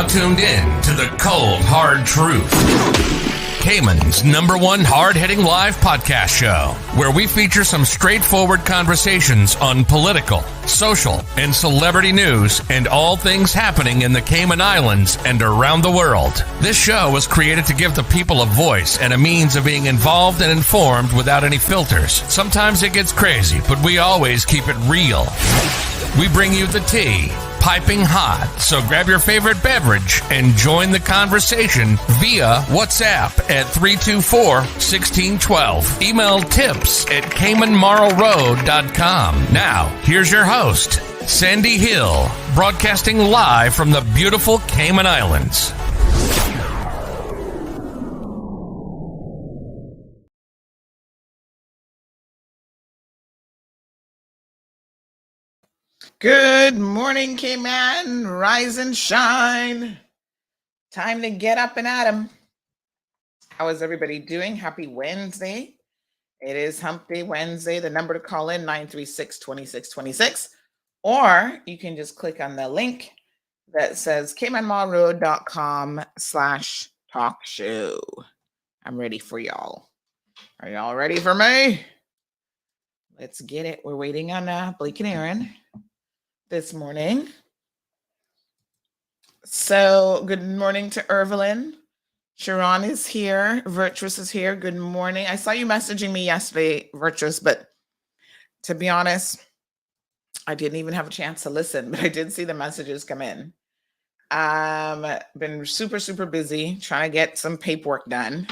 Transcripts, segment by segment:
now tuned in to the cold, hard truth. Cayman's #1 hard-hitting live podcast show, where we feature some straightforward conversations on political, social, and celebrity news and all things happening in the Cayman Islands and around the world. This show was created to give the people a voice and a means of being involved and informed without any filters. Sometimes it gets crazy, but we always keep it real. We bring you the tea, piping hot, so grab your favorite beverage and join the conversation via WhatsApp at 324-1612. Email tips@CaymanMarlRoad.com. Now, here's your host, Sandy Hill, broadcasting live from the beautiful Cayman Islands. Good morning, Cayman. Rise and shine. Time to get up and at 'em. How is everybody doing? Happy Wednesday. It is Hump Day Wednesday. The number to call in, 936-2626. Or you can just click on the link that says CaymanMarlRoad.com/talk show. I'm ready for y'all. Are y'all ready for me? Let's get it. We're waiting on Blake and Aaron this morning. So good morning to Irvelyn. Sharon is here. Virtuous is here. Good morning. I saw you messaging me yesterday, Virtuous, but to be honest, I didn't even have a chance to listen, but I did see the messages come in. Been super busy trying to get some paperwork done.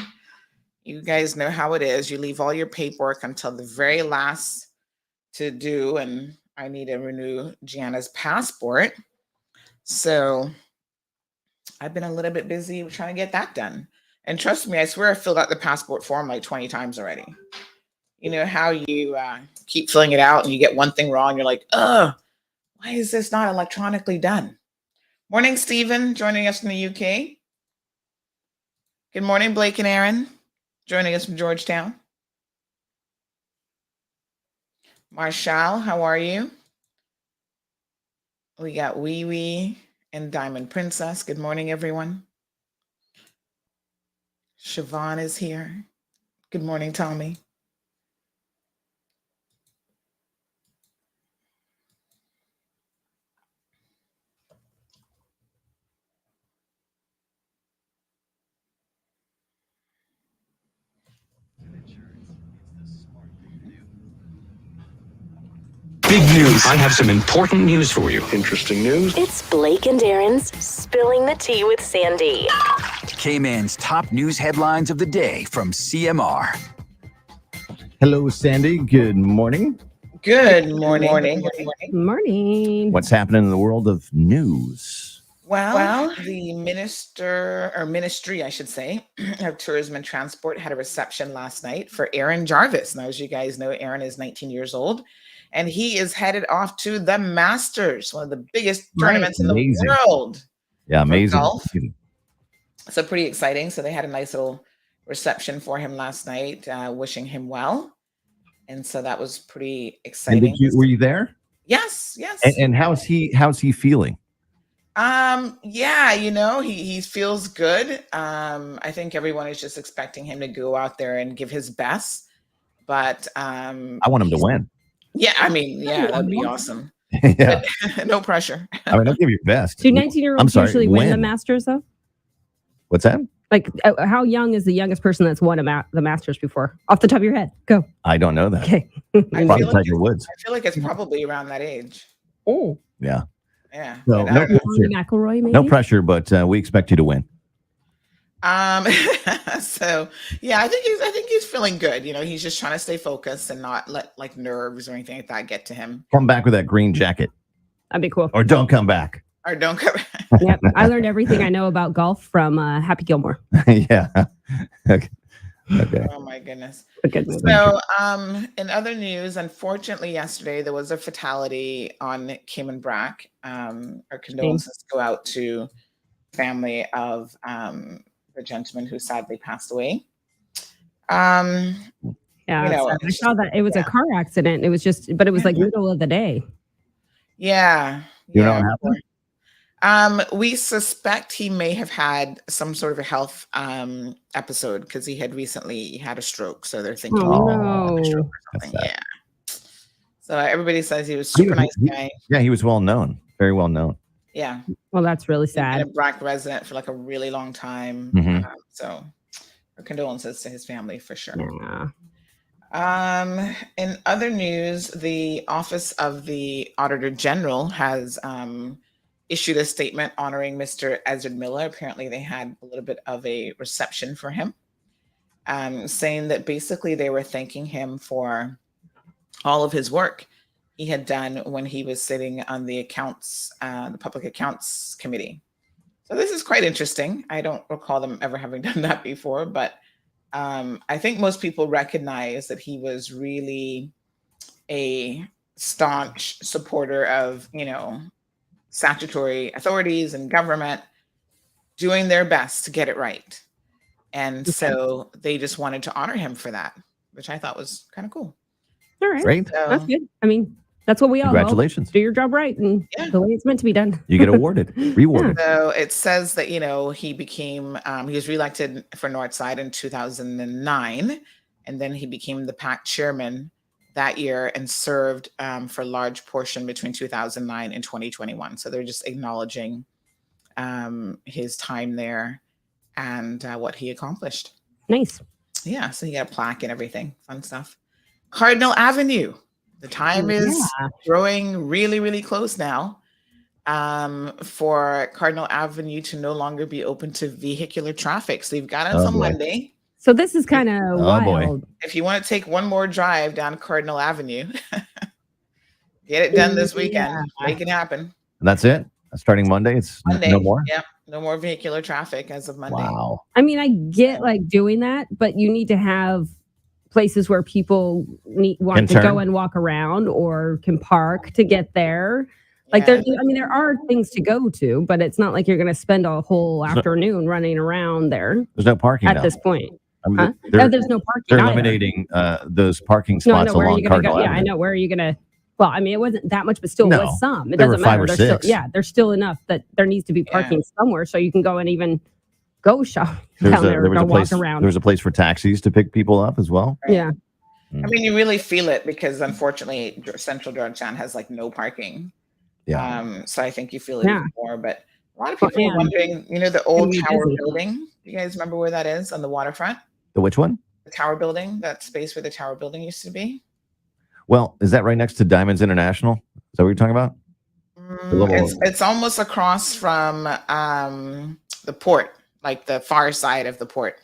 You guys know how it is. You leave all your paperwork until the very last to do, and I need to renew Gianna's passport. So I've been a little bit busy trying to get that done. And trust me, I swear I filled out the passport form like 20 times already. You know how you keep filling it out and you get one thing wrong. You're like, why is this not electronically done? Morning, Stephen, joining us from the UK. Good morning, Blake and Aaron, joining us from Georgetown. Marshall, how are you? We got Wee Wee and Diamond Princess. Good morning, everyone. Siobhan is here. Good morning, Tommy. Big news. I have some important news for you. Interesting news. It's Blake and Aaron's Spilling the Tea with Sandy. Cayman's top news headlines of the day from CMR. Hello, Sandy. Good morning. Good morning. Morning. What's happening in the world of news? Well, the ministry, I should say, of Tourism and Transport had a reception last night for Aaron Jarvis. Now, as you guys know, Aaron is 19 years old. And he is headed off to the Masters, one of the biggest tournaments in the world. Yeah, amazing. Golf. So pretty exciting. So they had a nice little reception for him last night, wishing him well. And so that was pretty exciting. And were you there? Yes. And how's he feeling? Yeah, he feels good. I think everyone is just expecting him to go out there and give his best. But I want him to win. Yeah, that'd be awesome. Yeah. But no pressure. Don't give your best. Do 19-year-olds usually win the Masters, though? What's that? Like, how young is the youngest person that's won the Masters before? Off the top of your head, go. I don't know that. Okay. Probably Tiger Woods. I feel like it's probably around that age. Oh. Yeah. Yeah. So, no pressure. McElroy, maybe? No pressure, but we expect you to win. So yeah, I think he's feeling good. He's just trying to stay focused and not let like nerves or anything like that get to him. Come back with that green jacket. That'd be cool. Or don't come back. Yep. I learned everything I know about golf from Happy Gilmore. Yeah. Okay. Oh my goodness. So in other news, unfortunately yesterday there was a fatality on Cayman Brac. Our condolences go out to family of the gentleman who sadly passed away. Yeah, I saw that it was a car accident. It was just, but it was like middle of the day. Yeah. You know what happened? We suspect he may have had some sort of a health episode because he had recently had a stroke. So they're thinking Oh, he had a stroke no. or something. That's sad. Yeah. So everybody says he was He- super nice he- guy. Yeah, he was well known, very well known. Yeah. Well, that's really He's been a sad. Brac resident for like a really long time. Mhm. So our condolences to his family for sure. Yeah. In other news, the Office of the Auditor General has issued a statement honoring Mr. Ezzard Miller. Apparently, they had a little bit of a reception for him, saying that basically they were thanking him for all of his work he had done when he was sitting on the Public Accounts Committee. So this is quite interesting. I don't recall them ever having done that before, but I think most people recognize that he was really a staunch supporter of, statutory authorities and government doing their best to get it right. And so they just wanted to honor him for that, which I thought was kind of cool. All right. Great. That's So, good. I mean, that's what we all hope. Congratulations. Do your job right and Yeah. the way it's meant to be done. You get awarded, rewarded. so it says that, he became, he was reelected for Northside in 2009. And then he became the PAC chairman that year and served for a large portion between 2009 and 2021. So they're just acknowledging his time there and what he accomplished. Nice. Yeah, so he got a plaque and everything. Fun stuff. Cardinal Avenue. The time is growing really, really close now for Cardinal Avenue to no longer be open to vehicular traffic. So you've got until Monday. So this is kind of boy. wild. If you want to take one more drive down Cardinal Avenue, get it done this weekend. Make it happen. That's it. Starting Monday, it's Monday. no more. Yeah, no more vehicular traffic as of Monday. Wow. I mean, I get like doing that, but you need to have places where people want Can to turn. go and walk around or can park to get there. Like Yeah. there are things to go to, but it's not like you're going to spend a whole afternoon running around there There's no parking at now. this point. I mean, Huh? they're, There's no parking. they're either. eliminating those parking No, I spots know where are along you going to Cardinal go. Yeah, I Avenue. know where are you going to. Well, I mean, it wasn't that much, but still, it No, was some. It there were doesn't 5 matter. or There's still, 6. there's still enough that there needs to be parking somewhere so you can go and even go shop down there or go walk around. There was a place for taxis to pick people up as well. Yeah. I mean, you really feel it because unfortunately, Central Georgetown has like no parking. Yeah. So I think you feel it Yeah. even more. But a lot of people are and wondering, the old be tower busy. building. You guys remember where that is on the waterfront? The which one? The tower building, that space where the tower building used to be. Well, is that right next to Diamonds International? Is that what you're talking about? It's almost across from the port, like the far side of the port.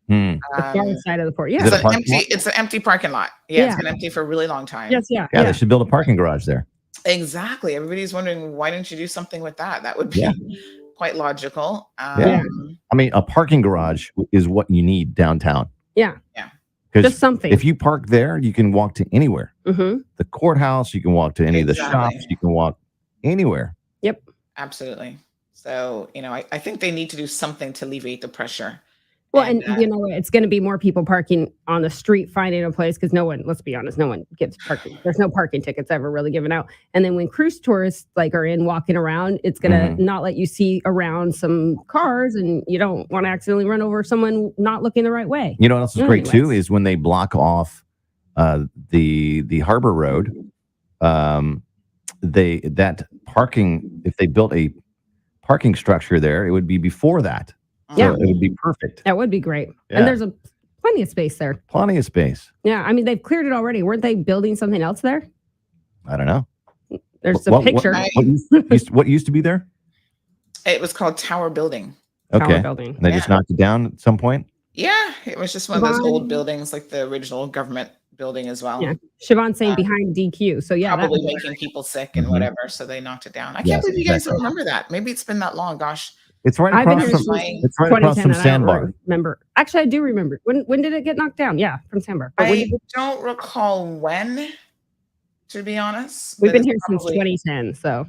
Hmm. The far side of the port. Yeah. Is it a It's parking lot? it's an empty parking lot. Yeah, it's Yeah. been empty for a really long time. Yes. Yeah. Yeah, they should build a parking garage there. Exactly. Everybody's wondering, why didn't you do something with that? That would be Yeah. quite logical. Yeah. I mean, a parking garage is what you need downtown. Yeah. Because Just something. if you park there, you can walk to anywhere. Mm-hmm. The courthouse, you can walk to any of the Exactly. shops, you can walk anywhere. Absolutely. So, I think they need to do something to alleviate the pressure. Well, And, and it's going to be more people parking on the street, finding a place because no one, let's be honest, no one gives parking. There's no parking tickets ever really given out. And then when cruise tourists are in walking around, it's going to not let you see around some cars, and you don't want to accidentally run over someone not looking the right way. You know what else is great too Anyways. is when they block off the Harbor Road. That parking, if they built a parking structure there, it would be before that. Yeah. So it would be perfect. That would be great. Yeah. And there's plenty of space there. Plenty of space. Yeah. I mean, they've cleared it already. Weren't they building something else there? I don't know. There's a What- picture. What used to be there? It was called Tower Building. Tower Okay. building. And they just knocked it down at some point. Yeah, it was just one of those Siobhan- old buildings, like the original government building as well. Yeah. Siobhan saying behind DQ. So yeah, Probably that, making people sick and Mhm. whatever, so they knocked it down. I can't Yes, believe you guys exactly. don't remember that. Maybe it's been that long. Gosh, It's right I've been across here from. since It's right across 2010. from and I don't Sandbar. remember. Actually, I do remember. When did it get knocked down? Yeah, from Sandbar. But I don't recall when, to be honest. we've but been it's here since probably- 2010. So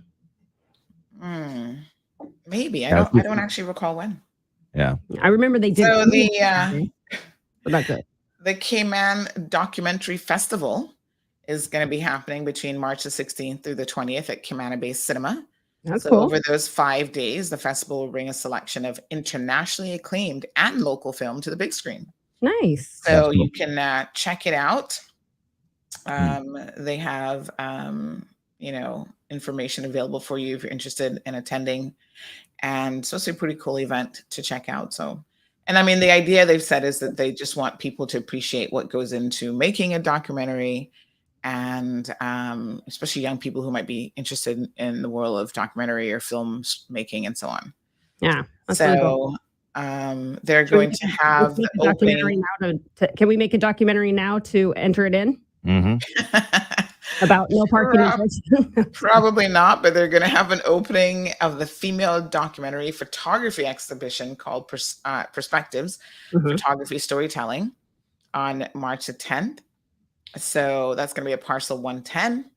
Maybe I Yeah, don't actually recall when. Yeah. I remember they did. So but that's it. the Cayman Documentary Festival is going to be happening between March the 16th through the 20th at Cayman Bay Cinema. That's So cool. over those 5 days, the festival will bring a selection of internationally acclaimed and local film to the big screen. Nice. So That's cool. you can check it out. They have, information available for you if you're interested in attending. And so it's a pretty cool event to check out. So, and I mean, the idea they've said is that they just want people to appreciate what goes into making a documentary, and especially young people who might be interested in the world of documentary or film making and so on. Yeah. That's really cool. So they're going to have the documentary opening. now can we make a documentary now to enter it in Mm-hmm. about no parking? Probably not, but they're going to have an opening of the female documentary photography exhibition called Perspectives Photography Storytelling on March the 10th. So that's going to be a parcel 110.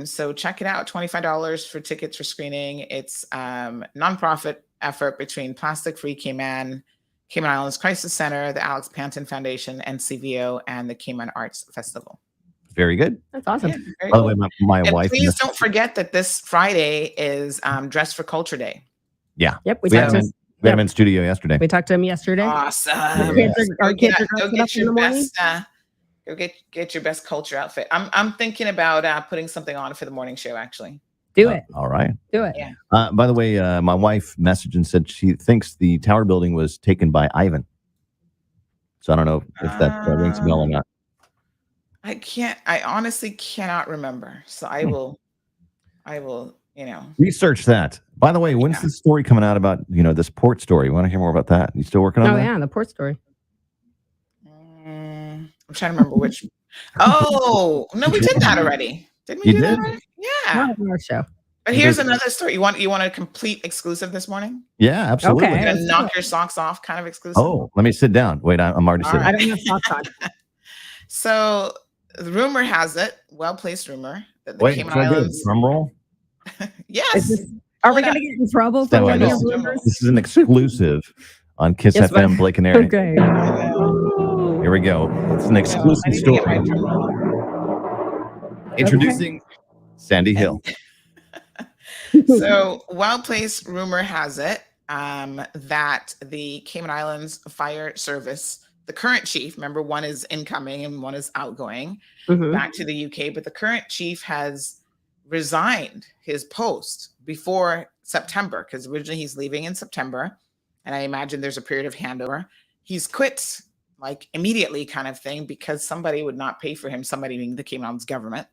So check it out. $25 for tickets for screening. It's nonprofit effort between Plastic Free Cayman Islands Crisis Center, the Alex Panton Foundation, NCVO, and the Cayman Arts Festival. Very good. That's awesome. Yeah, very By the way, cool. my And wife. please don't forget that this Friday is Dress for Culture Day. Yeah. Yep. We had him in studio yesterday. We talked to him yesterday. Awesome. Our kids are Go dressing up get in the your morning. best. Go get your best culture outfit. I'm thinking about putting something on for the morning show. Actually, Do it. All right. Do it. Yeah. By the way, my wife messaged and said she thinks the Tower building was taken by Ivan. So I don't know if that rings a bell or not. I honestly cannot remember. So I will, Research that. By the way, when's the story coming out about, this port story? You want to hear more about that? You still working on that? Oh yeah, the port story. I'm trying to remember which. Oh, no, we did that already. Didn't we You do that did? already? Yeah. Not on our show. But here's another story. You want a complete exclusive this morning? Yeah, absolutely. Okay. You're gonna knock your socks off kind of exclusive. Oh, let me sit down. Wait, I'm already All sitting. I don't have socks on. So the rumor has it, well-placed rumor, that the Wait, Cayman so good. Islands. Drum roll. Yes. Are we going to get in trouble for Stand by. one of This, your rumors? this is an exclusive on Kiss Yes, FM, ma'am. Blake and Aaron. Okay. Here we go. It's an I exclusive need to get story. my drum roll. Introducing Sandy Hill. So, well-placed rumor has it that the Cayman Islands Fire Service, the current chief, remember one is incoming and one is outgoing back to the UK, but the current chief has resigned his post before September, because originally he's leaving in September, and I imagine there's a period of handover. He's quit like immediately kind of thing, because somebody would not pay for him, somebody being the Cayman Islands government,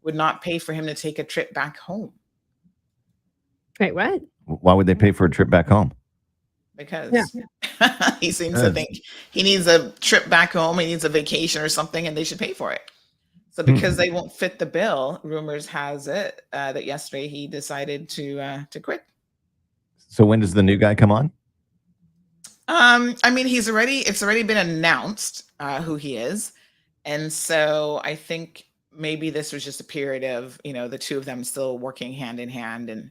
would not pay for him to take a trip back home. Wait, what? Why would they pay for a trip back home? Because Yeah. he seems to think he needs a trip back home, he needs a vacation or something, and they should pay for it. So because they won't fit the bill, rumors has it that yesterday he decided to quit. So when does the new guy come on? I mean, it's already been announced who he is, and so I think maybe this was just a period of the two of them still working hand in hand and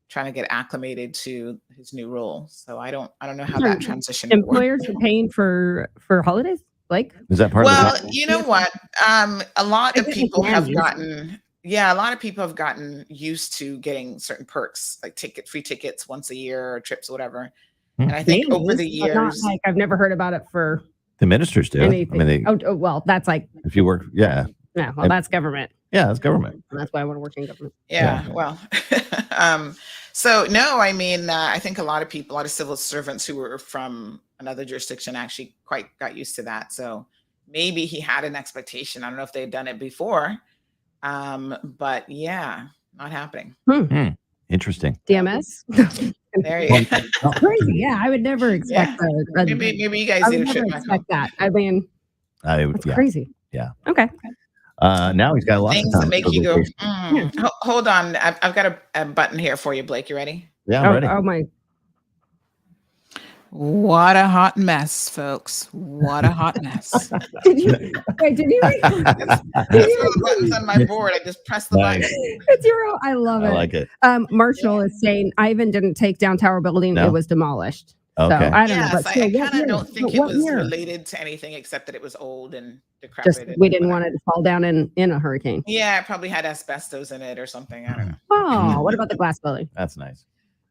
trying to get acclimated to his new role. So I don't know how that transition would work. Employers are paying for holidays, like? Is that part of Well, the you know what? A lot of I think people it's have managed. gotten used to getting certain perks, like free tickets once a year or trips or whatever. And I think over the But not years, like I've never heard about it for the ministers do? anything. I mean, well, that's like, if you work, yeah, that's government. that's government. And that's why I want to work in government. yeah, well, so no, I mean, I think a lot of civil servants who were from another jurisdiction actually quite got used to that. So maybe he had an expectation. I don't know if they'd done it before, but yeah, not happening. Interesting. DMS? There you go. Crazy. Yeah, I would never expect that. Maybe you guys I need would a trip never back home. expect that. I mean, that's Yeah. crazy. Yeah. Okay. Now he's got a lot of Things time that make for you go, vacation. Hold on. I've got a button here for you, Blake. You ready? Yeah, I'm ready. Oh my. What a hot mess, folks. What a hot mess. Did you read? That's one of the buttons on my board. I just press the Nice. button. It's your own. I love it. I like it. Marshall is saying Ivan didn't take down Tower Building. No. It was demolished. Okay. So I don't know. Yes, But still, I what kind of year? don't think But it what was year? related to anything except that it was old and Just decrepit. we And didn't whatever. want it to fall down in a hurricane. Yeah, it probably had asbestos in it or something. I don't know. Oh, what about the glass building? That's nice.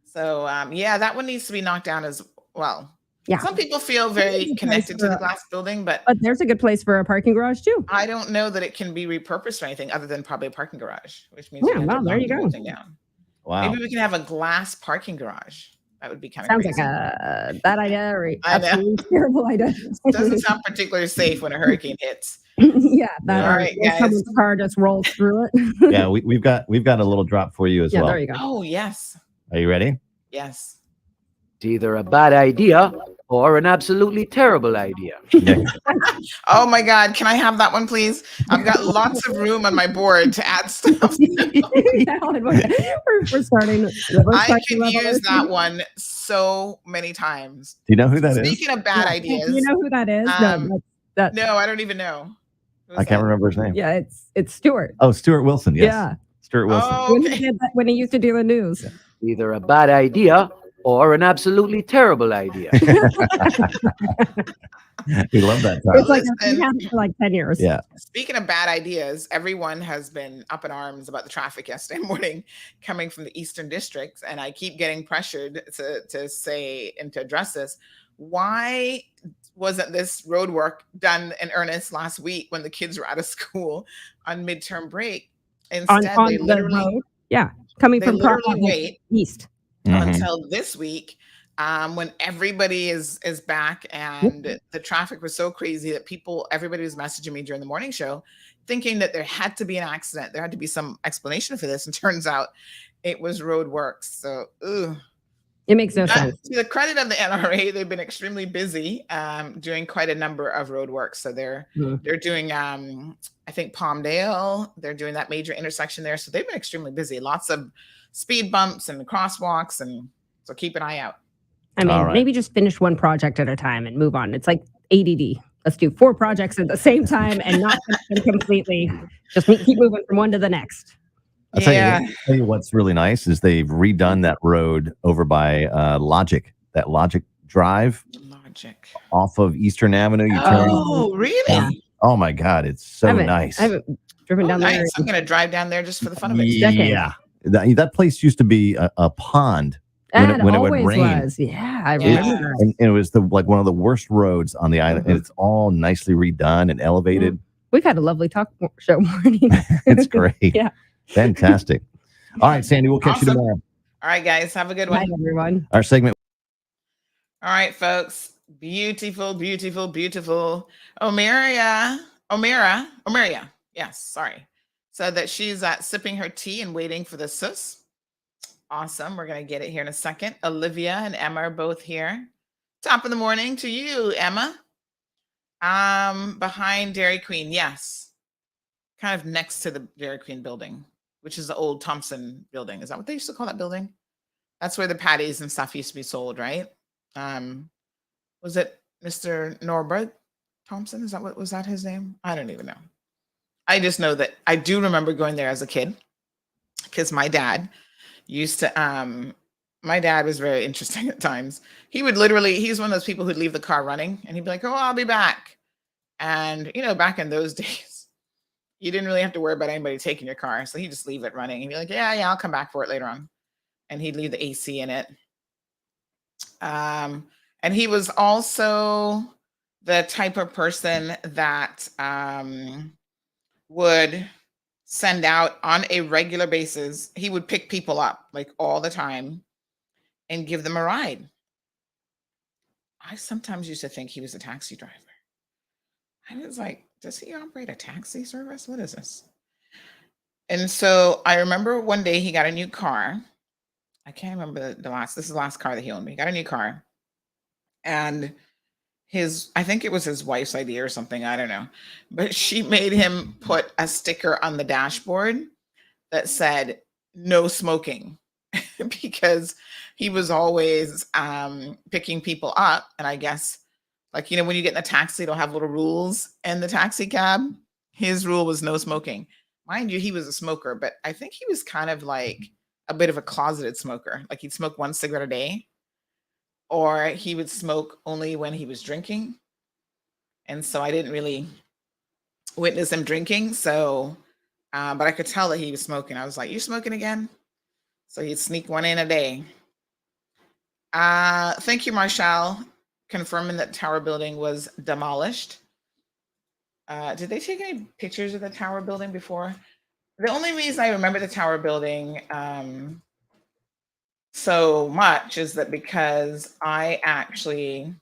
So yeah, that one needs to be knocked down as well. Yeah. Some people feel very connected to the glass building, but there's a good place for a parking garage too. I don't know that it can be repurposed for anything other than probably a parking garage, which means Yeah, you have well, to there knock you the whole go. thing down. Wow. Maybe we can have a glass parking garage. That would be kind of Sounds crazy. like a bad idea or I know. absolutely terrible idea. Doesn't sound particularly safe when a hurricane hits. Yeah, that All or right, guys. someone's car just rolls through it. Yeah, we've got a little drop for you as Yeah, well. there you go. Oh yes, Are you ready? yes. It's either a bad idea or an absolutely terrible idea. Yeah. Oh my God, can I have that one, please? I've got lots of room on my board to add stuff. Yeah, we're starting. I can use that one so many times. Do you know who that is? Speaking of bad Do ideas, you know who that is? no, I don't even know. Who's I can't that? remember his name. Yeah, it's Stuart. Oh, Stuart Wilson. Yes. Yeah. Stuart Wilson. Oh, When he okay. did that, when he used to do the news. Either a bad idea or an absolutely terrible idea. We love that It's time. like Listen. we had it for like 10 years. Yeah. Speaking of bad ideas, everyone has been up in arms about the traffic yesterday morning coming from the Eastern District, and I keep getting pressured to say and to address this. Why wasn't this road work done in earnest last week when the kids were out of school on midterm break? On Instead, they the literally road. Yeah. Coming they from literally wait east. Mhm. until this week when everybody is back and the traffic was so crazy that everybody was messaging me during the morning show thinking that there had to be an accident, there had to be some explanation for this, and turns out it was road works. So It makes no sense. to the credit of the NRA, they've been extremely busy doing quite a number of road works. So they're doing I think Palmdale, they're doing that major intersection there, so they've been extremely busy, lots of speed bumps and crosswalks, and so keep an eye out. I mean, All right. maybe just finish one project at a time and move on. It's like ADD. Let's do 4 projects at the same time and not finish them completely. Just keep moving from one to the next. I'll tell you what's really nice is they've redone that road over by Logic, that Logic Drive Logic. off of Eastern Avenue. You turn. Oh, really? Oh my God, it's so nice. I haven't driven Oh, down there. nice. I'm going to drive down there just for the fun of it. Yeah, that place used to be a pond when it would always rain. was. Yeah, I Yeah. remember. And it was like one of the worst roads on the island, and it's all nicely redone and elevated. We've had a lovely talk show morning. It's great. Yeah. Fantastic. All right, Sandy, we'll catch you Awesome. tomorrow. All right, guys, have a good Bye, one. everyone. Our segment. All right, folks. Beautiful, beautiful, beautiful. Omera. Yes, sorry. Said that she's sipping her tea and waiting for the sus. Awesome. We're going to get it here in a second. Olivia and Emma are both here. Top of the morning to you, Emma. Behind Dairy Queen. Yes. Kind of next to the Dairy Queen building, which is the old Thompson building. Is that what they used to call that building? That's where the patties and stuff used to be sold, right? Was it Mr. Norbert Thompson? Was that his name? I don't even know. I just know that I do remember going there as a kid because my dad used to, my dad was very interesting at times. He would he's one of those people who'd leave the car running and he'd be like, oh, I'll be back. And, back in those days, you didn't really have to worry about anybody taking your car. So he'd just leave it running and be like, yeah, I'll come back for it later on. And he'd leave the AC in it. And he was also the type of person that would send out on a regular basis. He would pick people up like all the time and give them a ride. I sometimes used to think he was a taxi driver. I was like, does he operate a taxi service? What is this? And so I remember one day he got a new car. I can't remember this is the last car that he owned. He got a new car. And I think it was his wife's idea or something, I don't know. But she made him put a sticker on the dashboard that said, no smoking, because he was always picking people up. And I guess, like, when you get in a taxi, they'll have little rules in the taxi cab. His rule was no smoking. Mind you, he was a smoker, but I think he was kind of like a bit of a closeted smoker. Like he'd smoke 1 cigarette a day. or he would smoke only when he was drinking. And so I didn't really witness him drinking. So, but I could tell that he was smoking. I was like, "You smoking again?" So he'd sneak one in a day. Thank you, Marshall, confirming that tower building was demolished. Did they take any pictures of the tower building before? The only reason I remember the tower building so much is that because I actually,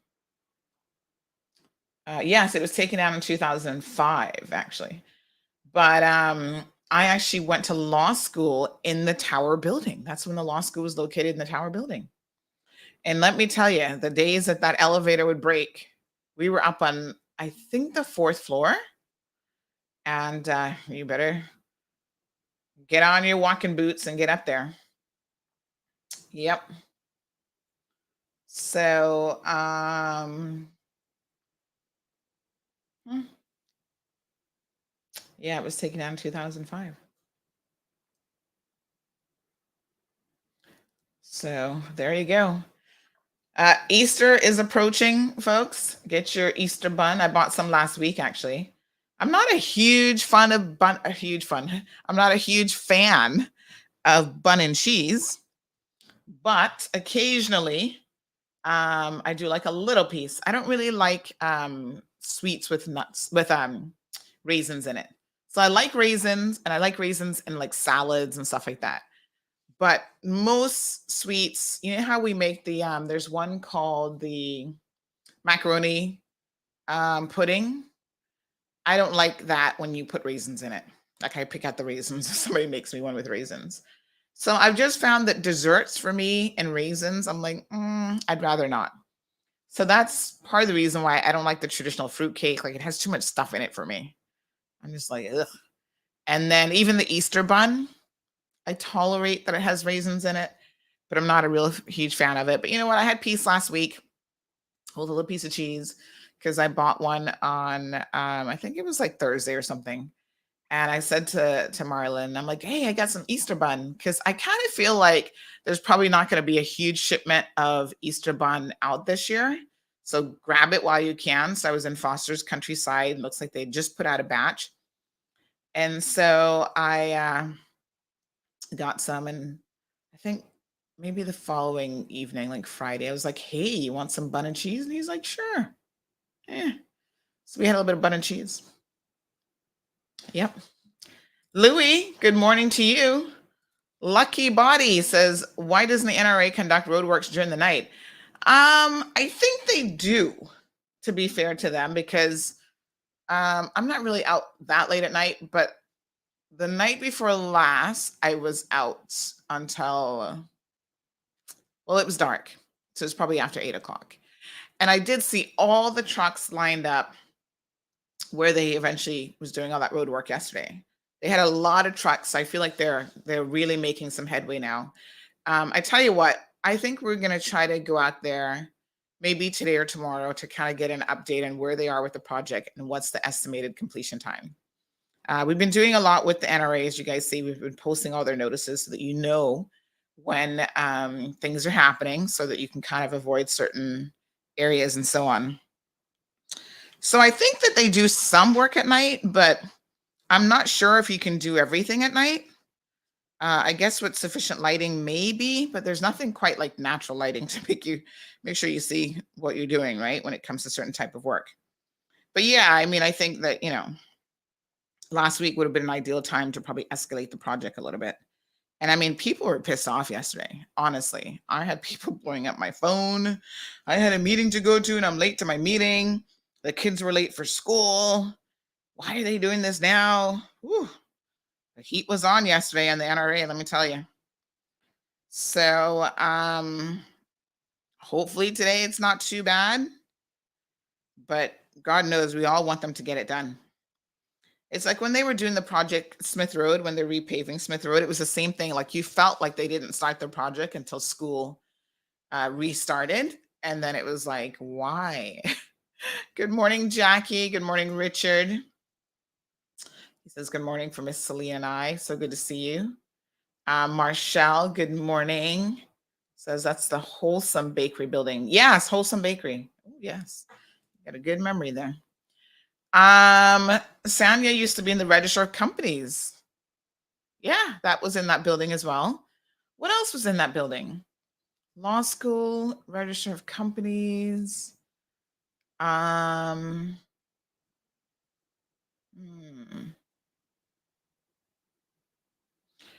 yes, it was taken down in 2005, actually. But I actually went to law school in the tower building. That's when the law school was located, in the tower building. And let me tell you, the days that that elevator would break, we were up on, I think, the 4th floor. And you better get on your walking boots and get up there. Yep. So, yeah, it was taken down in 2005. So there you go. Easter is approaching, folks. Get your Easter bun. I bought some last week, actually. I'm not a huge fan of bun. I'm not a huge fan of bun and cheese, but occasionally, I do like a little piece. I don't really like sweets with nuts with raisins in it. So I like raisins, and I like raisins in like salads and stuff like that. But most sweets, you know how we make the there's one called the macaroni pudding. I don't like that when you put raisins in it. Like I pick out the raisins if somebody makes me one with raisins. So I've just found that desserts for me and raisins, I'm like, I'd rather not. So that's part of the reason why I don't like the traditional fruit cake. Like it has too much stuff in it for me. I'm just like, ugh. And then even the Easter bun, I tolerate that it has raisins in it, but I'm not a real huge fan of it. But you know what? I had peace last week. Hold a little piece of cheese because I bought one on, I think it was like Thursday or something. And I said to Marlon, I'm like, hey, I got some Easter bun because I kind of feel like there's probably not going to be a huge shipment of Easter bun out this year. So grab it while you can. So I was in Foster's Countryside. Looks like they just put out a batch. And so I got some, and I think maybe the following evening, like Friday, I was like, hey, you want some bun and cheese? And he's like, sure. Yeah. So we had a little bit of bun and cheese. Yep. Louis, good morning to you. Lucky Body says, why doesn't the NRA conduct roadworks during the night? I think they do, to be fair to them, because I'm not really out that late at night, but the night before last, I was out until, well, it was dark. So it's probably after 8:00. And I did see all the trucks lined up where they eventually was doing all that road work yesterday. They had a lot of trucks. I feel like they're really making some headway now. I tell you what, I think we're going to try to go out there maybe today or tomorrow to kind of get an update on where they are with the project and what's the estimated completion time. We've been doing a lot with the NRA, as you guys see. We've been posting all their notices so that you know when things are happening so that you can kind of avoid certain areas and so on. So I think that they do some work at night, but I'm not sure if you can do everything at night. I guess with sufficient lighting, maybe, but there's nothing quite like natural lighting to make sure you see what you're doing, right, when it comes to certain type of work. But yeah, I mean, I think that, last week would have been an ideal time to probably escalate the project a little bit. And I mean, people were pissed off yesterday. Honestly, I had people blowing up my phone. I had a meeting to go to and I'm late to my meeting. The kids were late for school. Why are they doing this now? Whew. The heat was on yesterday on the NRA, let me tell you. So hopefully today it's not too bad. But God knows we all want them to get it done. It's like when they were doing the project Smith Road, when they're repaving Smith Road, it was the same thing. Like you felt like they didn't start the project until school restarted. And then it was like, why? Good morning, Jackie. Good morning, Richard. He says, good morning from Miss Celia and I. So good to see you. Marshall, good morning. Says that's the Wholesome Bakery building. Yes, Wholesome Bakery. Oh, yes. Got a good memory there. Sanya used to be in the Register of Companies. Yeah, that was in that building as well. What else was in that building? Law School, Register of Companies.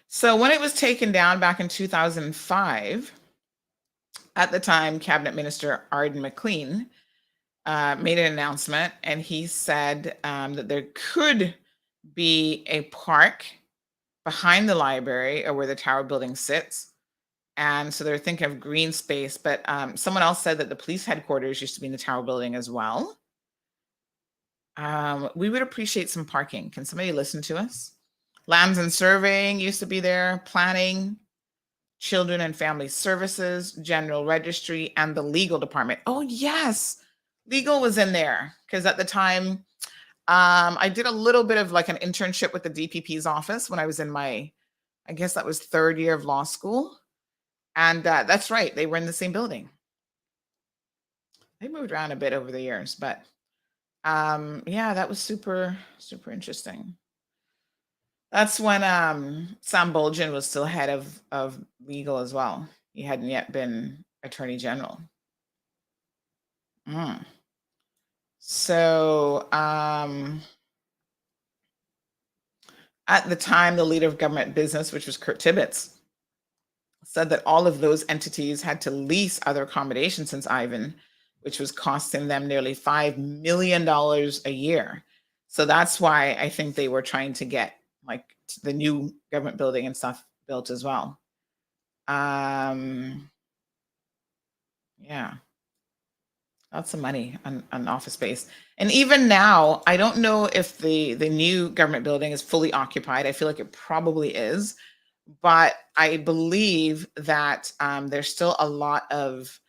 So when it was taken down back in 2005, at the time, Cabinet Minister Arden McLean made an announcement, and he said that there could be a park behind the library or where the tower building sits. And so they're thinking of green space, but someone else said that the police headquarters used to be in the tower building as well. We would appreciate some parking. Can somebody listen to us? Lands and Surveying used to be there, Planning, Children and Family Services, General Registry, and the Legal Department. Oh, yes. Legal was in there because at the time, I did a little bit of like an internship with the DPP's office when I was in my, I guess that was third year of law school. And that's right. They were in the same building. They moved around a bit over the years, but yeah, that was super, super interesting. That's when Sam Bolgen was still head of legal as well. He hadn't yet been Attorney General. So at the time, the leader of government business, which was Kurt Tibbetts, said that all of those entities had to lease other accommodation since Ivan, which was costing them nearly $5 million a year. So that's why I think they were trying to get like the new government building and stuff built as well. Yeah, lots of money on office space. And even now, I don't know if the new government building is fully occupied. I feel like it probably is, but I believe that there's still a lot of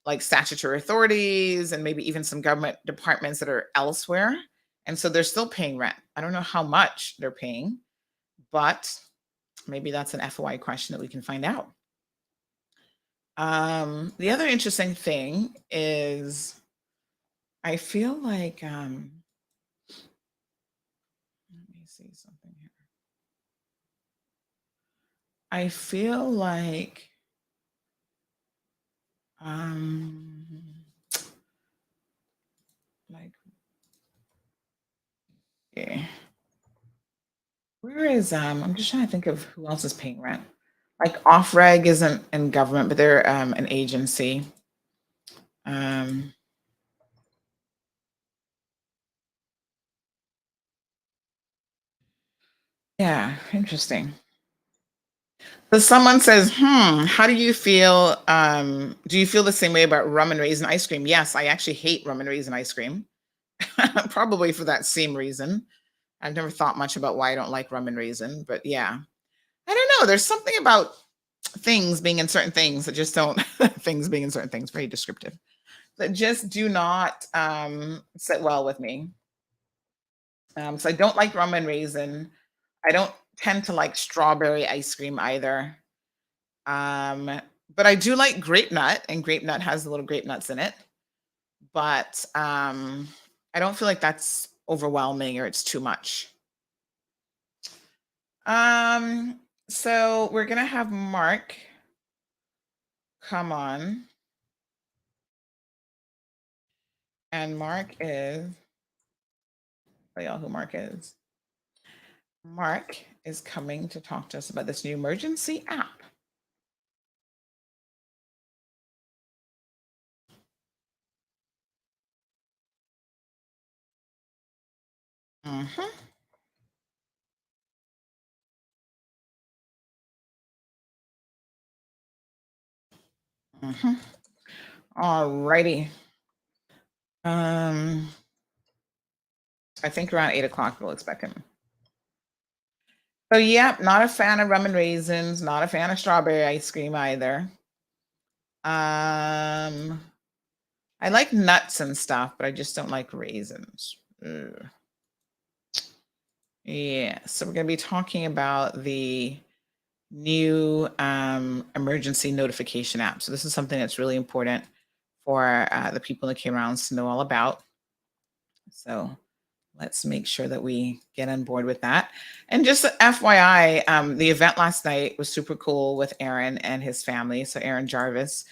like statutory authorities and maybe even some government departments that are elsewhere. And so they're still paying rent. I don't know how much they're paying, but maybe that's an FOI question that we can find out. The other interesting thing is I feel like, let me see something here. I feel like, okay. Where is, I'm just trying to think of who else is paying rent. Like Off-Reg isn't in government, but they're an agency. Yeah, interesting. So someone says, how do you feel? Do you feel the same way about rum and raisin ice cream? Yes, I actually hate rum and raisin ice cream. Probably for that same reason. I've never thought much about why I don't like rum and raisin, but yeah. I don't know. There's something about things being in certain things that just don't, things being in certain things, very descriptive, that just do not sit well with me. So I don't like rum and raisin. I don't tend to like strawberry ice cream either. But I do like grape nut, and grape nut has the little grape nuts in it. But I don't feel like that's overwhelming or it's too much. So we're gonna have Mark come on. And Mark is, tell y'all who Mark is. Mark is coming to talk to us about this new emergency app. All righty. I think around 8 o'clock we'll expect him. So yeah, not a fan of rum and raisins, not a fan of strawberry ice cream either. I like nuts and stuff, but I just don't like raisins. Ugh. Yeah, so we're going to be talking about the new emergency notification app. So this is something that's really important for the people in the Cayman Islands to know all about. So let's make sure that we get on board with that. And just FYI, the event last night was super cool with Aaron and his family. So Aaron Jarvis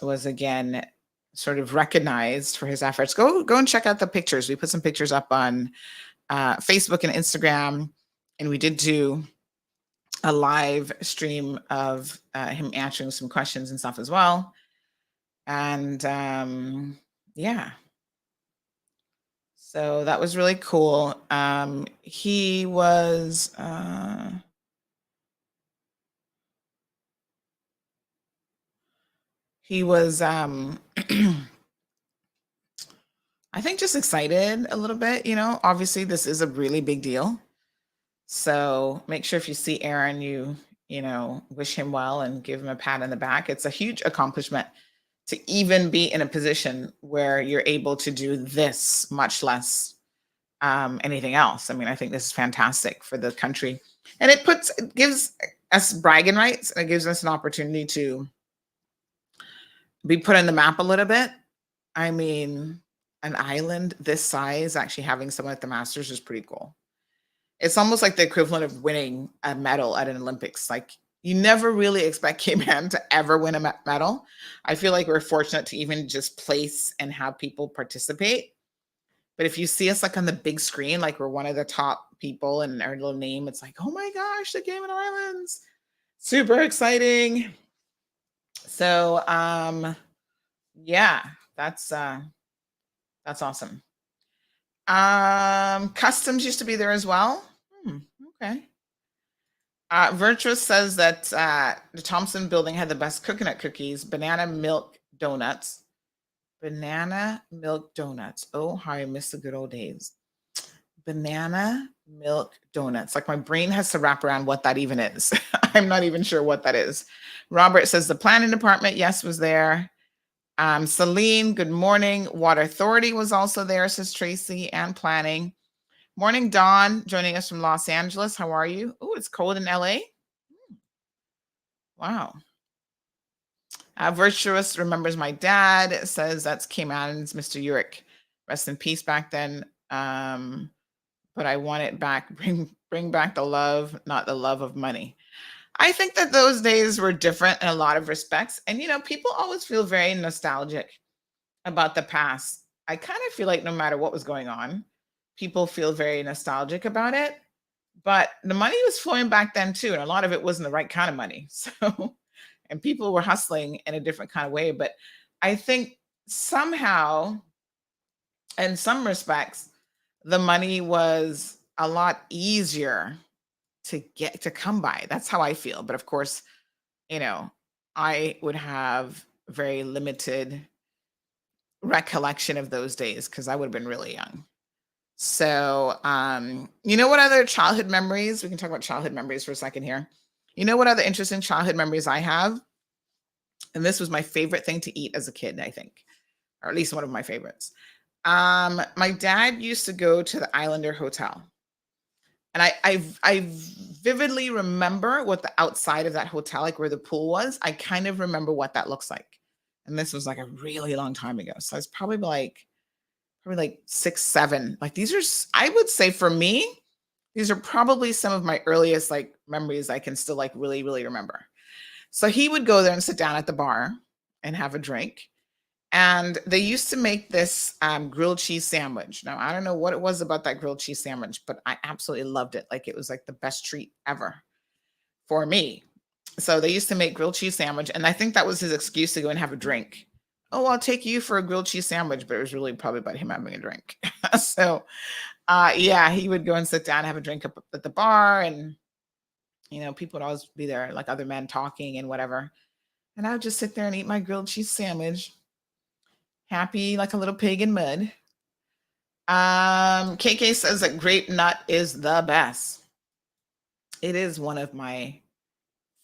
was again sort of recognized for his efforts. Go and check out the pictures. We put some pictures up on Facebook and Instagram, and we did do a live stream of him answering some questions and stuff as well. And yeah. So that was really cool. He was I think just excited a little bit, obviously this is a really big deal. So make sure if you see Aaron, you wish him well and give him a pat on the back. It's a huge accomplishment to even be in a position where you're able to do this, much less anything else. I mean, I think this is fantastic for the country. And it gives us bragging rights, and it gives us an opportunity to be put on the map a little bit. I mean, an island this size actually having someone at the Masters is pretty cool. It's almost like the equivalent of winning a medal at an Olympics. Like, you never really expect Cayman to ever win a medal. I feel like we're fortunate to even just place and have people participate. But if you see us like on the big screen, like we're one of the top people and our little name, it's like, oh my gosh, the Cayman Islands. Super exciting. So yeah, that's awesome. Customs used to be there as well. Okay. Virtuous says that the Thompson building had the best coconut cookies, banana milk donuts. Banana milk donuts. Oh, how I miss the good old days. Banana milk donuts. Like, my brain has to wrap around what that even is. I'm not even sure what that is. Robert says the planning department, yes, was there. Celine, good morning. Water Authority was also there, says Tracy, and planning. Morning, Dawn, joining us from Los Angeles. How are you? Oh, it's cold in LA. Wow. Virtuous remembers my dad, says that's Cayman's Mr. Urick. Rest in peace back then. But I want it back. Bring back the love, not the love of money. I think that those days were different in a lot of respects. And, people always feel very nostalgic about the past. I kind of feel like no matter what was going on, people feel very nostalgic about it. But the money was flowing back then too. And a lot of it wasn't the right kind of money. So, and people were hustling in a different kind of way. But I think somehow, in some respects, the money was a lot easier to come by. That's how I feel. But of course, I would have very limited recollection of those days because I would have been really young. So, what other childhood memories? We can talk about childhood memories for a second here. What other interesting childhood memories I have? And this was my favorite thing to eat as a kid, I think, or at least one of my favorites. My dad used to go to the Islander Hotel. And I vividly remember what the outside of that hotel, like where the pool was. I kind of remember what that looks like. And this was like a really long time ago. So I was probably like 6, 7. Like, these are, I would say for me, these are probably some of my earliest like memories I can still like really, really remember. So he would go there and sit down at the bar and have a drink. And they used to make this grilled cheese sandwich. Now, I don't know what it was about that grilled cheese sandwich, but I absolutely loved it. Like, it was like the best treat ever for me. So they used to make grilled cheese sandwich. And I think that was his excuse to go and have a drink. Oh, I'll take you for a grilled cheese sandwich. But it was really probably about him having a drink. So, yeah, he would go and sit down and have a drink up at the bar. And, people would always be there, like other men talking and whatever. And I would just sit there and eat my grilled cheese sandwich. Happy like a little pig in mud. KK says that grape nut is the best. It is one of my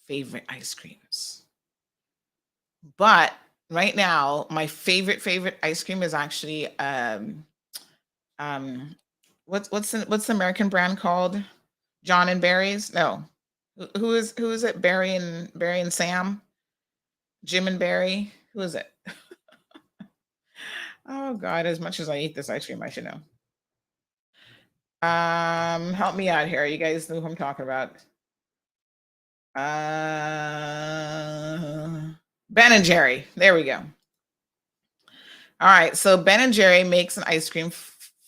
favorite ice creams. But right now, my favorite ice cream is actually what's the American brand called? John and Barry's? No. Who is it? Barry and Sam? Jim and Barry? Who is it? Oh God, as much as I eat this ice cream, I should know. Help me out here. You guys know who I'm talking about. Ben and Jerry. There we go. All right, so Ben and Jerry makes an ice cream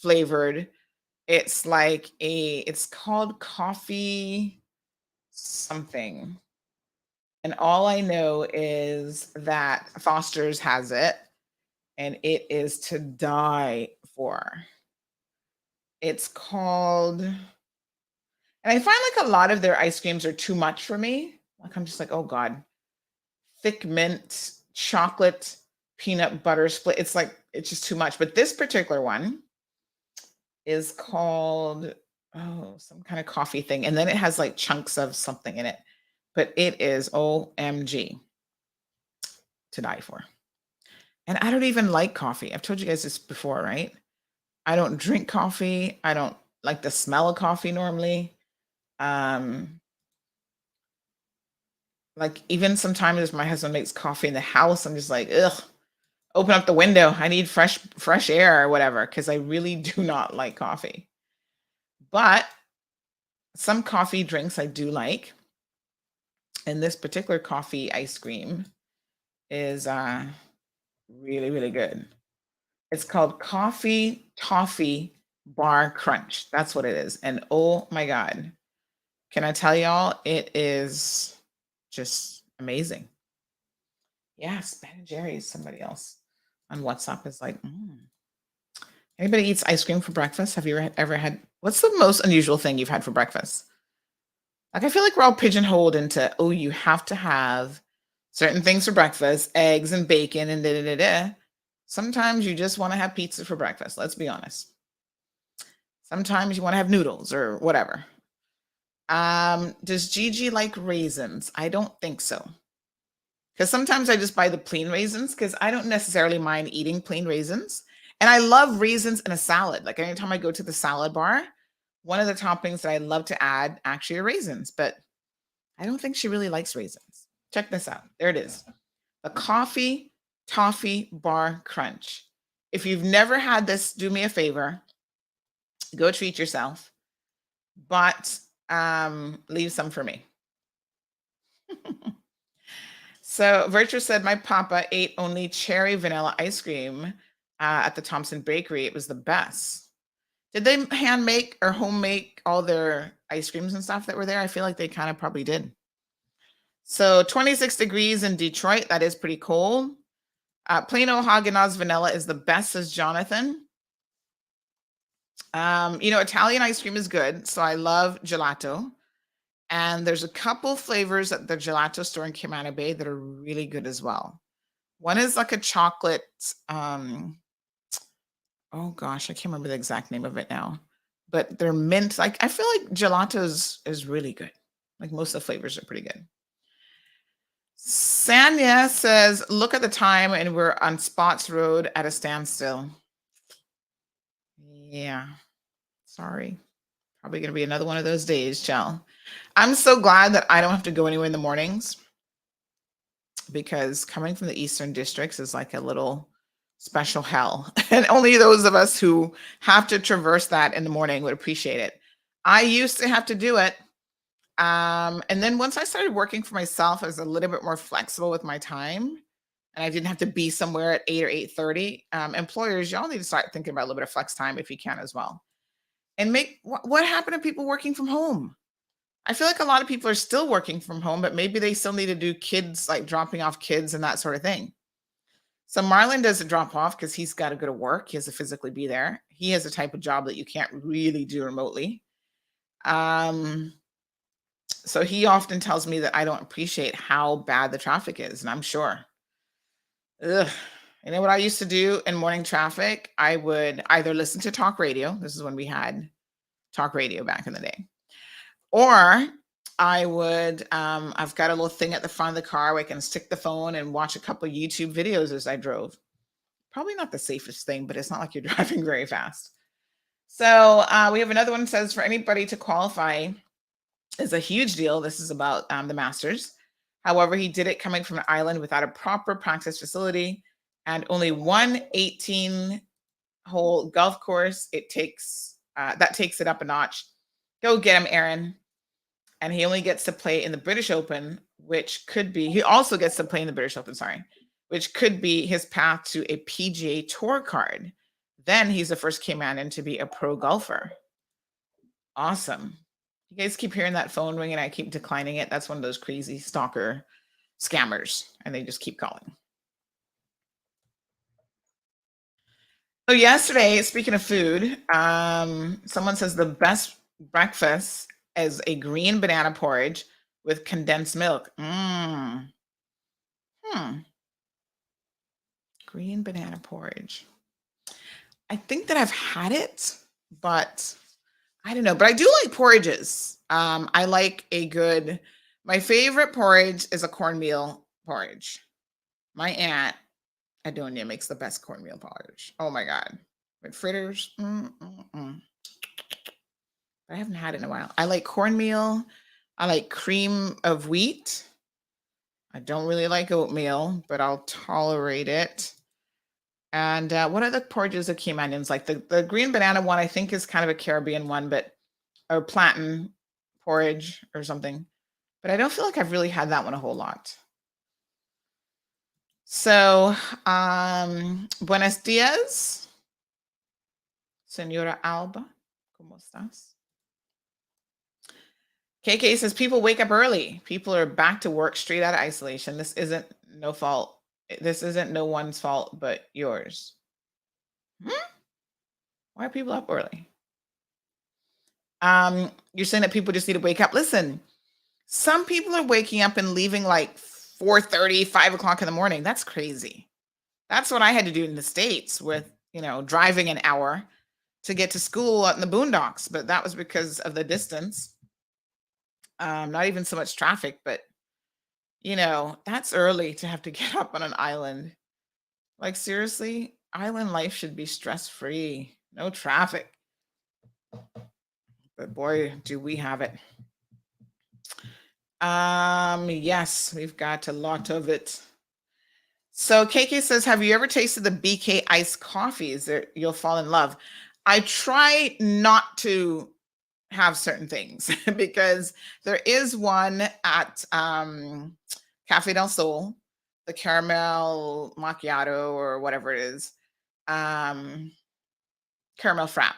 flavored. It's like it's called coffee something. And all I know is that Foster's has it, and it is to die for. It's called, and I find like a lot of their ice creams are too much for me. Like I'm just like, oh God, thick mint, chocolate, peanut butter split. It's like, it's just too much. But this particular one is called, some kind of coffee thing. And then it has like chunks of something in it. But it is OMG to die for. And I don't even like coffee. I've told you guys this before, right? I don't drink coffee. I don't like the smell of coffee normally. Like even sometimes if my husband makes coffee in the house, I'm just like, ugh, open up the window. I need fresh air or whatever, because I really do not like coffee. But some coffee drinks I do like. And this particular coffee ice cream is really, really good. It's called Coffee Toffee Bar Crunch. That's what it is. And oh my God, can I tell y'all, it is just amazing. Yes, Ben and Jerry's. Somebody else on WhatsApp is like, Anybody eats ice cream for breakfast? Have you ever had, what's the most unusual thing you've had for breakfast? Like, I feel like we're all pigeonholed into, oh, you have to have certain things for breakfast, eggs and bacon and da-da-da-da. Sometimes you just want to have pizza for breakfast. Let's be honest. Sometimes you want to have noodles or whatever. Does Gigi like raisins? I don't think so. Because sometimes I just buy the plain raisins because I don't necessarily mind eating plain raisins. And I love raisins in a salad. Like anytime I go to the salad bar, one of the toppings that I love to add actually are raisins, but I don't think she really likes raisins. Check this out. There it is. The Coffee Toffee Bar Crunch. If you've never had this, do me a favor. Go treat yourself, but leave some for me. So Virtue said, my papa ate only cherry vanilla ice cream at the Thompson Bakery. It was the best. Did they hand make or home make all their ice creams and stuff that were there? I feel like they kind of probably did. So 26 degrees in Detroit. That is pretty cold. Plain old Haagen-Dazs vanilla is the best, says Jonathan. Italian ice cream is good. So I love gelato. And there's a couple flavors at the gelato store in Cayman Bay that are really good as well. One is like a chocolate, oh gosh, I can't remember the exact name of it now. But they're mint. Like, I feel like gelato is really good. Like most of the flavors are pretty good. Sanya says, look at the time and we're on Spots Road at a standstill. Yeah, sorry. Probably going to be another one of those days, Chell. I'm so glad that I don't have to go anywhere in the mornings, because coming from the Eastern Districts is like a little special hell. And only those of us who have to traverse that in the morning would appreciate it. I used to have to do it. And then once I started working for myself, I was a little bit more flexible with my time. And I didn't have to be somewhere at 8 or 8:30. Employers, y'all need to start thinking about a little bit of flex time if you can as well. And make what happened to people working from home? I feel like a lot of people are still working from home, but maybe they still need to do kids, like dropping off kids and that sort of thing. So Marlon doesn't drop off because he's got to go to work. He has to physically be there. He has a type of job that you can't really do remotely. So he often tells me that I don't appreciate how bad the traffic is, and I'm sure. Ugh. You know what I used to do in morning traffic? I would either listen to talk radio. This is when we had talk radio back in the day. Or I would, I've got a little thing at the front of the car where I can stick the phone and watch a couple of YouTube videos as I drove. Probably not the safest thing, but it's not like you're driving very fast. So we have another one that says, for anybody to qualify is a huge deal. This is about the Masters. However, he did it coming from an island without a proper practice facility and only one 18-hole golf course. It takes that takes it up a notch. Go get him, Aaron. And he only gets to play in the British Open, which could be, he also gets to play in the British Open, sorry, which could be his path to a PGA Tour card. Then he's the first Cayman to be a pro golfer. Awesome. You guys keep hearing that phone ring and I keep declining it. That's one of those crazy stalker scammers, and they just keep calling. So yesterday, speaking of food, someone says the best breakfast is a green banana porridge with condensed milk. Green banana porridge. I think that I've had it, but I don't know. But I do like porridges. I like my favorite porridge is a cornmeal porridge. My aunt, Adonia, makes the best cornmeal porridge. Oh my God. With fritters. I haven't had it in a while. I like cornmeal. I like cream of wheat. I don't really like oatmeal, but I'll tolerate it. And what are the porridges that Caymanians like? The green banana one, I think, is kind of a Caribbean one, or plantain porridge or something. But I don't feel like I've really had that one a whole lot. So, buenos dias, Señora Alba. ¿Cómo estás? KK says people wake up early. People are back to work straight out of isolation. This isn't no fault. This isn't no one's fault but yours. Why are people up early? You're saying that people just need to wake up. Listen, some people are waking up and leaving like 4:30, 5 o'clock in the morning. That's crazy. That's what I had to do in the States with, driving an hour to get to school out in the boondocks. But that was because of the distance. Not even so much traffic, but that's early to have to get up on an island. Like, seriously, island life should be stress-free, no traffic. But boy, do we have it. Yes, we've got a lot of it. So KK says, have you ever tasted the BK iced coffees? You'll fall in love. I try not to have certain things because there is one at Cafe del Sol, the caramel macchiato or whatever it is, caramel frap,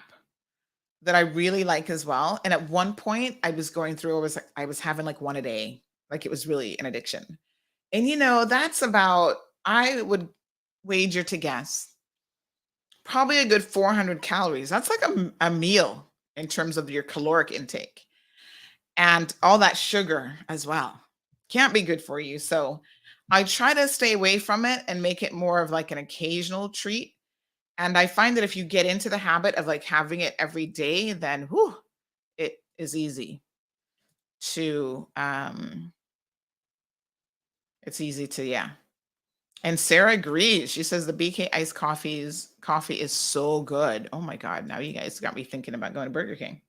that I really like as well. And at one point I was going through, I was having like one a day. Like, it was really an addiction. And that's about, I would wager to guess, probably a good 400 calories. That's like a meal in terms of your caloric intake, and all that sugar as well. Can't be good for you. So I try to stay away from it and make it more of like an occasional treat. And I find that if you get into the habit of like having it every day, then it is easy to, yeah. And Sarah agrees. She says the BK iced coffee is so good. Oh my God. Now you guys got me thinking about going to Burger King.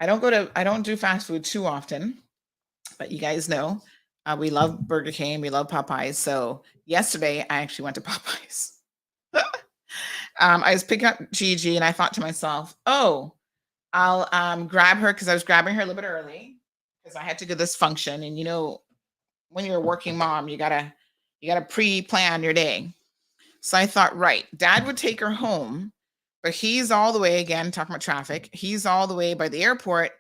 I don't do fast food too often, but you guys know, we love Burger King. We love Popeyes. So yesterday I actually went to Popeyes. I was picking up Gigi and I thought to myself, I'll grab her, because I was grabbing her a little bit early because I had to do this function. And when you're a working mom, you gotta pre-plan your day. So I thought, right, Dad would take her home, but he's all the way, again, talking about traffic, he's all the way by the airport.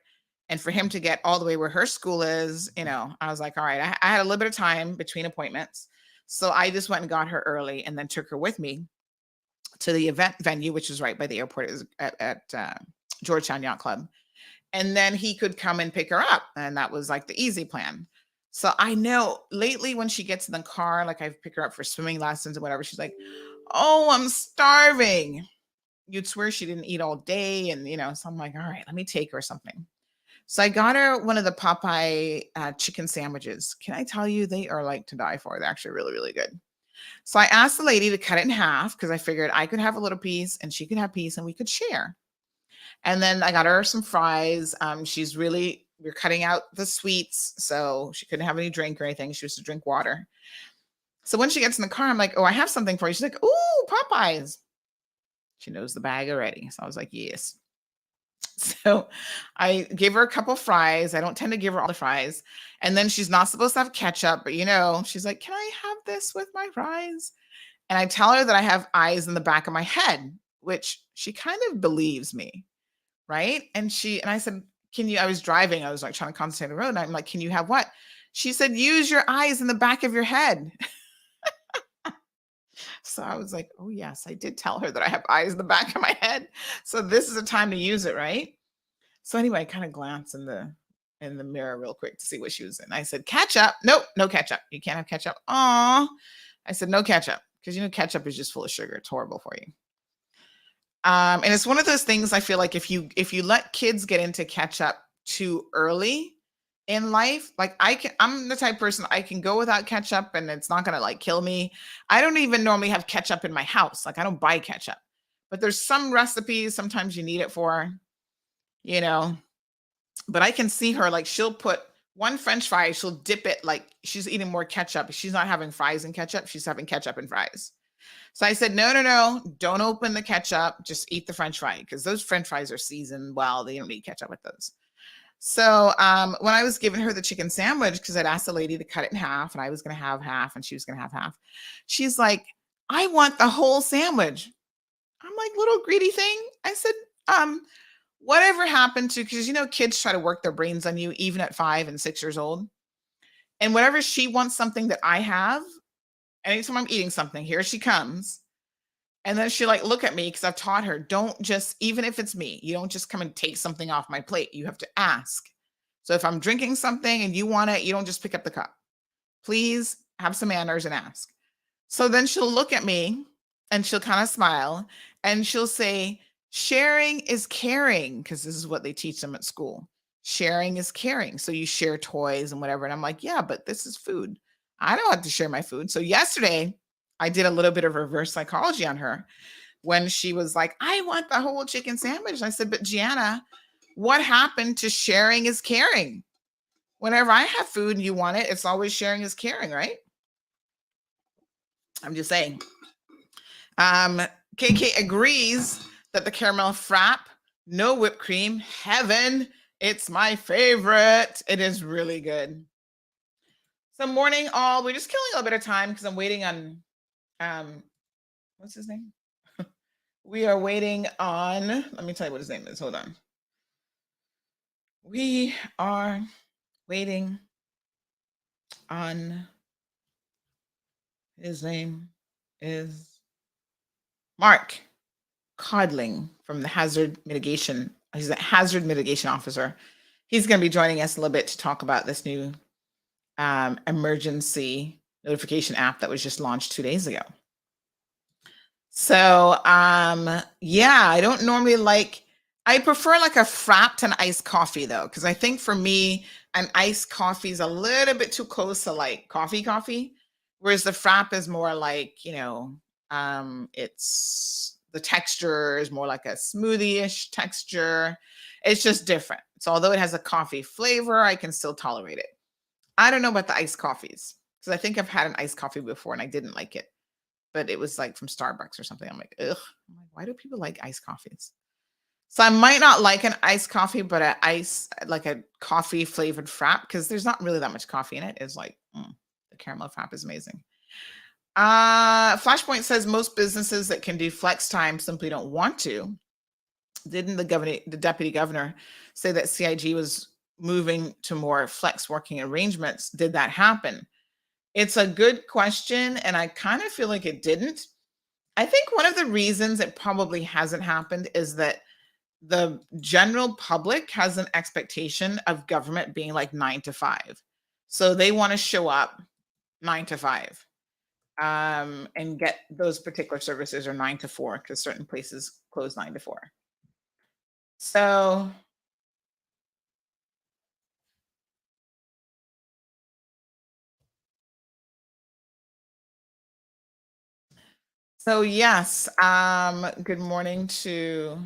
And for him to get all the way where her school is, I was like, all right, I had a little bit of time between appointments. So I just went and got her early and then took her with me to the event venue, which is right by the airport. It was at Georgetown Yacht Club. And then he could come and pick her up. And that was like the easy plan. So I know lately when she gets in the car, like I've picked her up for swimming lessons and whatever, she's like, oh, I'm starving. You'd swear she didn't eat all day. And, so I'm like, all right, let me take her something. So I got her one of the Popeye chicken sandwiches. Can I tell you, they are like to die for. They're actually really, really good. So I asked the lady to cut it in half because I figured I could have a little piece and she could have a piece and we could share. And then I got her some fries. She's really we're cutting out the sweets, so she couldn't have any drink or anything. She was to drink water. So when she gets in the car, I'm like, oh, I have something for you. She's like, ooh, Popeyes. She knows the bag already. So I was like, yes. So I gave her a couple fries. I don't tend to give her all the fries. And then she's not supposed to have ketchup, but she's like, can I have this with my fries? And I tell her that I have eyes in the back of my head, which she kind of believes me. Right. And I said, I was driving. I was like trying to concentrate on the road. And I'm like, can you have what? She said, use your eyes in the back of your head. So I was like, oh, yes, I did tell her that I have eyes in the back of my head. So this is a time to use it, right? So anyway, I kind of glanced in the mirror real quick to see what she was in. I said, ketchup. Nope, no ketchup. You can't have ketchup. Aw. I said, no ketchup. Because ketchup is just full of sugar. It's horrible for you. And it's one of those things I feel like if you let kids get into ketchup too early in life, like I'm the type of person, I can go without ketchup and it's not gonna kill me. I don't even normally have ketchup in my house. Like I don't buy ketchup, but there's some recipes sometimes you need it for, but I can see her, she'll put one French fry, she'll dip it, she's eating more ketchup. She's not having fries and ketchup, she's having ketchup and fries. So I said, no, don't open the ketchup, just eat the French fry, because those French fries are seasoned well. They don't need ketchup with those. So when I was giving her the chicken sandwich, because I'd asked the lady to cut it in half and I was going to have half and she was going to have half. She's like, I want the whole sandwich. I'm like, little greedy thing. I said, whatever happened to, because kids try to work their brains on you even at 5 and 6 years old. And whenever she wants something that I have, anytime I'm eating something, here she comes. And then she look at me, because I've taught her, don't just, even if it's me, you don't just come and take something off my plate. You have to ask. So if I'm drinking something and you want it, you don't just pick up the cup. Please have some manners and ask. So then she'll look at me and she'll kind of smile and she'll say, sharing is caring, because this is what they teach them at school. Sharing is caring. So you share toys and whatever. And I'm like, yeah, but this is food. I don't have to share my food. So yesterday, I did a little bit of reverse psychology on her when she was like, I want the whole chicken sandwich. I said, but Gianna, what happened to sharing is caring? Whenever I have food and you want it, it's always sharing is caring, right? I'm just saying. KK agrees that the caramel frap, no whipped cream, heaven. It's my favorite. It is really good. So morning all, we're just killing a little bit of time because I'm waiting on what's his name? We are waiting on, let me tell you what his name is. Hold on. We are waiting on, his name is Mark Codling from the Hazard Mitigation. He's a Hazard Mitigation Officer. He's going to be joining us a little bit to talk about this new emergency notification app that was just launched 2 days ago. So, yeah, I don't normally I prefer a frap to an iced coffee though, because I think for me, an iced coffee is a little bit too close to coffee, whereas the frap is more it's the texture is more like a smoothie-ish texture. It's just different. So although it has a coffee flavor, I can still tolerate it. I don't know about the iced coffees, because I think I've had an iced coffee before and I didn't like it. But it was from Starbucks or something. I'm like, ugh. I'm like, why do people like iced coffees? So I might not like an iced coffee, but a coffee flavored frap, because there's not really that much coffee in it. It's the caramel frap is amazing. Flashpoint says most businesses that can do flex time simply don't want to. Didn't the deputy governor say that CIG was moving to more flex working arrangements? Did that happen? It's a good question, and I kind of feel like it didn't. I think one of the reasons it probably hasn't happened is that the general public has an expectation of government being 9 to 5. So they want to show up 9 to 5 and get those particular services, or 9 to 4, because certain places close 9 to 4. So yes, good morning to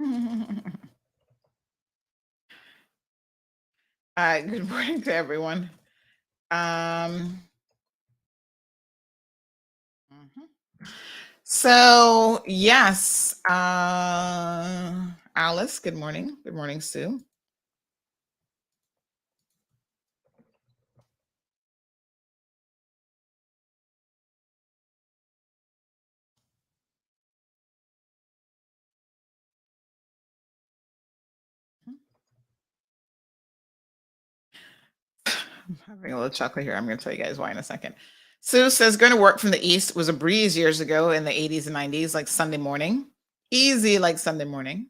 Good morning to everyone. Um, So yes, Alice, good morning. Good morning, Sue. I'm having a little chocolate here. I'm going to tell you guys why in a second. Sue says going to work from the east was a breeze years ago in the 80s and 90s, like Sunday morning. Easy like Sunday morning.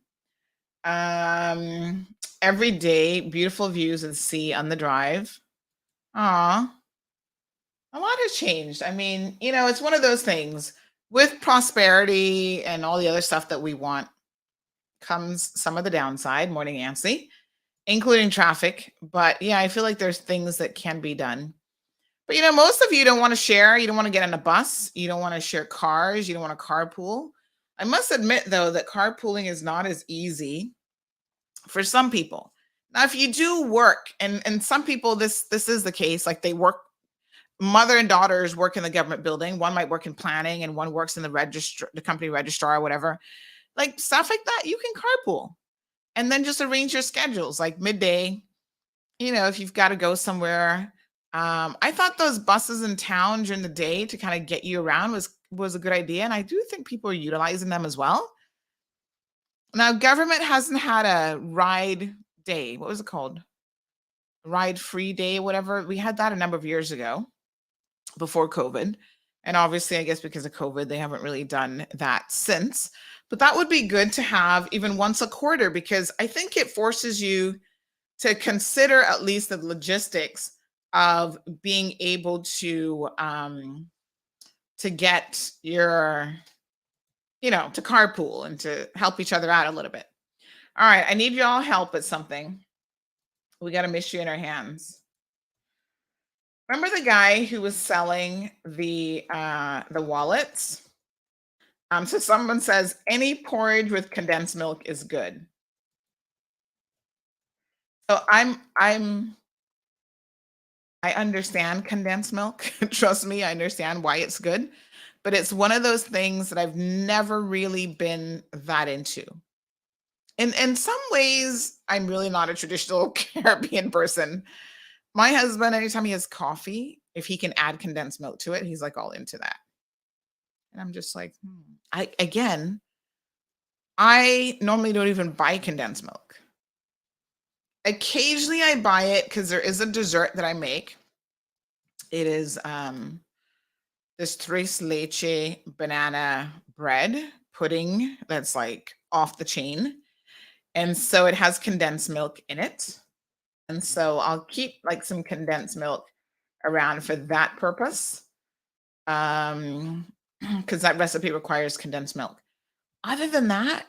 Every day, beautiful views of the sea on the drive. Aw, a lot has changed. I mean, it's one of those things with prosperity and all the other stuff that we want comes some of the downside. Morning, Nancy, including traffic. But yeah, I feel like there's things that can be done. But most of you don't want to share. You don't want to get on a bus. You don't want to share cars. You don't want to carpool. I must admit, though, that carpooling is not as easy for some people. Now, if you do work, and some people, this is the case, like they work, mother and daughters work in the government building. One might work in planning and one works in the company registrar or whatever. Like stuff like that, you can carpool and then just arrange your schedules like midday, if you've got to go somewhere. I thought those buses in town during the day to kind of get you around was a good idea. And I do think people are utilizing them as well. Now, government hasn't had a ride day. What was it called? Ride free day, whatever. We had that a number of years ago before COVID. And obviously, I guess because of COVID, they haven't really done that since. But that would be good to have even once a quarter, because I think it forces you to consider at least the logistics of being able to get your, to carpool and to help each other out a little bit. All right, I need y'all help with something. We got a mystery in our hands. Remember the guy who was selling the wallets? So someone says any porridge with condensed milk is good. So I understand condensed milk. Trust me, I understand why it's good, but it's one of those things that I've never really been that into. In some ways, I'm really not a traditional Caribbean person. My husband, anytime he has coffee, if he can add condensed milk to it, he's like all into that. And I'm just like, I normally don't even buy condensed milk. Occasionally I buy it because there is a dessert that I make. It is this tres leche banana bread pudding that's like off the chain. And so it has condensed milk in it. And so I'll keep like some condensed milk around for that purpose. Because that recipe requires condensed milk. Other than that,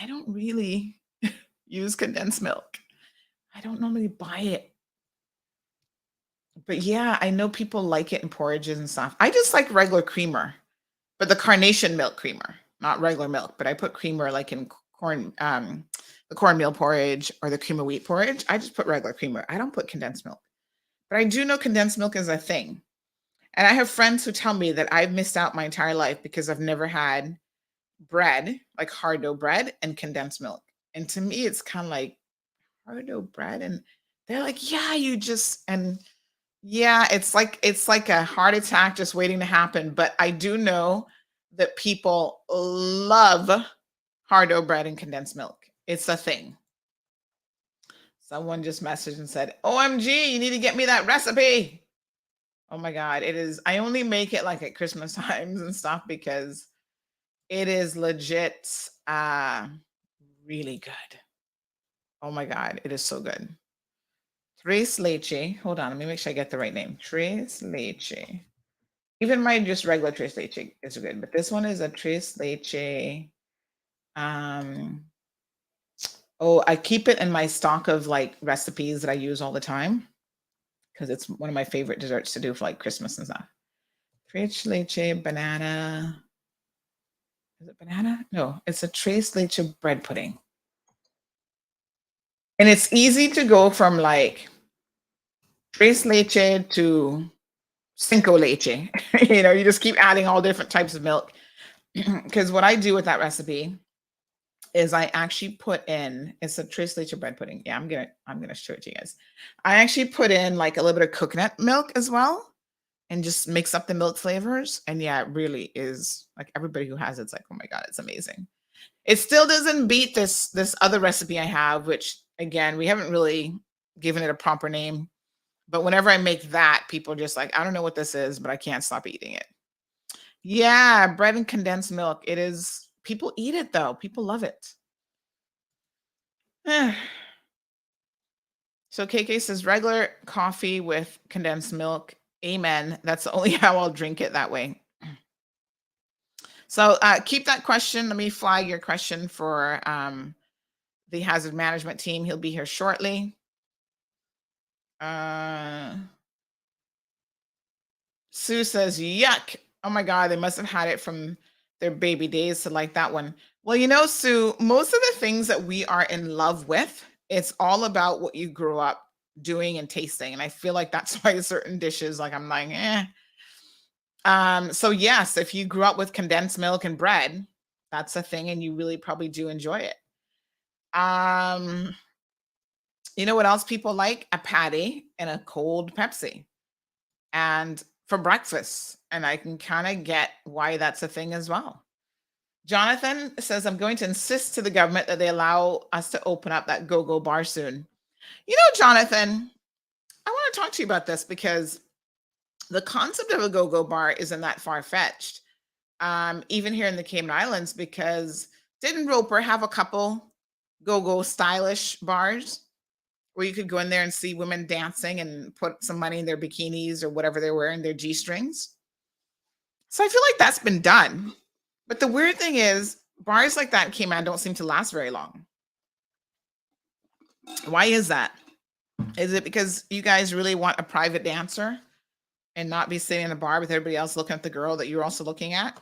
I don't really use condensed milk. I don't normally buy it. But yeah, I know people like it in porridges and stuff. I just like regular creamer, but the carnation milk creamer, not regular milk. But I put creamer like in the cornmeal porridge or the cream of wheat porridge. I just put regular creamer. I don't put condensed milk. But I do know condensed milk is a thing. And I have friends who tell me that I've missed out my entire life because I've never had bread, like hard dough bread and condensed milk. And to me, it's kind of like hard dough bread. And they're like, yeah, it's like a heart attack just waiting to happen. But I do know that people love hard dough bread and condensed milk. It's a thing. Someone just messaged and said, OMG, you need to get me that recipe. Oh my God, it is. I only make it like at Christmas times and stuff because it is legit really good. Oh my God, it is so good. Tres leche. Hold on, let me make sure I get the right name. Tres leche. Even my just regular tres leche is good, but this one is a tres leche. I keep it in my stock of like recipes that I use all the time because it's one of my favorite desserts to do for like Christmas and stuff. Tres leche banana. Is it banana? No, it's a tres leche bread pudding. And it's easy to go from like tres leche to cinco leche. You just keep adding all different types of milk. Because what I do with that recipe is I actually put in, it's a tres leche bread pudding. Yeah, I'm gonna show it to you guys. I actually put in like a little bit of coconut milk as well, and just mix up the milk flavors. And yeah, it really is like everybody who has it's like, oh my God, it's amazing. It still doesn't beat this other recipe I have, which again, we haven't really given it a proper name. But whenever I make that, people are just like, I don't know what this is, but I can't stop eating it. Yeah, bread and condensed milk. It is, people eat it though. People love it. So KK says regular coffee with condensed milk. Amen. That's the only how I'll drink it that way. So keep that question. Let me flag your question for the hazard management team. He'll be here shortly. Sue says, yuck. Oh my God, they must have had it from their baby days to like that one. Well, Sue, most of the things that we are in love with, it's all about what you grew up doing and tasting. And I feel like that's why certain dishes, like I'm like, So yes, if you grew up with condensed milk and bread, that's a thing, and you really probably do enjoy it. You know what else people like? A patty and a cold Pepsi. And for breakfast. And I can kind of get why that's a thing as well. Jonathan says, I'm going to insist to the government that they allow us to open up that go-go bar soon. Jonathan, I want to talk to you about this because the concept of a go-go bar isn't that far-fetched. Even here in the Cayman Islands, because didn't Roper have a couple go-go stylish bars where you could go in there and see women dancing and put some money in their bikinis or whatever they're wearing, their G-strings? So I feel like that's been done. But the weird thing is, bars like that in Cayman don't seem to last very long. Why is that? Is it because you guys really want a private dancer and not be sitting in a bar with everybody else looking at the girl that you're also looking at?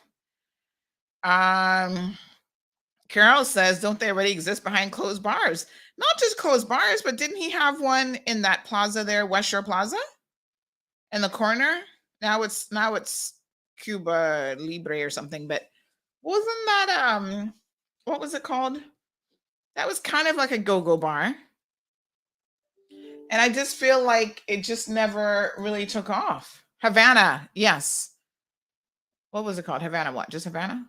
Carol says, don't they already exist behind closed bars? Not just closed bars, but didn't he have one in that plaza there, West Shore Plaza? In the corner? Now it's Cuba Libre or something, but wasn't that what was it called? That was kind of like a go-go bar. And I just feel like it just never really took off. Havana, yes. What was it called? Havana what? Just Havana?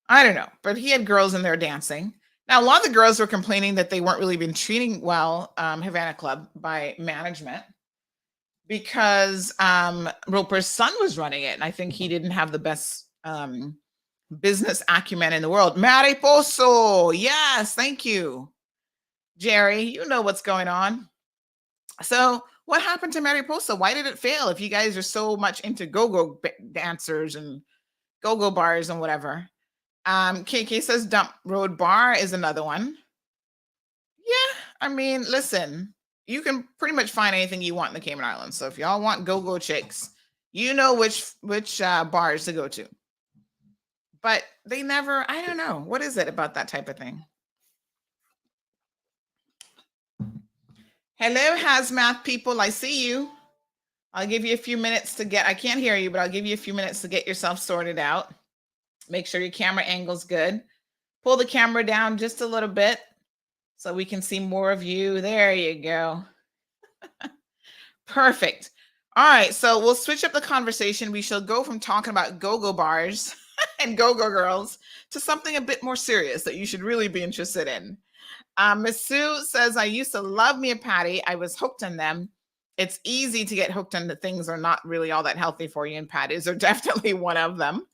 I don't know. But he had girls in there dancing. Now, a lot of the girls were complaining that they weren't really been treating well Havana Club by management because Roper's son was running it. And I think he didn't have the best business acumen in the world. Mariposo. Yes, thank you. Jerry, you know what's going on. So what happened to Mariposa? Why did it fail if you guys are so much into go-go dancers and go-go bars and whatever? KK says Dump Road Bar is another one. Yeah, I mean, listen, you can pretty much find anything you want in the Cayman Islands. So if y'all want go-go chicks, you know which bars to go to. But they never, I don't know. What is it about that type of thing? Hello, hazmat people. I see you. I'll give you a few minutes to get, I can't hear you, but I'll give you a few minutes to get yourself sorted out. Make sure your camera angle's good. Pull the camera down just a little bit so we can see more of you. There you go. Perfect. All right, so we'll switch up the conversation. We shall go from talking about go-go bars and go-go girls to something a bit more serious that you should really be interested in. Miss Sue says, I used to love me a patty. I was hooked on them. It's easy to get hooked on the things that are not really all that healthy for you, and patties are definitely one of them.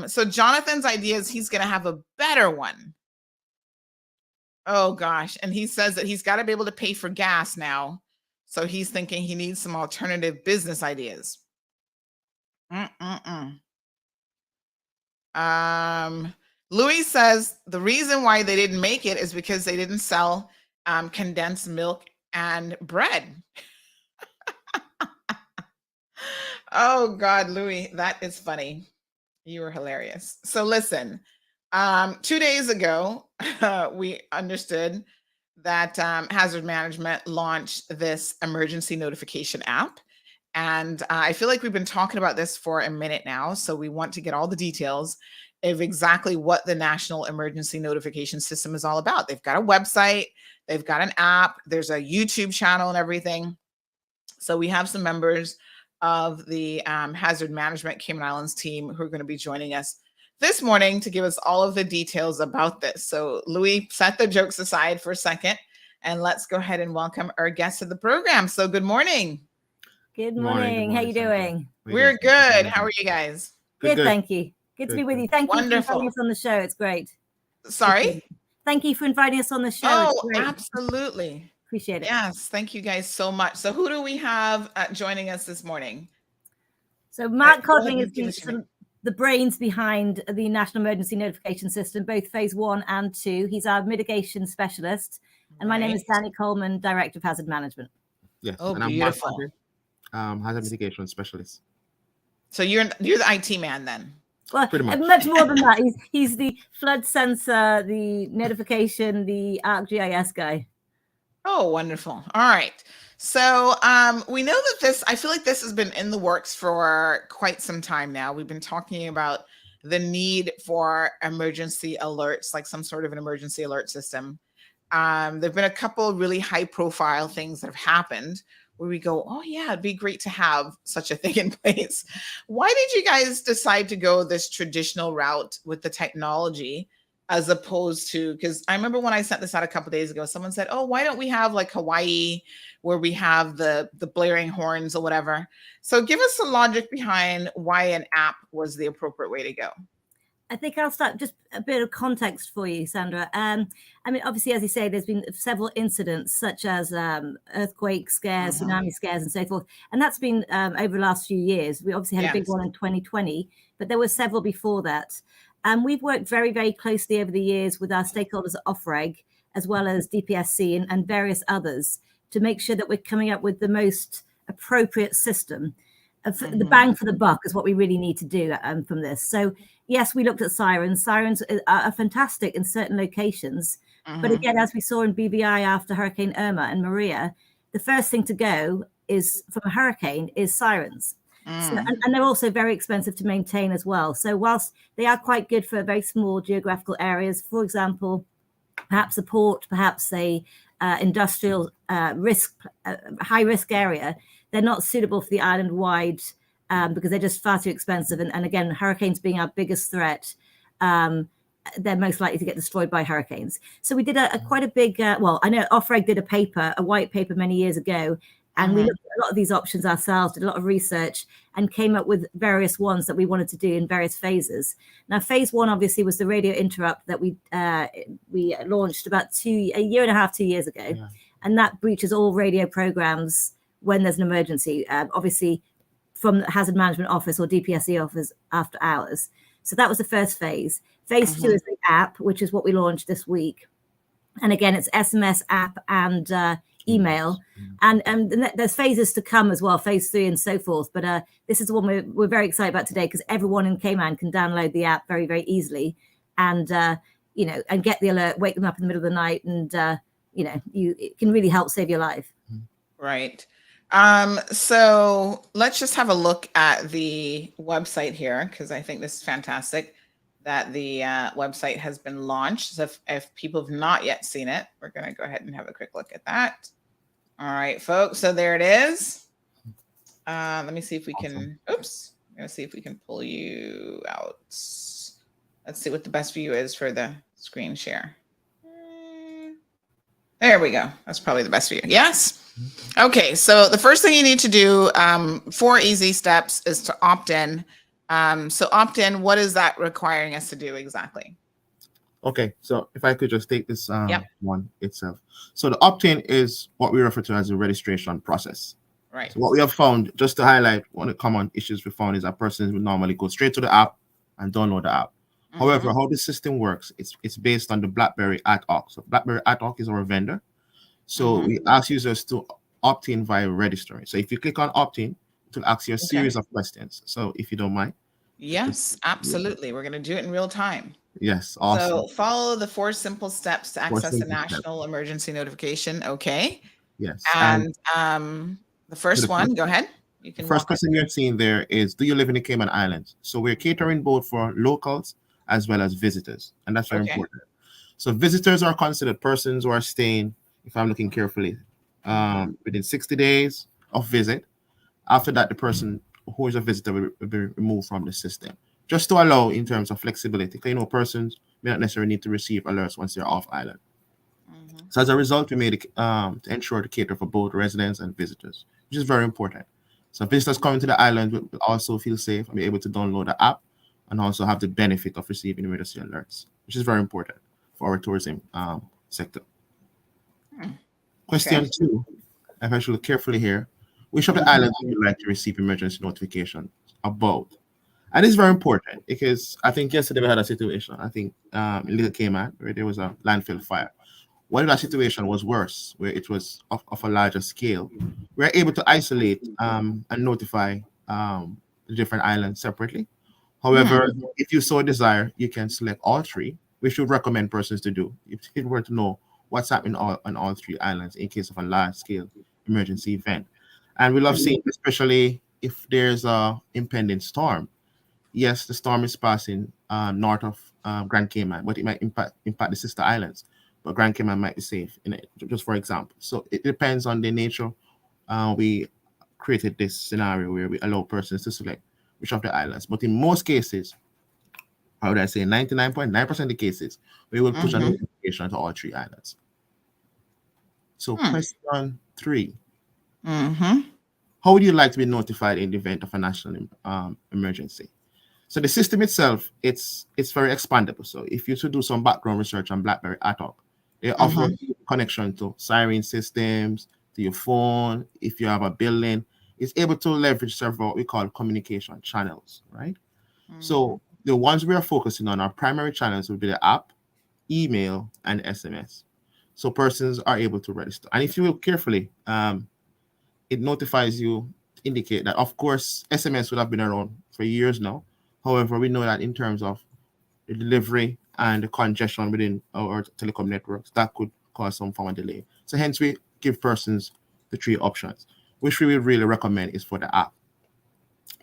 So Jonathan's idea is he's going to have a better one. Oh gosh. And he says that he's got to be able to pay for gas now. So he's thinking he needs some alternative business ideas. Louis says the reason why they didn't make it is because they didn't sell condensed milk and bread. Oh God, Louis, that is funny. You were hilarious. So listen, 2 days ago, we understood that Hazard Management launched this emergency notification app. And I feel like we've been talking about this for a minute now. So we want to get all the details of exactly what the National Emergency Notification System is all about. They've got a website, they've got an app, there's a YouTube channel and everything. So we have some members of the Hazard Management Cayman Islands team who are going to be joining us this morning to give us all of the details about this. So Louis, set the jokes aside for a second and let's go ahead and welcome our guests of the program. So good morning. Good morning. How you doing? We're good. How are you guys? Good, thank you. Good to be with you. Thank you for inviting us on the show. It's great. Sorry? Thank you for inviting us on the show. Oh, absolutely. Appreciate it. Yes, thank you guys so much. So who do we have joining us this morning? So Mark Codling is the brains behind the National Emergency Notification System, both phase 1 and 2. He's our mitigation specialist. And my name is Danny Coleman, Director of Hazard Management. Yes. Oh, and beautiful. I'm hazard mitigation specialist. So you're the IT man then? Well, much more than that. He's the flood sensor, the notification, the ArcGIS guy. Oh, wonderful. All right. So we know that I feel like this has been in the works for quite some time now. We've been talking about the need for emergency alerts, like some sort of an emergency alert system. There've been a couple really high profile things that have happened where we go, oh yeah, it'd be great to have such a thing in place. Why did you guys decide to go this traditional route with the technology as opposed to, because I remember when I sent this out a couple of days ago, someone said, oh, why don't we have like Hawaii where we have the blaring horns or whatever? So give us the logic behind why an app was the appropriate way to go. I think I'll start just a bit of context for you, Sandra. I mean, obviously, as you say, there's been several incidents such as earthquake scares, tsunami scares, and so forth. And that's been over the last few years. We obviously had a big one in 2020, but there were several before that. And we've worked very, very closely over the years with our stakeholders at OFREG, as well as DPSC and various others, to make sure that we're coming up with the most appropriate system. The bang for the buck is what we really need to do from this. So, yes, we looked at sirens. Sirens are fantastic in certain locations. But again, as we saw in BVI after Hurricane Irma and Maria, the first thing to go is from a hurricane is sirens. So, and they're also very expensive to maintain as well. So whilst they are quite good for very small geographical areas, for example, perhaps a port, perhaps a industrial high risk area, they're not suitable for the island wide because they're just far too expensive. And again, hurricanes being our biggest threat, they're most likely to get destroyed by hurricanes. So we did quite a big, I know OFREG did a white paper many years ago, and we looked at a lot of these options ourselves, did a lot of research, and came up with various ones that we wanted to do in various phases. Now, phase 1 obviously was the radio interrupt that we launched about a year and a half, 2 years ago, and that breaches all radio programs when there's an emergency, obviously from the Hazard Management Office or DPSC office after hours. So that was the first phase. Phase 2 is the app, which is what we launched this week. And again, it's SMS, app, and email. And there's phases to come as well, phase 3 and so forth. But this is the one we're very excited about today because everyone in Cayman can download the app very, very easily and, and get the alert, wake them up in the middle of the night. And, it can really help save your life. Right. So let's just have a look at the website here, because I think this is fantastic that the website has been launched. So if people have not yet seen it, we're going to go ahead and have a quick look at that. All right, folks. So there it is. Let me see if we can, I'm going to see if we can pull you out. Let's see what the best view is for the screen share. There we go. That's probably the best view. Yes. Okay. So the first thing you need to do, 4 easy steps, is to opt in. So opt in, what is that requiring us to do exactly? Okay. So if I could just take this one itself. So the opt-in is what we refer to as the registration process. Right. So what we have found, just to highlight one of the common issues we found, is that persons would normally go straight to the app and download the app. However, how the system works, it's based on the BlackBerry ad hoc. So BlackBerry ad hoc is our vendor. So we ask users to opt in via registering. So if you click on opt in, it will ask you a series of questions. So if you don't mind, Yes, absolutely. We're going to do it in real time. Yes, awesome. So follow the 4 simple steps to access a simple national emergency notification. Okay. Yes. And the first one, go ahead. You The can first walk us question you're seeing there is, do you live in the Cayman Islands? So we're catering both for locals as well as visitors, and that's very Okay. important. So visitors are considered persons who are staying, if I'm looking carefully, within 60 days of visit. After that, the person who is a visitor will be removed from the system, just to allow in terms of flexibility. Because, persons may not necessarily need to receive alerts once they're off island. So as a result, we made it to ensure to cater for both residents and visitors, which is very important. So visitors coming to the island will also feel safe and be able to download the app and also have the benefit of receiving emergency alerts, which is very important for our tourism sector. Question 2, if I should look carefully here, which of the islands would you like to receive emergency notifications about? And it's very important because I think yesterday we had a situation, I think in Little Cayman, where there was a landfill fire. When that situation was worse, where it was of a larger scale, we were able to isolate and notify the different islands separately. However, if you so desire, you can select all 3, which we recommend persons to do if you were to know what's happening on all 3 islands in case of a large-scale emergency event. And we love seeing, especially if there's a impending storm. Yes, the storm is passing north of Grand Cayman, but it might impact the sister islands. But Grand Cayman might be safe in it, just for example. So it depends on the nature. We created this scenario where we allow persons to select which of the islands. But in most cases, how would I say, 99.9% of the cases, we will push a notification to all 3 islands. So question 3. How would you like to be notified in the event of a national emergency? So the system itself, it's very expandable. So if you should do some background research on BlackBerry ad hoc, they offer connection to siren systems, to your phone. If you have a building, it's able to leverage several what we call communication channels, right? So the ones we are focusing on, our primary channels would be the app, email, and SMS. So persons are able to register. And if you look carefully, it notifies you, indicate that, of course, SMS would have been around for years now. However, we know that in terms of the delivery and the congestion within our telecom networks, that could cause some form of delay. So hence we give persons the 3 options, which we would really recommend is for the app.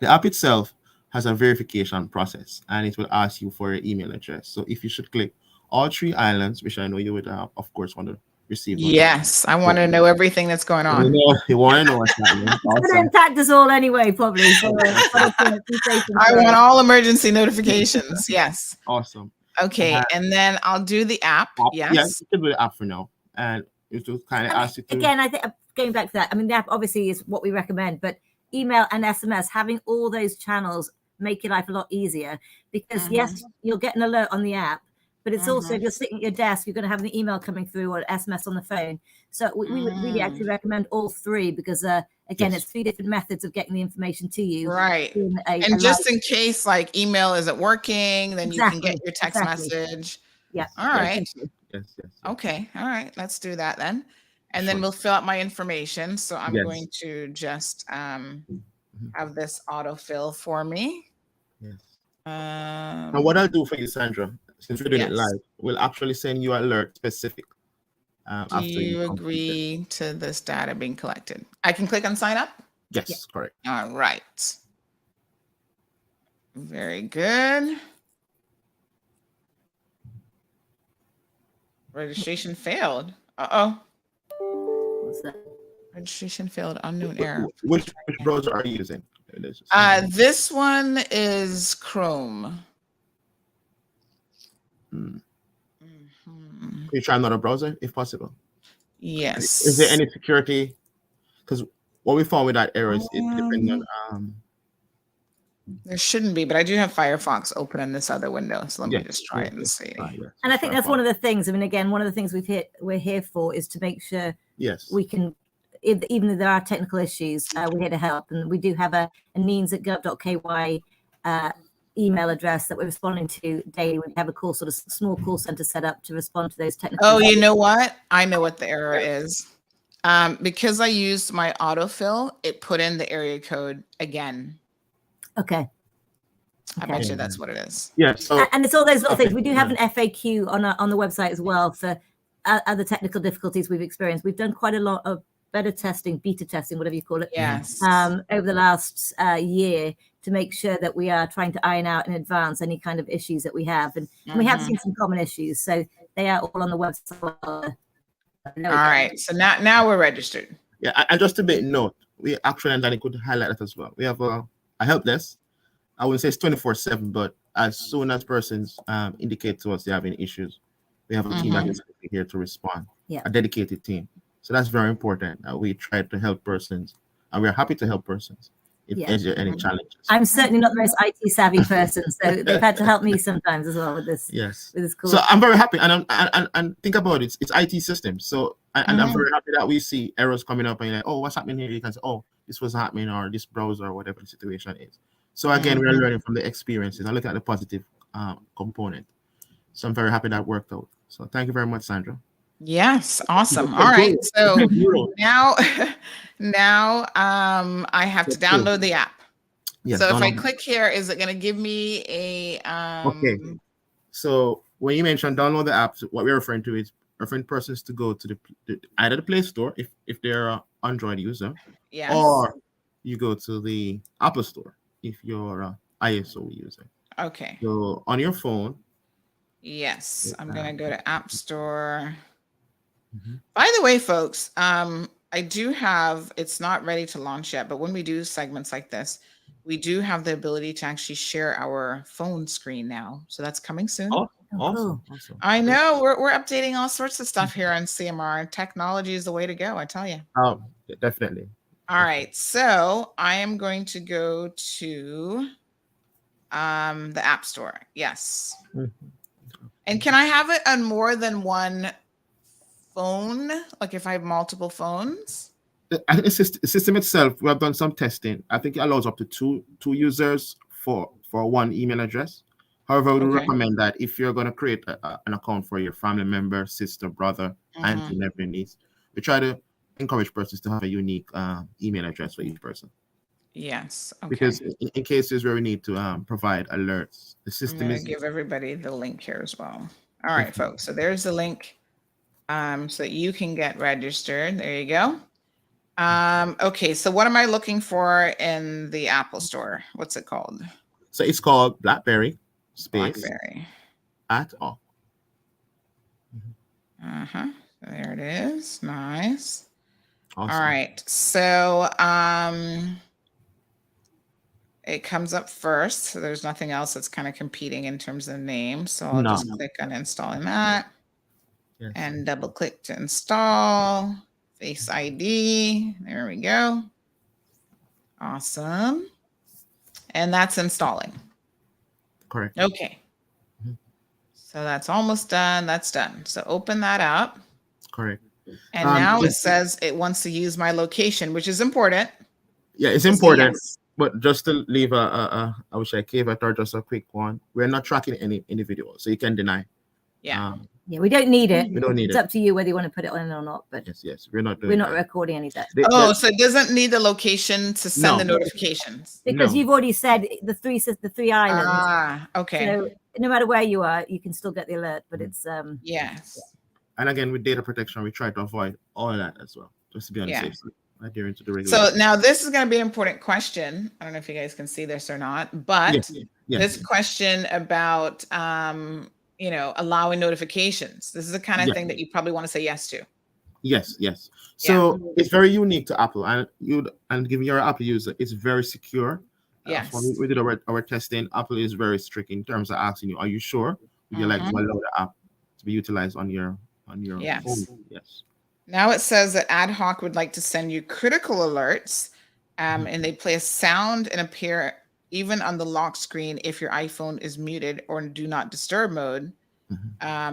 The app itself has a verification process, and it will ask you for your email address. So if you should click all 3 islands, which I know you would, of course, want to receive. Yes, I want to know everything that's going on. You want to know what's happening. It's going to impact us all anyway, probably. So, I want all emergency notifications. Yes. Awesome. Okay, and then I'll do the app. Yes. Yeah, you can do the app for now, and it will kind of ask you to. Again, I think going back to that, I mean, the app obviously is what we recommend, but email and SMS, having all those channels make your life a lot easier because yes, you'll get an alert on the app. But it's also, if you're sitting at your desk, you're going to have an email coming through or an SMS on the phone. So we would really actually recommend all 3 because, again, it's 3 different methods of getting the information to you. Right. And just in case, like, email isn't working, then you can get your text message. Yeah. All right. Yes. Okay. All right. Let's do that then. And then we'll fill out my information. So I'm going to just have this autofill for me. Yes. And what I'll do for you, Sandra, since we're doing it live, we'll actually send you an alert specific. Do you agree to this data being collected? I can click on sign up? Yes, correct. All right. Very good. Registration failed. Uh-oh. What's that? Registration failed. Unknown error. Which browser are you using? This one is Chrome. Can you try another browser if possible? Yes. Is there any security? Because what we found with that error is it depends on. There shouldn't be, but I do have Firefox open in this other window. So let me just try it and see. And I think that's one of the things. I mean, again, one of the things we're here for is to make sure we can, even if there are technical issues, we're here to help. And we do have a neens@gov.ky email address that we're responding to daily. We have a sort of small call center set up to respond to those technical issues. You know what? I know what the error is. Because I used my autofill, it put in the area code again. Okay. I bet you that's what it is. Yeah. So and it's all those little things. We do have an FAQ on the website as well for other technical difficulties we've experienced. We've done quite a lot of beta testing, whatever you call it. Yes. Over the last year to make sure that we are trying to iron out in advance any kind of issues that we have, and we have seen some common issues. So they are all on the website. All right. So now we're registered. Yeah, and just to make note, we actually, and Danny could highlight that as well. We have a help desk. I wouldn't say it's 24/7, but as soon as persons indicate to us they're having issues, we have a team that is here to respond. Yeah. A dedicated team. So that's very important. We try to help persons, and we're happy to help persons if there's any challenges. I'm certainly not the most IT savvy person, so they've had to help me sometimes as well with this. Yes. With this cool. So I'm very happy, and think about it. It's IT systems. So I'm very happy that we see errors coming up, and you're like, oh, what's happening here? You can say, oh, this was happening, or this browser, or whatever the situation is. So again, we're learning from the experiences and look at the positive component. So I'm very happy that worked out. So thank you very much, Sandra. Yes, awesome. All right, so now I have to download the app. Yes, so if I click here, is it going to give me a okay? So when you mentioned download the app, what we're referring to is referring persons to go to either the Play Store if they're an Android user, yes, or you go to the Apple Store if you're an ISO user. Okay. So on your phone. Yes, I'm going to go to App Store. By the way, folks, I do have, it's not ready to launch yet, but when we do segments like this, we do have the ability to actually share our phone screen now. So that's coming soon. Oh, awesome. I know we're updating all sorts of stuff here on CMR. Technology is the way to go, I tell you. Definitely. All right, so I am going to go to the App Store. Yes. And can I have it on more than one phone? Like if I have multiple phones? I think the system itself, we have done some testing. I think it allows up to two users for one email address. However, we would recommend that if you're going to create an account for your family member, sister, brother, auntie, nephew, niece, we try to encourage persons to have a unique email address for each person. Yes. Okay. Because in cases where we need to provide alerts, the system is. Give everybody the link here as well. All right, folks. So there's the link so that you can get registered. There you go. Okay. So what am I looking for in the Apple Store? What's it called? So it's called BlackBerry space BlackBerry at all. There it is. Nice. Awesome. All right. So it comes up first. So there's nothing else that's kind of competing in terms of the name. So I'll just click on installing that and double click to install Face ID. There we go. Awesome. And that's installing. Correct. Okay. So that's almost done. That's done. So open that up. Correct. And now it says it wants to use my location, which is important. Yeah, it's important. Yes. But just to leave I wish I gave it or just a quick one. We're not tracking any individual, so you can deny. Yeah. We don't need it. We don't need it's up to you whether you want to put it on or not. But yes, we're not doing. We're not recording any of that. So it doesn't need the location to send the notifications because you've already said the three islands. Okay. So no matter where you are, you can still get the alert. But it's yes. And again, with data protection, we try to avoid all of that as well, just to be on the safe side. Adhering to the regulations. So now this is going to be an important question. I don't know if you guys can see this or not, but this question about allowing notifications. This is the kind of thing that you probably want to say yes to. Yes. So it's very unique to Apple, and given you're an Apple user, it's very secure. Yes. When we did our testing, Apple is very strict in terms of asking you, "Are you sure would you like to allow the app to be utilized on your phone?" Yes. Now it says that ad hoc would like to send you critical alerts, and they play a sound and appear even on the lock screen if your iPhone is muted or do not disturb mode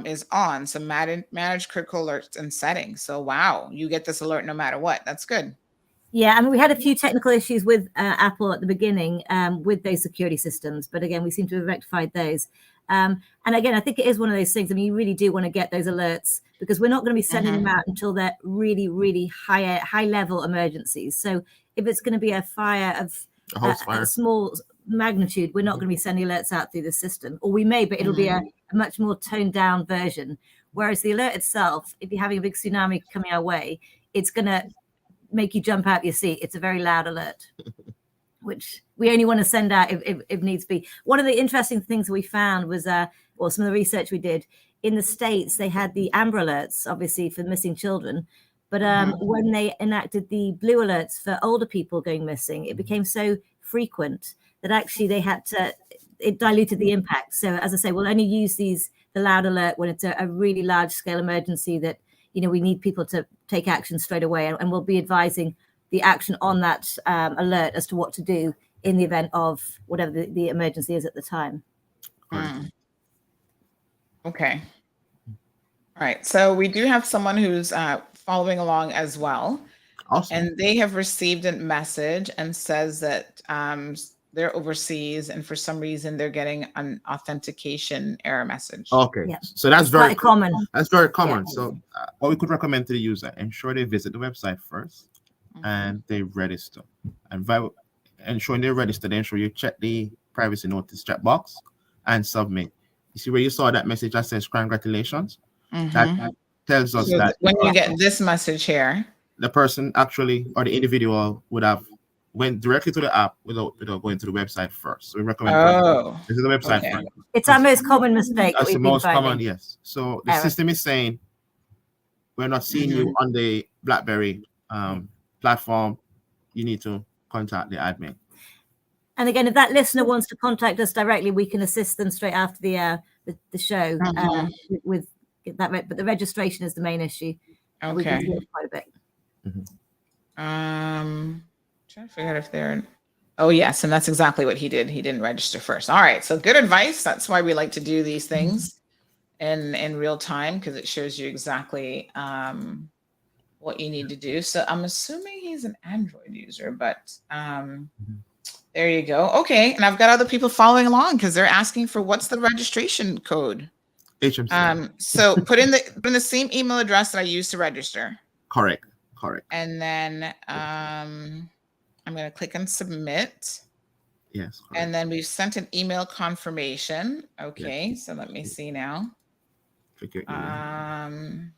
is on. So manage critical alerts and settings. So wow, you get this alert no matter what. That's good. Yeah, I mean, we had a few technical issues with Apple at the beginning with those security systems, but again, we seem to have rectified those. And again, I think it is one of those things. I mean, you really do want to get those alerts because we're not going to be sending them out until they're really, really high level emergencies. So if it's going to be a fire of a small magnitude, we're not going to be sending alerts out through the system, or we may, but it'll be a much more toned down version. Whereas the alert itself, if you're having a big tsunami coming our way, it's going to make you jump out your seat. It's a very loud alert, which we only want to send out if needs be. One of the interesting things we found was, or some of the research we did in the States, they had the amber alerts, obviously for missing children. But when they enacted the blue alerts for older people going missing, it became so frequent that actually they had to, it diluted the impact. So as I say, we'll only use the loud alert when it's a really large scale emergency that, you know, we need people to take action straight away. And we'll be advising the action on that alert as to what to do in the event of whatever the emergency is at the time. Okay. All right. So we do have someone who's following along as well. Awesome. And they have received a message and says that they're overseas and for some reason they're getting an authentication error message. Okay. Yeah. So that's very common. That's very common. So what we could recommend to the user, ensure they visit the website first and they register. And by ensuring they register, they ensure you check the privacy notice checkbox and submit. You see where you saw that message that says congratulations? That tells us that when you get this message here, the person actually or the individual would have went directly to the app without going to the website first. So we recommend this is the website first. It's our most common mistake. That's that the we've been most common, finding. yes. So the system is saying we're not seeing you on the BlackBerry platform. You need to contact the admin. And again, if that listener wants to contact us directly, we can assist them straight after the show with that. But the registration is the main issue. We can do it quite a bit. trying to figure out if they're. Oh yes, and that's exactly what he did. He didn't register first. All right, so good advice. That's why we like to do these things in real time, because it shows you exactly what you need to do. So I'm assuming he's an Android user, but there you go. Okay, and I've got other people following along because they're asking for what's the registration code. HMC. So put in the same email address that I used to register. Correct. And then I'm going to click on submit. Yes. Correct. And then we've sent an email confirmation. Okay, so let me see now. Click your email.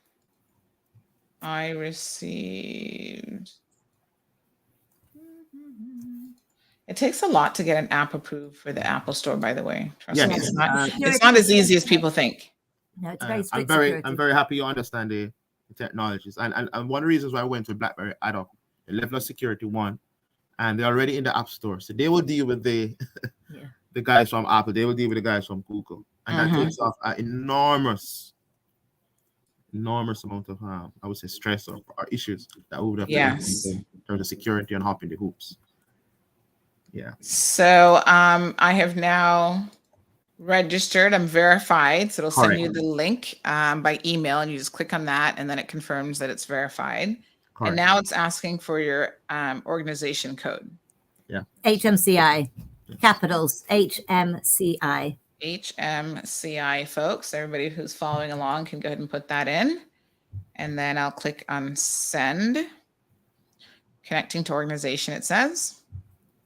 I received. It takes a lot to get an app approved for the Apple Store, by the way. Trust me, it's not as easy as people think. No, it's very strict. I'm very happy you understand the technologies. And one of the reasons why I went to BlackBerry ad hoc, the level of security one, and they're already in the App Store. So they will deal with the guys from Apple, they will deal with the guys from Google. And that takes off an enormous amount of I would say stress or issues that we would have to in terms of security and hopping the hoops. Yeah. So I have now registered. I'm verified. So it'll send you the link by email, and you just click on that, and then it confirms that it's verified. Correct. And now it's asking for your organization code. Yeah. HMCI, capitals HMCI. HMCI, folks. Everybody who's following along can go ahead and put that in, and then I'll click on send. Connecting to organization, it says.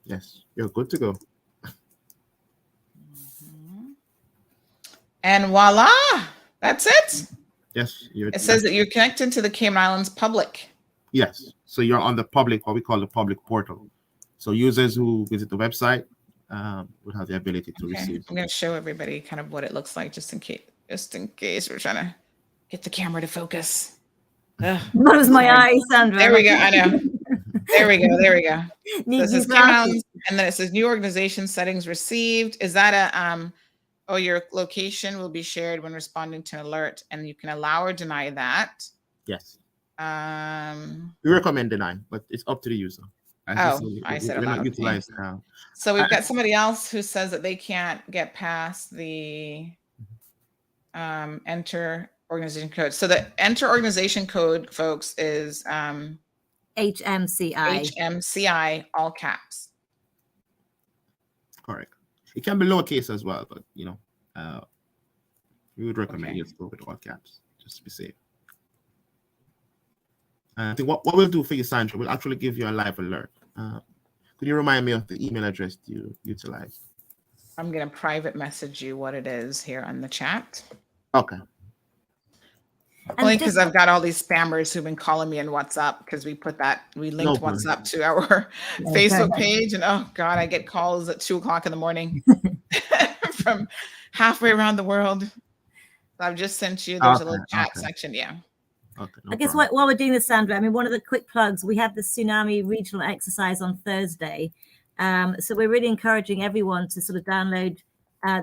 Yes, you're good to go. And voila, that's it. Yes. It says that you're connected to the Cayman Islands public. Yes. So you're on the public, what we call the public portal. So users who visit the website would have the ability to receive. I'm going to show everybody kind of what it looks like, just in case we're trying to get the camera to focus. That was my eyes, Sandra. There we go. I know. There we go. So it says Cayman Islands, and then it says new organization settings received. Is that a your location will be shared when responding to an alert, and you can allow or deny that. Yes. We recommend deny, but it's up to the user. I said allow. Utilized now. So we've got somebody else who says that they can't get past the enter organization code. So the enter organization code, folks, is HMCI. HMCI, all caps. Correct. It can be lowercase as well, but we would recommend you to go with all caps just to be safe. And I think what we'll do for you, Sandra, we'll actually give you a live alert. Could Could you remind me of the email address you utilize? I'm going to private message you what it is here on the chat. Okay. Only because I've got all these spammers who've been calling me in WhatsApp because we linked WhatsApp to our Facebook page. And oh God, I get calls at 2:00 in the morning from halfway around the world. So I've just sent you, there's a little chat section. Yeah. Okay. I guess while we're doing this, Sandra, I mean, one of the quick plugs, we have the tsunami regional exercise on Thursday. So we're really encouraging everyone to sort of download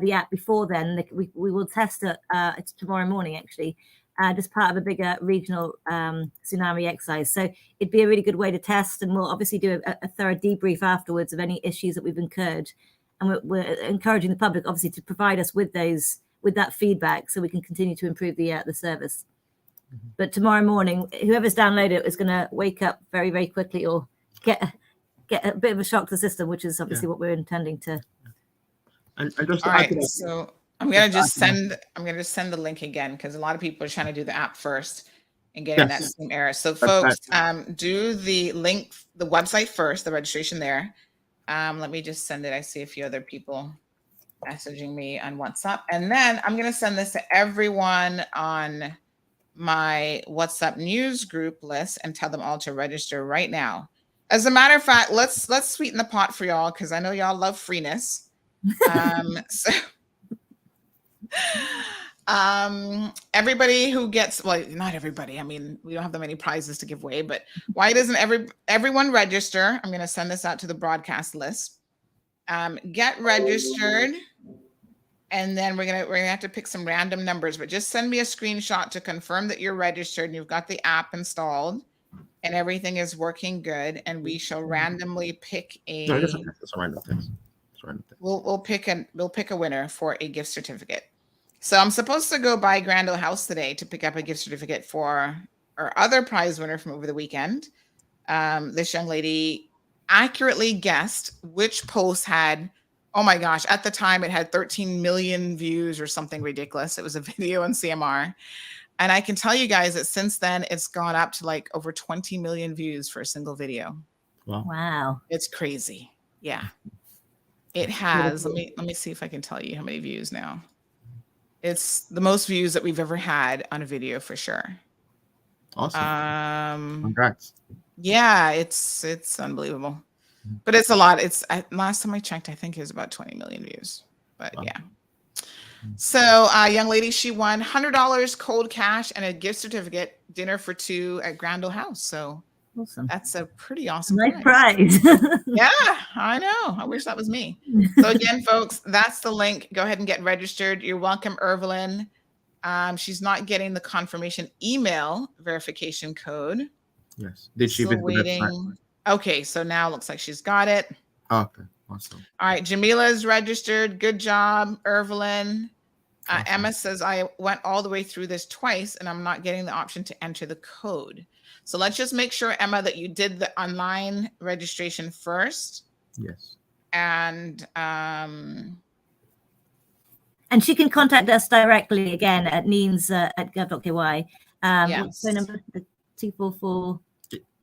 the app before then. We will test it. It's tomorrow morning, actually. Just part of a bigger regional tsunami exercise. So it'd be a really good way to test, and we'll obviously do a thorough debrief afterwards of any issues that we've incurred. And we're encouraging the public, obviously, to provide us with that feedback so we can continue to improve the service. Mm-hmm. But tomorrow morning, whoever's downloaded it is going to wake up very, very quickly or get a bit of a shock to the system, which is obviously what we're intending to. And just all right, so I'm gonna just send the link again because a lot of people are trying to do the app first and getting that same error. So folks, do the link, the website first, the registration there. Let me just send it. I see a few other people messaging me on WhatsApp, and then I'm gonna send this to everyone on my WhatsApp news group list and tell them all to register right now. As a matter of fact, let's sweeten the pot for y'all because I know y'all love freeness. Everybody who gets, well, not everybody, I mean, we don't have that many prizes to give away, but why doesn't everyone register? I'm going to send this out to the broadcast list. Get registered, and then we're gonna have to pick some random numbers, but just send me a screenshot to confirm that you're registered and you've got the app installed and everything is working good, and we shall randomly pick a we'll pick a winner for a gift certificate. So I'm supposed to go by Cardinall House today to pick up a gift certificate for our other prize winner from over the weekend. This young lady accurately guessed which post had, oh my gosh, at the time it had 13 million views or something ridiculous. It was a video on CMR. And I can tell you guys that since then it's gone up to like over 20 million views for a single video. Wow. It's crazy. Yeah. It has. Let me see if I can tell you how many views now. It's the most views that we've ever had on a video for sure. Awesome. Congrats. Yeah, it's unbelievable. But it's a lot. Last time I checked, I think it was about 20 million views. But yeah. So young lady, she won $100 cold cash and a gift certificate, dinner for two at Cardinall House. So awesome. That's a pretty awesome prize. Yeah, I know. I wish that was me. So again, folks, that's the link. Go ahead and get registered. You're welcome, Evelyn. She's not getting the confirmation email verification code. Yes. Did she visit the website? Okay, so now it looks like she's got it. Okay, awesome. All right, Jamila is registered. Good job, Evelyn. Emma says, I went all the way through this twice and I'm not getting the option to enter the code. So let's just make sure, Emma, that you did the online registration first. Yes. And she can contact us directly again at neens@gov.ky. Yes. Phone number 244.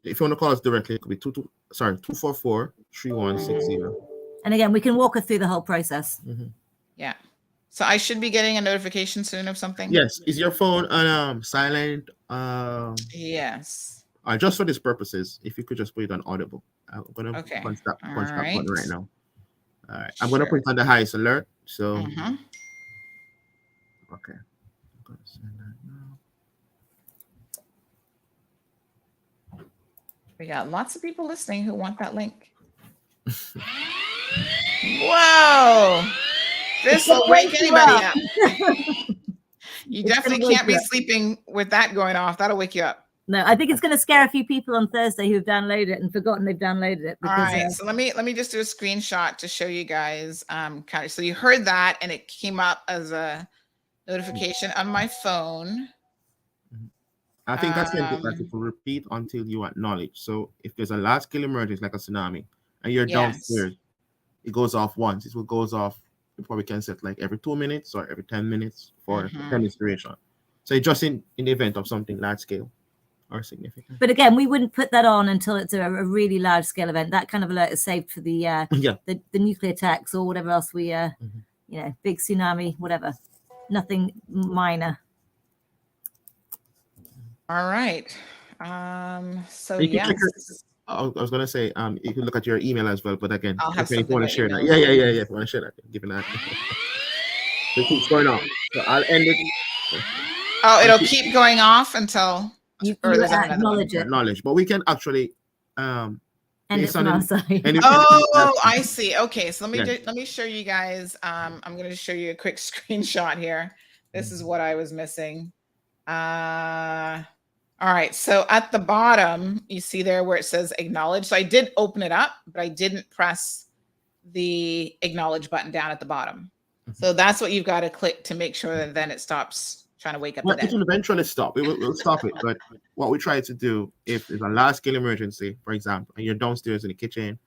If you want to call us directly, it could be 244-3160. And again, we can walk her through the whole process. Mm-hmm. Yeah. So I should be getting a notification soon of something. Yes. Is your phone on silent? Yes. Just for these purposes, if you could just put it on audible. I'm gonna punch that button right now. All right. I'm gonna put it on the highest alert. So okay. I'm gonna send that now. We got lots of people listening who want that link. Whoa. This will wake anybody up. You definitely can't be sleeping with that going off. That'll wake you up. No, I think it's going to scare a few people on Thursday who've downloaded it and forgotten they've downloaded it. All right, so let me just do a screenshot to show you guys. So you heard that, and it came up as a notification on my phone. I think that's something that you can repeat until you acknowledge. So if there's a large-scale emergency like a tsunami, and you're downstairs, it goes off once. It goes off. We can set like every 2 minutes or every 10 minutes for demonstration. So just in the event of something large scale. or significant. But again, we wouldn't put that on until it's a really large scale event. That kind of alert is saved for the the nuclear attacks or whatever else we big tsunami, whatever. Nothing minor. All right. So You can yes. I was gonna say, you can look at your email as well, but again, I'll have if you something want to by share that. email. Yeah. If you want to share that, given that. So it keeps going on. So I'll end it. Oh, it'll keep going off until You or is that another one? acknowledge it. Knowledge, but we can actually And it's based on on our any- side. any- Oh, I see. Okay, so Yeah. let me show you guys. I'm going to show you a quick screenshot here. This is what I was missing. All right, so at the bottom, you see there where it says acknowledge. So I did open it up, but I didn't press the acknowledge button down at the bottom. So that's what you've got to click to make sure that then it stops trying to wake up Well, the it dead. will eventually stop. We'll stop it. But what we try to do, if there's a large scale emergency, for example, and you're downstairs in the kitchen,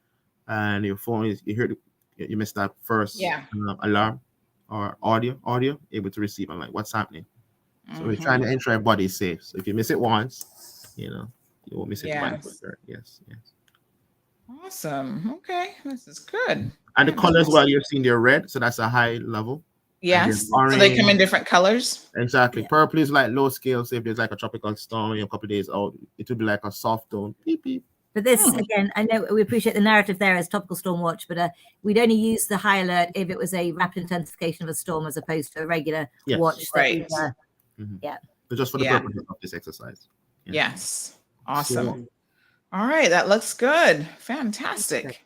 and your phone is you missed that first alarm or audio able to receive. I'm like, what's happening? So we're trying to ensure everybody is safe. So if you miss it once, you won't miss it twice. Yes. Awesome. Okay, this is good. And the colors, well, you're seeing they're red, so that's a high level. Yes. Orange, So they come in different colors. Exactly. Purple is like low scale. So if there's like a tropical storm a couple of days out, it would be like a soft tone. Beep beep. But this, again, I know we appreciate the narrative there as topical storm watch, but we'd only use the high alert if it was a rapid intensification of a storm as opposed to a regular watch. Right. Yeah. But just for the purpose of this exercise. Yes. Awesome. All right. That looks good. Fantastic.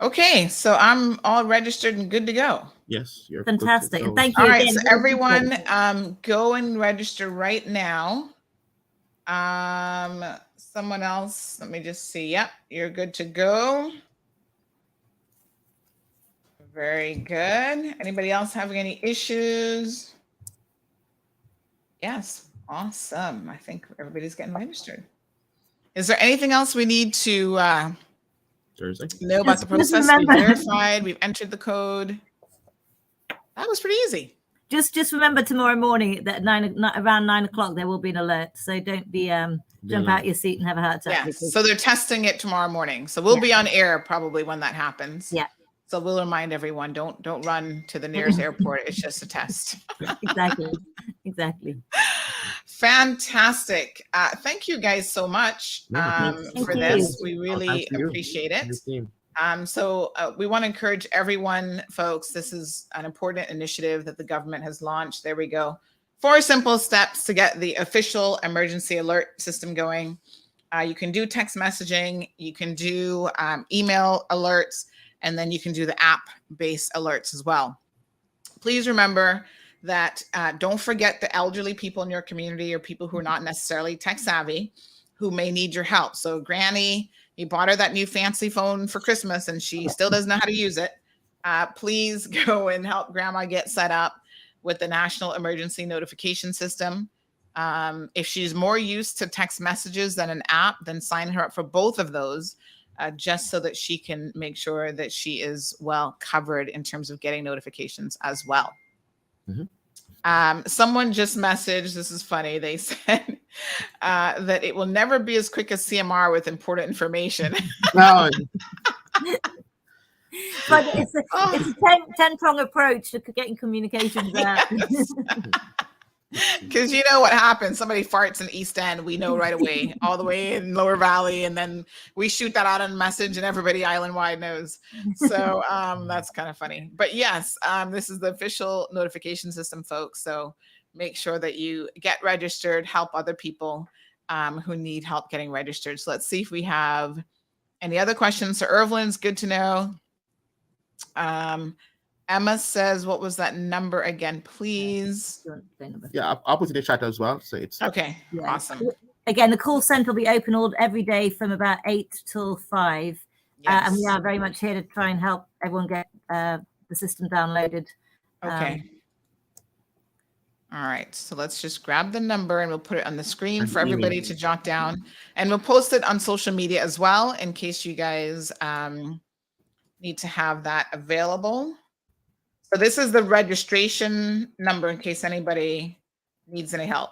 Okay. So I'm all registered and good to go. Yes. You're fantastic. And thank you. All right. again. So everyone, go and register right now. Someone else, let me just see. Yep, you're good to go. Very good. Anybody else having any issues? Yes, awesome. I think everybody's getting registered. Is there anything else we need to know about the process? We've verified, we've entered the code. That was pretty easy. Just remember tomorrow morning that around 9 o'clock there will be an alert. So don't be jump out your seat and have a heart attack. Yes. So they're testing it tomorrow morning. So we'll be on air probably when that happens. Yeah. So we'll remind everyone, don't run to the nearest airport. It's just a test. Exactly. Fantastic. Thank you guys so much for this. We really appreciate it. So we want to encourage everyone, folks. This is an important initiative that the government has launched. There we go. 4 simple steps to get the official emergency alert system going. You can do text messaging, you can do email alerts, and then you can do the app-based alerts as well. Please remember that don't forget the elderly people in your community or people who are not necessarily tech savvy who may need your help. So Granny, you bought her that new fancy phone for Christmas and she still doesn't know how to use it. Please go and help Grandma get set up with the National Emergency Notification System. If she's more used to text messages than an app, then sign her up for both of those, just so that she can make sure that she is well covered in terms of getting notifications as well. Someone just messaged, this is funny, they said that it will never be as quick as CMR with important information. No. But it's a 10-prong approach to getting communications out. Because you know what happens, somebody farts in East End, we know right away, all the way in Lower Valley, and then we shoot that out on a message and everybody island-wide knows. So that's kind of funny. But yes, this is the official notification system, folks. So make sure that you get registered, help other people who need help getting registered. So let's see if we have any other questions. So Irvlin's good to know. Emma says, what was that number again, please? Yeah, I'll put it in the chat as well. So it's okay. Yeah. Awesome. Again, the call center will be open all every day from about 8 till 5. Yes. And we are very much here to try and help everyone get the system downloaded. Okay. All right. So let's just grab the number and we'll put it on the screen for everybody to jot down. And we'll post it on social media as well in case you guys need to have that available. So this is the registration number in case anybody needs any help.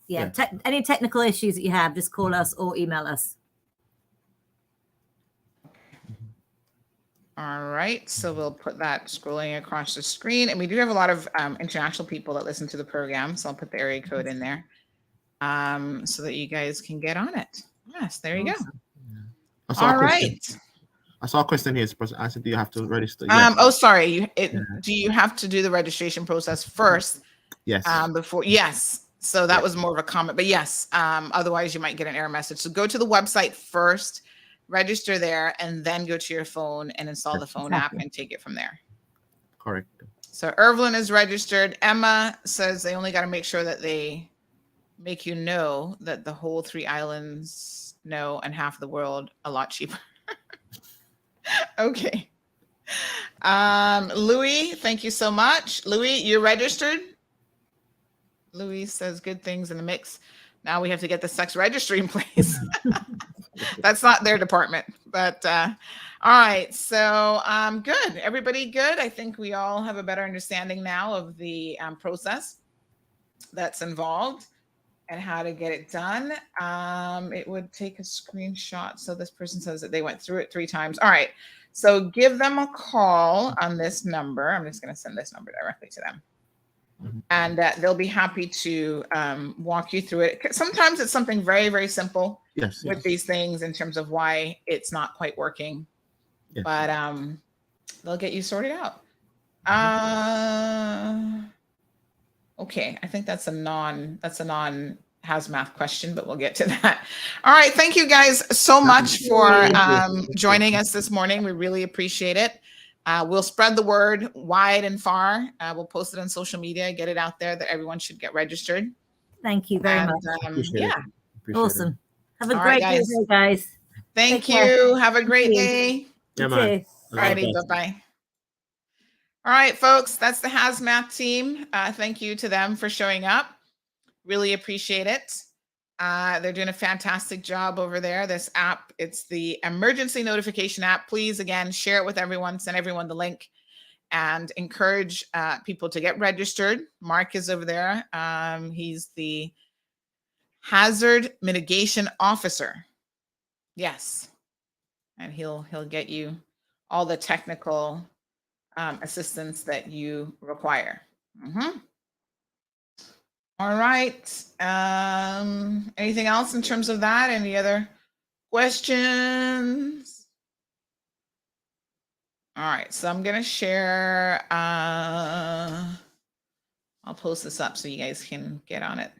Yeah. Any technical issues that you have, just call us or email us. All right, so we'll put that scrolling across the screen. And we do have a lot of international people that listen to the program. So I'll put the area code in there so that you guys can get on it. Yes, there you go. All right. I saw a question here. Person asked, do you have to register? Oh, sorry. Do you have to do the registration process first? Yes. Before? Yes. So that was more of a comment, but yes. Otherwise, you might get an error message. So go to the website first, register there, and then go to your phone and install the phone app and take it from there. Correct. So Evelyn is registered. Emma says they only got to make sure that they make you know that the whole 3 islands know and half the world a lot cheaper. Okay. Louis, thank you so much. Louis, you're registered. Louis says good things in the mix. Now we have to get the sex registry in place. That's not their department, but all right. So good. Everybody good? I think we all have a better understanding now of the process that's involved and how to get it done. It would take a screenshot. So this person says that they went through it 3 times. All right. So give them a call on this number. I'm just going to send this number directly to them. And they'll be happy to walk you through it. Sometimes it's something very, very simple with these things in terms of why it's not quite working. Yes. But they'll get you sorted out. Okay, I think that's a non hazmat question, but we'll get to that. All right, thank you guys so much for joining us this morning. We really appreciate it. We'll spread the word wide and far. We'll post it on social media, get it out there that everyone should get registered. Thank you very much. Yeah. Awesome. Have a great day, guys. Thank you. Have a great day. Yeah, man. Alrighty, bye-bye. All right, folks, that's the hazmat team. Thank you to them for showing up. Really appreciate it. They're doing a fantastic job over there. This app, it's the emergency notification app. Please, again, share it with everyone, send everyone the link, and encourage people to get registered. Mark is over there. He's the hazard mitigation officer. Yes. And he'll get you all the technical assistance that you require. All right. Anything else in terms of that? Any other questions? All right. So I'm going to share. I'll post this up so you guys can get on it.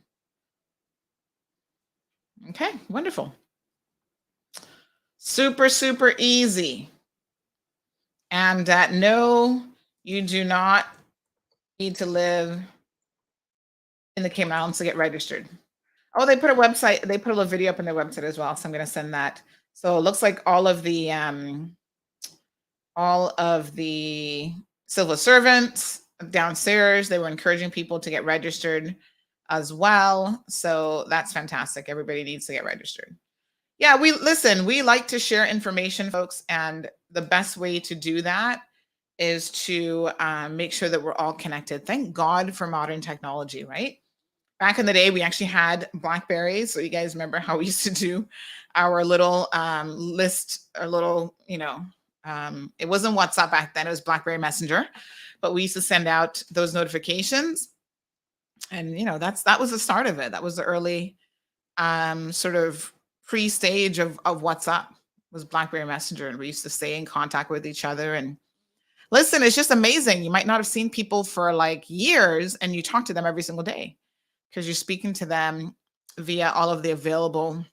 Okay. Wonderful. Super, super easy. And no, you do not need to live in the Cayman Islands to get registered. Oh, they put a website. They put a little video up on their website as well. So I'm going to send that. So it looks like all of the civil servants downstairs, they were encouraging people to get registered as well. So that's fantastic. Everybody needs to get registered. Yeah, we like to share information, folks. And the best way to do that is to make sure that we're all connected. Thank God for modern technology, right? Back in the day, we actually had Blackberries. So you guys remember how we used to do our little list, our little, it wasn't WhatsApp back then, it was BlackBerry Messenger, but we used to send out those notifications. And, that was the start of it. That was the early sort of pre-stage of WhatsApp was BlackBerry Messenger. And we used to stay in contact with each other. And listen, it's just amazing. You might not have seen people for like years and you talk to them every single day because you're speaking to them via all of the available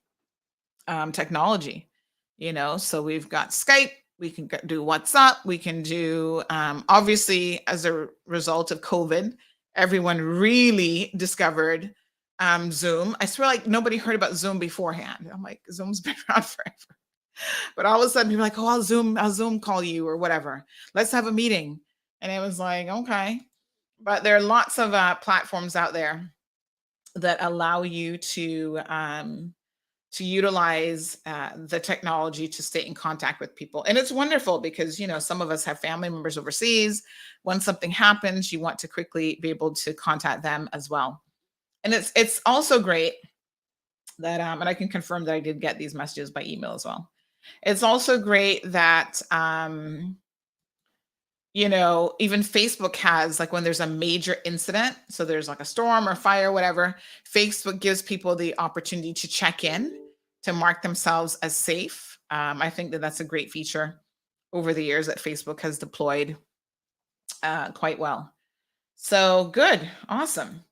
technology, so we've got Skype, we can do WhatsApp, we can do, obviously, as a result of COVID, everyone really discovered Zoom. I swear like nobody heard about Zoom beforehand. I'm like, Zoom's been around forever. But all of a sudden, people are like, oh, I'll Zoom call you or whatever. Let's have a meeting. And it was like, okay. But there are lots of platforms out there that allow you to utilize the technology to stay in contact with people. And it's wonderful because, some of us have family members overseas. When something happens, you want to quickly be able to contact them as well. And it's also great that and I can confirm that I did get these messages by email as well. It's also great that even Facebook has, like, when there's a major incident, so there's like a storm or fire, whatever, Facebook gives people the opportunity to check in to mark themselves as safe. I think that that's a great feature over the years that Facebook has deployed quite well. So good. Awesome.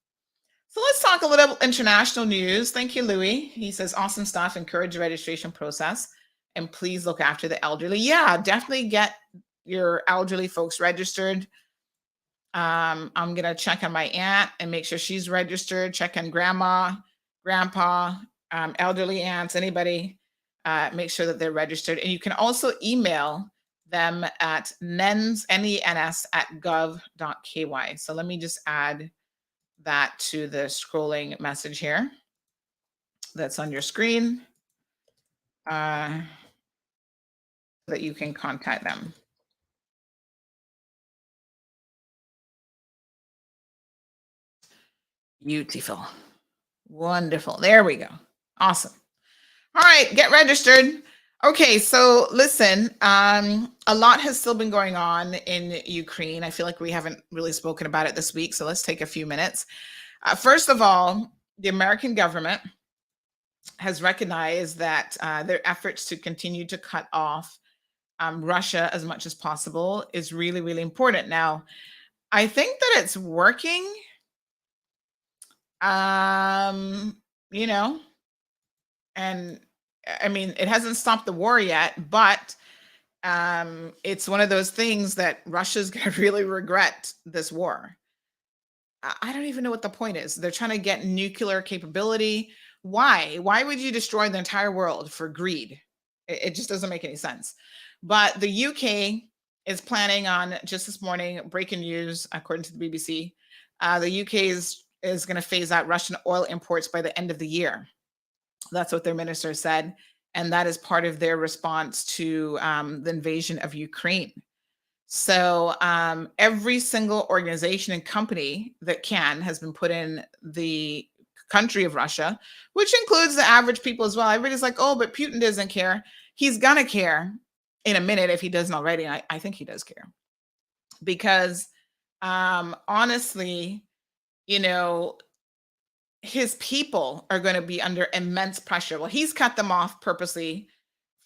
So let's talk a little international news. Thank you, Louis. He says, awesome stuff. Encourage the registration process and please look after the elderly. Yeah, definitely get your elderly folks registered. I'm going to check on my aunt and make sure she's registered. Check on grandma, grandpa, elderly aunts, anybody. Make sure that they're registered. And you can also email them at nens@gov.ky. So let me just add that to the scrolling message here that's on your screen, that you can contact them. Beautiful. Wonderful. There we go. Awesome. All right, get registered. Okay, so listen, a lot has still been going on in Ukraine. I feel like we haven't really spoken about it this week, so let's take a few minutes. First of all, the American government has recognized that their efforts to continue to cut off Russia as much as possible is really, really important. Now, I think that it's working, and I mean, it hasn't stopped the war yet, but it's one of those things that Russia's going to really regret this war. I don't even know what the point is. They're trying to get nuclear capability. Why? Why would you destroy the entire world for greed? It just doesn't make any sense. But the UK is planning on, just this morning, breaking news, according to the BBC, the UK is going to phase out Russian oil imports by the end of the year. That's what their minister said. And that is part of their response to the invasion of Ukraine. So every single organization and company that has been put in the country of Russia, which includes the average people as well. Everybody's like, oh, but Putin doesn't care. He's going to care in a minute if he doesn't already. I think he does care. Because honestly, his people are going to be under immense pressure. Well, he's cut them off purposely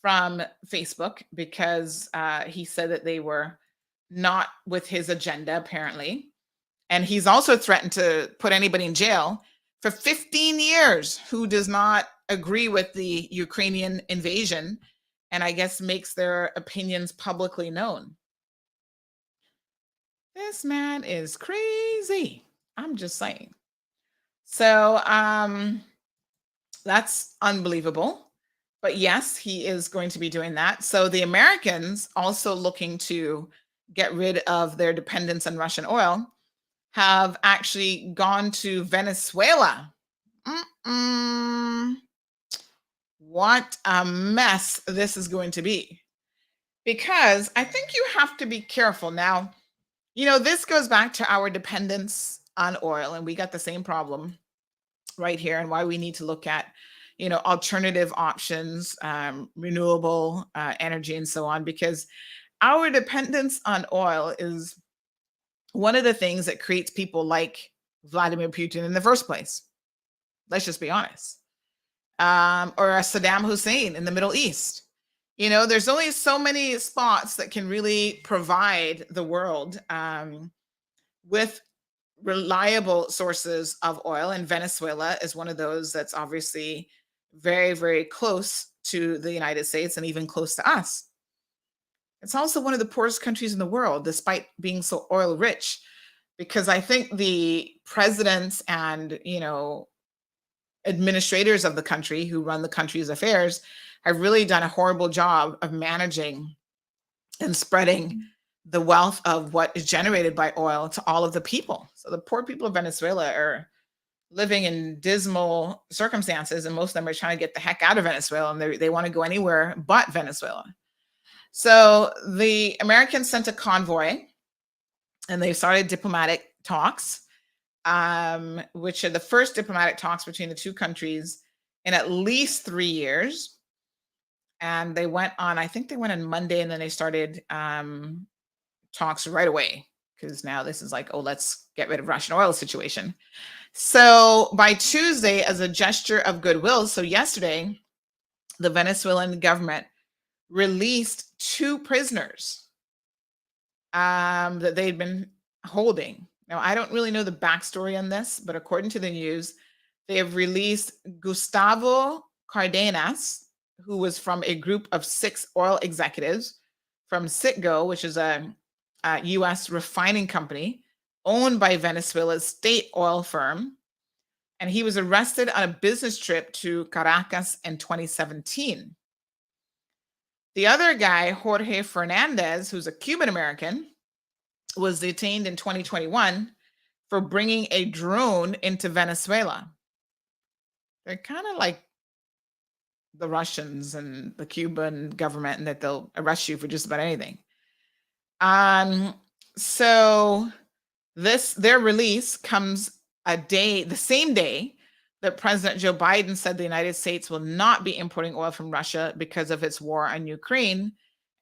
from Facebook because he said that they were not with his agenda, apparently. And he's also threatened to put anybody in jail for 15 years who does not agree with the Ukrainian invasion and I guess makes their opinions publicly known. This man is crazy. I'm just saying. So that's unbelievable. But yes, he is going to be doing that. So the Americans, also looking to get rid of their dependence on Russian oil, have actually gone to Venezuela. What a mess this is going to be. Because I think you have to be careful. Now, this goes back to our dependence on oil, and we got the same problem right here, and why we need to look at alternative options, renewable energy, and so on, because our dependence on oil is one of the things that creates people like Vladimir Putin in the first place. Let's just be honest. Or a Saddam Hussein in the Middle East. There's only so many spots that can really provide the world with reliable sources of oil, and Venezuela is one of those that's obviously very, very close to the United States and even close to us. It's also one of the poorest countries in the world, despite being so oil rich, because I think the presidents and, administrators of the country who run the country's affairs have really done a horrible job of managing and spreading the wealth of what is generated by oil to all of the people. So the poor people of Venezuela are living in dismal circumstances, and most of them are trying to get the heck out of Venezuela, and they want to go anywhere but Venezuela. So the Americans sent a convoy, and they started diplomatic talks. which are the first diplomatic talks between the two countries in at least 3 years. And they went on, I think they went on Monday, and then they started talks right away, because now this is like, oh, let's get rid of Russian oil situation. So by Tuesday, as a gesture of goodwill, so yesterday, the Venezuelan government released 2 prisoners that they'd been holding. Now, I don't really know the backstory on this, but according to the news, they have released Gustavo Cardenas, who was from a group of 6 oil executives from Citgo, which is a U.S. refining company owned by Venezuela's state oil firm. And he was arrested on a business trip to Caracas in 2017. The other guy, Jorge Fernandez, who's a Cuban American, was detained in 2021 for bringing a drone into Venezuela. They're kind of like the Russians and the Cuban government, and that they'll arrest you for just about anything. So their release comes the same day that President Joe Biden said the United States will not be importing oil from Russia because of its war on Ukraine,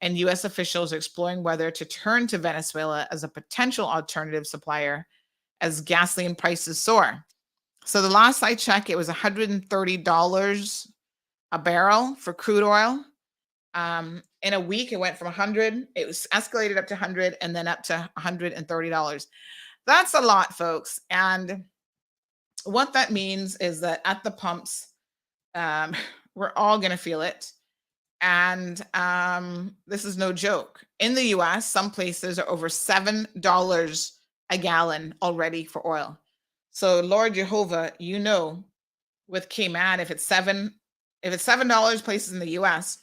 and U.S. officials are exploring whether to turn to Venezuela as a potential alternative supplier as gasoline prices soar. So the last I checked, it was $130 a barrel for crude oil. In a week, it went from 100, it was escalated up to 100, and then up to $130. That's a lot, folks. And what that means is that at the pumps, we're all going to feel it. And this is no joke. In the US, some places are over $7 a gallon already for oil. So Lord Jehovah, you know, with Cayman, if it's $7 places in the US,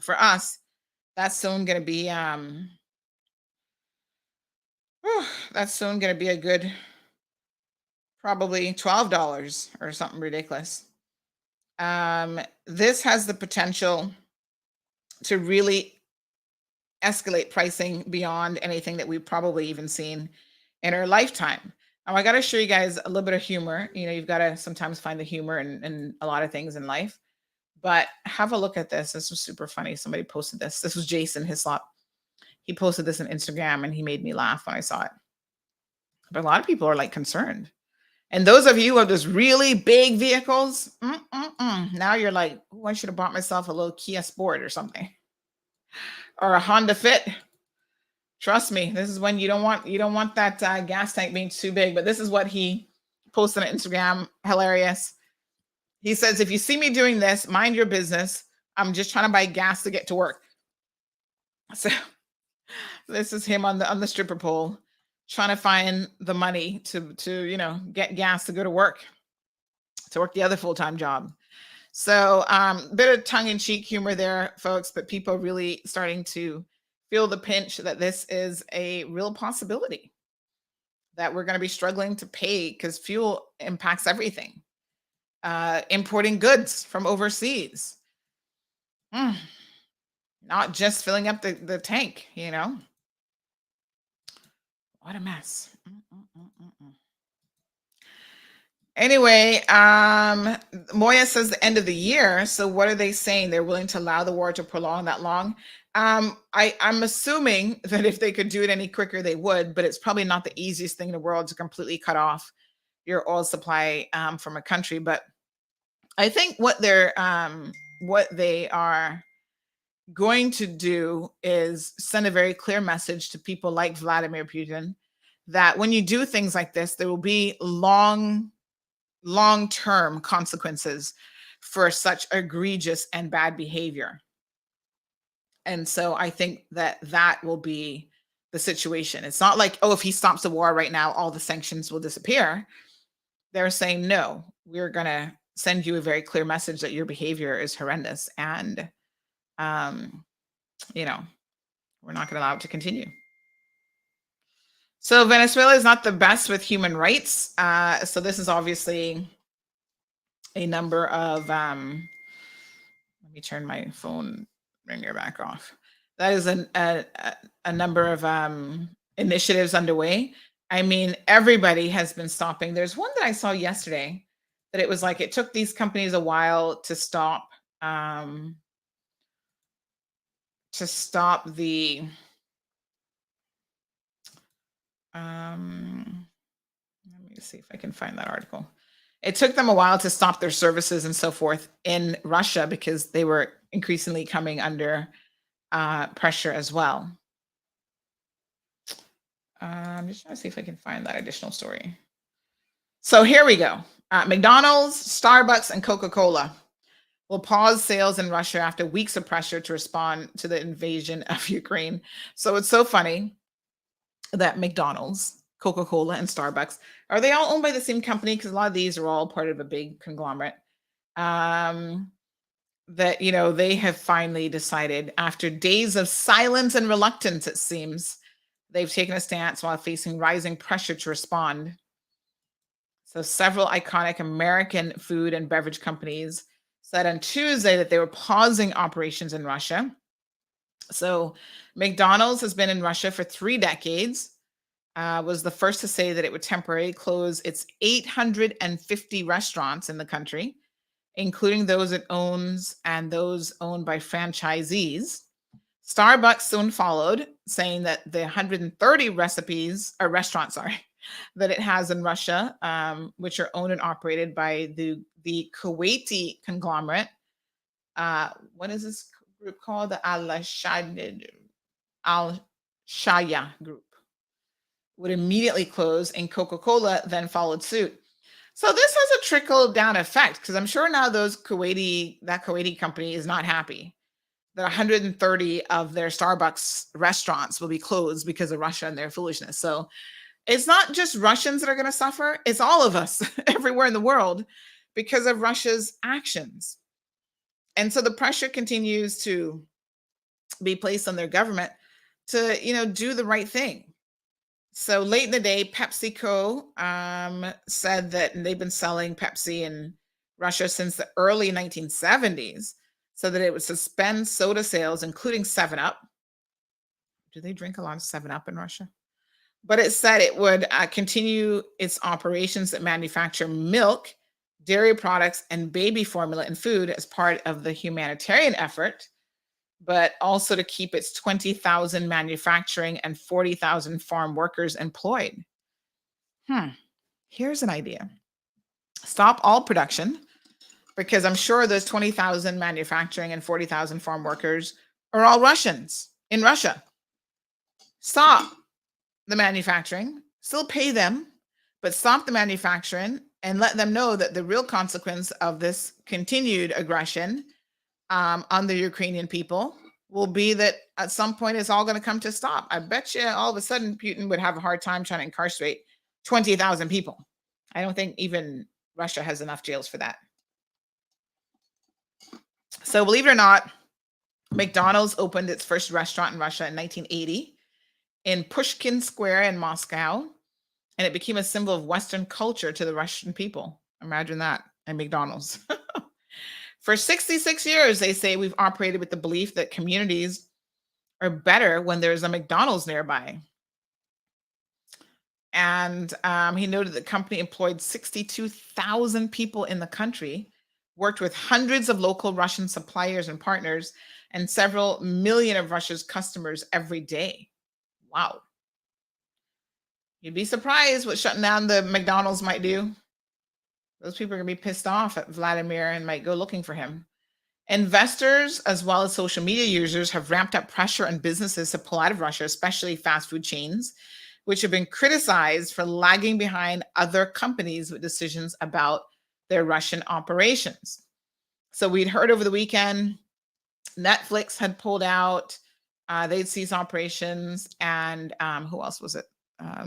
for us, that's soon going to be that's soon going to be a good probably $12 or something ridiculous. This has the potential to really escalate pricing beyond anything that we've probably even seen in our lifetime. Now, I got to show you guys a little bit of humor. You know, you've got to sometimes find the humor in a lot of things in life. But have a look at this. This was super funny. Somebody posted this. This was Jason Hislop. He posted this on Instagram, and he made me laugh when I saw it. But a lot of people are like concerned. And those of you who have those really big vehicles, now you're like, oh, I should have bought myself a little Kia Sport or something, or a Honda Fit. Trust me, this is when you don't want that gas tank being too big. But this is what he posted on Instagram. Hilarious. He says, if you see me doing this, mind your business. I'm just trying to buy gas to get to work. So this is him on the stripper pole, trying to find the money to get gas to go to work the other full-time job. So bit of tongue-in-cheek humor there, folks, but people really starting to feel the pinch that this is a real possibility, that we're going to be struggling to pay because fuel impacts everything. Importing goods from overseas, not just filling up the tank, what a mess. Anyway, Moya says the end of the year. So what are they saying? They're willing to allow the war to prolong that long. I'm assuming that if they could do it any quicker, they would, but it's probably not the easiest thing in the world to completely cut off your oil supply from a country. But I think what they are going to do is send a very clear message to people like Vladimir Putin that when you do things like this, there will be long-term consequences for such egregious and bad behavior. And so I think that will be the situation. It's not like, oh, if he stops the war right now, all the sanctions will disappear. They're saying, no, we're going to send you a very clear message that your behavior is horrendous. And, we're not going to allow it to continue. So Venezuela is not the best with human rights. So this is obviously a number of, let me turn my phone ringer back off. That is a number of initiatives underway. I mean, everybody has been stopping. There's one that I saw yesterday that it was like it took these companies a while to stop the let me see if I can find that article. It took them a while to stop their services and so forth in Russia because they were increasingly coming under pressure as well. I'm just trying to see if I can find that additional story. So here we go. McDonald's, Starbucks, and Coca-Cola will pause sales in Russia after weeks of pressure to respond to the invasion of Ukraine. So it's so funny that McDonald's, Coca-Cola, and Starbucks, are they all owned by the same company? Because a lot of these are all part of a big conglomerate. That, they have finally decided, after days of silence and reluctance, it seems, they've taken a stance while facing rising pressure to respond. So several iconic American food and beverage companies said on Tuesday that they were pausing operations in Russia. So McDonald's has been in Russia for 3 decades, was the first to say that it would temporarily close its 850 restaurants in the country, including those it owns and those owned by franchisees. Starbucks soon followed, saying that the 130 restaurants, that it has in Russia, which are owned and operated by the Kuwaiti conglomerate. What is this group called? The Al-Shaya group would immediately close, and Coca-Cola then followed suit. So this has a trickle down effect, because I'm sure now that Kuwaiti company is not happy that 130 of their Starbucks restaurants will be closed because of Russia and their foolishness. So it's not just Russians that are going to suffer. It's all of us everywhere in the world because of Russia's actions. And so the pressure continues to be placed on their government to, do the right thing. So late in the day, PepsiCo said that they've been selling Pepsi in Russia since the early 1970s, so that it would suspend soda sales, including 7-Up. Do they drink a lot of 7-Up in Russia? But it said it would continue its operations that manufacture milk, dairy products, and baby formula and food as part of the humanitarian effort, but also to keep its 20,000 manufacturing and 40,000 farm workers employed. Here's an idea. Stop all production, because I'm sure those 20,000 manufacturing and 40,000 farm workers are all Russians in Russia. Stop the manufacturing, still pay them, but stop the manufacturing and let them know that the real consequence of this continued aggression on the Ukrainian people will be that at some point it's all going to come to a stop. I bet you all of a sudden Putin would have a hard time trying to incarcerate 20,000 people. I don't think even Russia has enough jails for that. So believe it or not, McDonald's opened its first restaurant in Russia in 1980 in Pushkin Square in Moscow, and it became a symbol of Western culture to the Russian people. Imagine that, at McDonald's. For 66 years, they say we've operated with the belief that communities are better when there's a McDonald's nearby. And he noted the company employed 62,000 people in the country, worked with hundreds of local Russian suppliers and partners, and several million of Russia's customers every day. Wow. You'd be surprised what shutting down the McDonald's might do. Those people are going to be pissed off at Vladimir and might go looking for him. Investors, as well as social media users, have ramped up pressure on businesses to pull out of Russia, especially fast food chains, which have been criticized for lagging behind other companies with decisions about their Russian operations. So we'd heard over the weekend, Netflix had pulled out, they'd cease operations, and who else was it?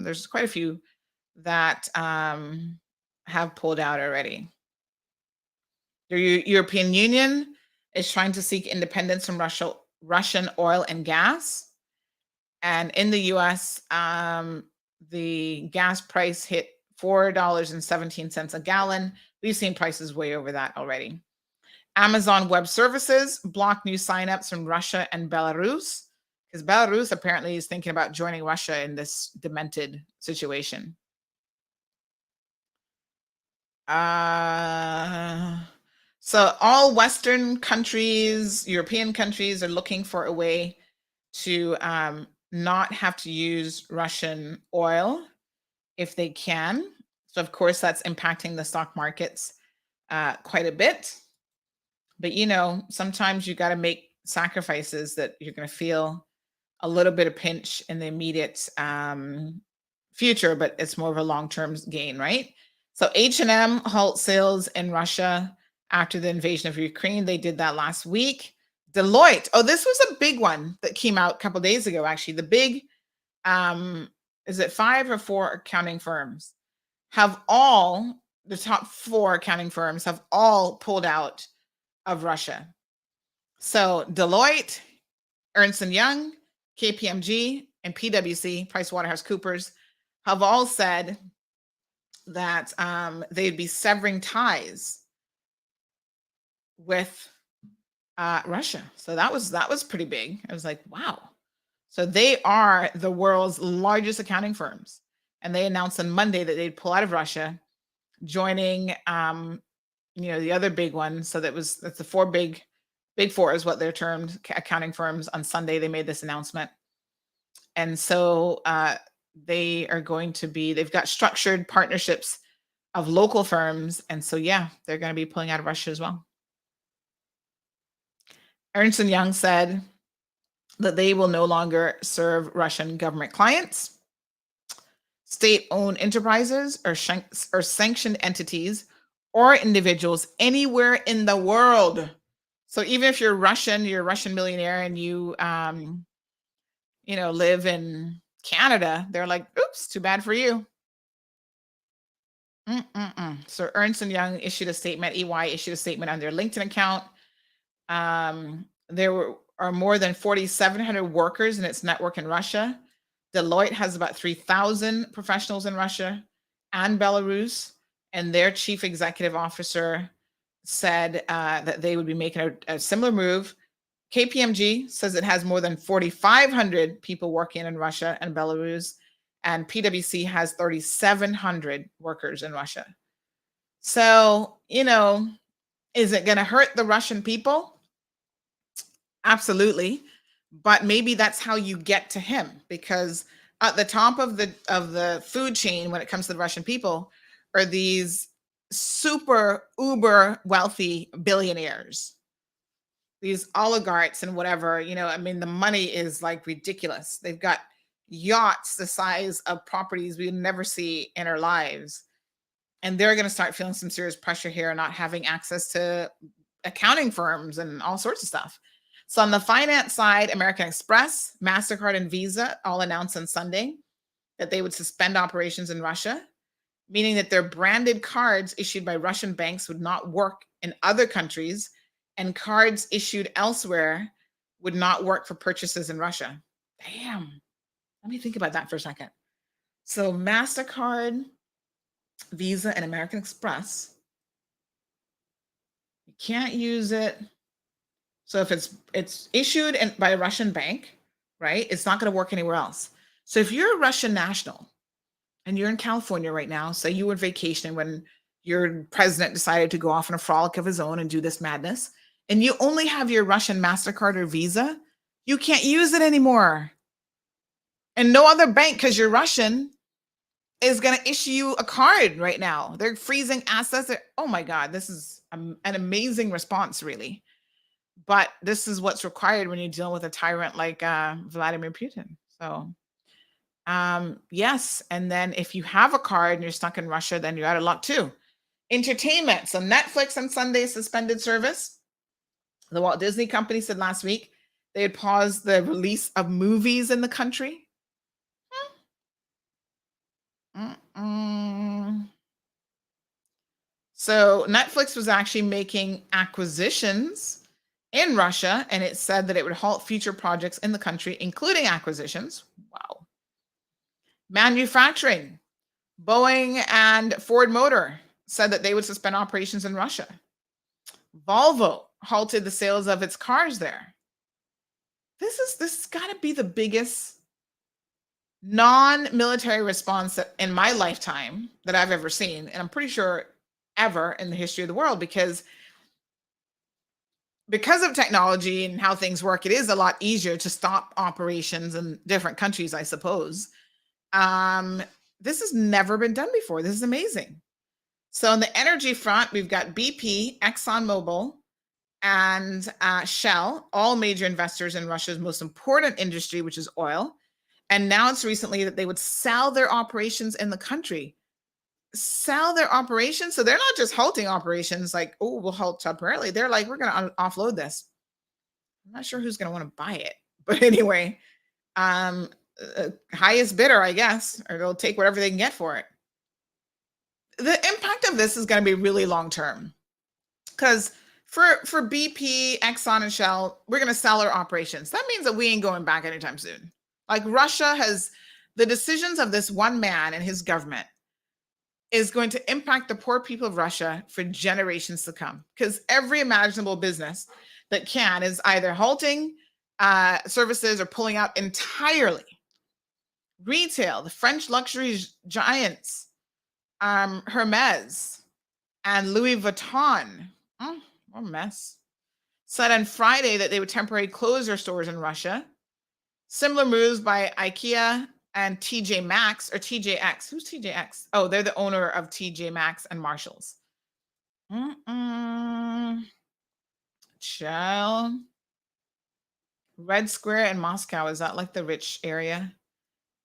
There's quite a few that have pulled out already. The European Union is trying to seek independence from Russian oil and gas. And in the US, the gas price hit $4.17 a gallon. We've seen prices way over that already. Amazon Web Services blocked new signups from Russia and Belarus because Belarus apparently is thinking about joining Russia in this demented situation. So all Western countries, European countries, are looking for a way to not have to use Russian oil if they can. So of course that's impacting the stock markets quite a bit. But sometimes you got to make sacrifices that you're going to feel a little bit of pinch in the immediate future, but it's more of a long-term gain, right? So H&M halt sales in Russia after the invasion of Ukraine. They did that last week. Deloitte. Oh, this was a big one that came out a couple of days ago, actually. The big, is it 5 or 4 accounting firms the top 4 accounting firms have all pulled out of Russia. So Deloitte, Ernst & Young, KPMG, and PwC, PricewaterhouseCoopers, have all said that they'd be severing ties with Russia. So that was pretty big. I was like, wow. So they are the world's largest accounting firms, and they announced on Monday that they'd pull out of Russia, joining the other big ones. So that's the 4 big 4 is what they're termed, accounting firms. On Sunday they made this announcement, and so they've got structured partnerships of local firms, and so they're going to be pulling out of Russia as well. Ernst & Young said that they will no longer serve Russian government clients, state-owned enterprises, or sanctioned entities or individuals anywhere in the world. So even if you're a Russian millionaire, and you live in Canada, they're like, oops, too bad for you. So Ernst & Young issued a statement. EY issued a statement on their LinkedIn account. There are more than 4,700 workers in its network in Russia. Deloitte has about 3,000 professionals in Russia and Belarus, and their chief executive officer said that they would be making a similar move. KPMG says it has more than 4,500 people working in Russia and Belarus, and PwC has 3,700 workers in Russia. So, is it going to hurt the Russian people? Absolutely. But maybe that's how you get to him, because at the top of the food chain when it comes to the Russian people are these super uber wealthy billionaires, these oligarchs and whatever. The money is like ridiculous. They've got yachts the size of properties we would never see in our lives. And they're going to start feeling some serious pressure here, not having access to accounting firms and all sorts of stuff. So on the finance side, American Express, MasterCard, and Visa all announced on Sunday that they would suspend operations in Russia, meaning that their branded cards issued by Russian banks would not work in other countries, and cards issued elsewhere would not work for purchases in Russia. Damn. Let me think about that for a second. So MasterCard, Visa, and American Express, you can't use it. So if it's issued by a Russian bank, right, it's not going to work anywhere else. So if you're a Russian national and you're in California right now, say you were vacationing when your president decided to go off on a frolic of his own and do this madness, and you only have your Russian MasterCard or Visa, you can't use it anymore. And no other bank, because you're Russian, is going to issue you a card right now. They're freezing assets. Oh my God, this is an amazing response, really. But this is what's required when you're dealing with a tyrant like Vladimir Putin. So, yes. And then if you have a card and you're stuck in Russia, then you're out of luck too. Entertainment. So Netflix on Sunday suspended service. The Walt Disney Company said last week they had paused the release of movies in the country. So Netflix was actually making acquisitions in Russia, and it said that it would halt future projects in the country, including acquisitions. Wow. Manufacturing. Boeing and Ford Motor said that they would suspend operations in Russia. Volvo halted the sales of its cars there. this has got to be the biggest non-military response in my lifetime that I've ever seen, and I'm pretty sure ever in the history of the world, because of technology and how things work, it is a lot easier to stop operations in different countries, I suppose. This has never been done before. This is amazing. So on the energy front, we've got BP, ExxonMobil, and Shell, all major investors in Russia's most important industry, which is oil. And now it's recently that they would sell their operations in the country. Sell their operations. So they're not just halting operations like, oh, we'll halt temporarily. They're like, we're going to offload this. I'm not sure who's going to want to buy it. But anyway, highest bidder, I guess, or they'll take whatever they can get for it. The impact of this is going to be really long term, because for BP, Exxon, and Shell, we're going to sell our operations. That means that we ain't going back anytime soon. Like, Russia has, the decisions of this one man and his government is going to impact the poor people of Russia for generations to come, because every imaginable business that can is either halting services or pulling out entirely. Retail, the French luxury giants, Hermes and Louis Vuitton, what a mess, said on Friday that they would temporarily close their stores in Russia. Similar moves by IKEA and TJ Maxx, or TJX. Who's TJX? Oh, they're the owner of TJ Maxx and Marshalls. Child. Red Square in Moscow, is that like the rich area?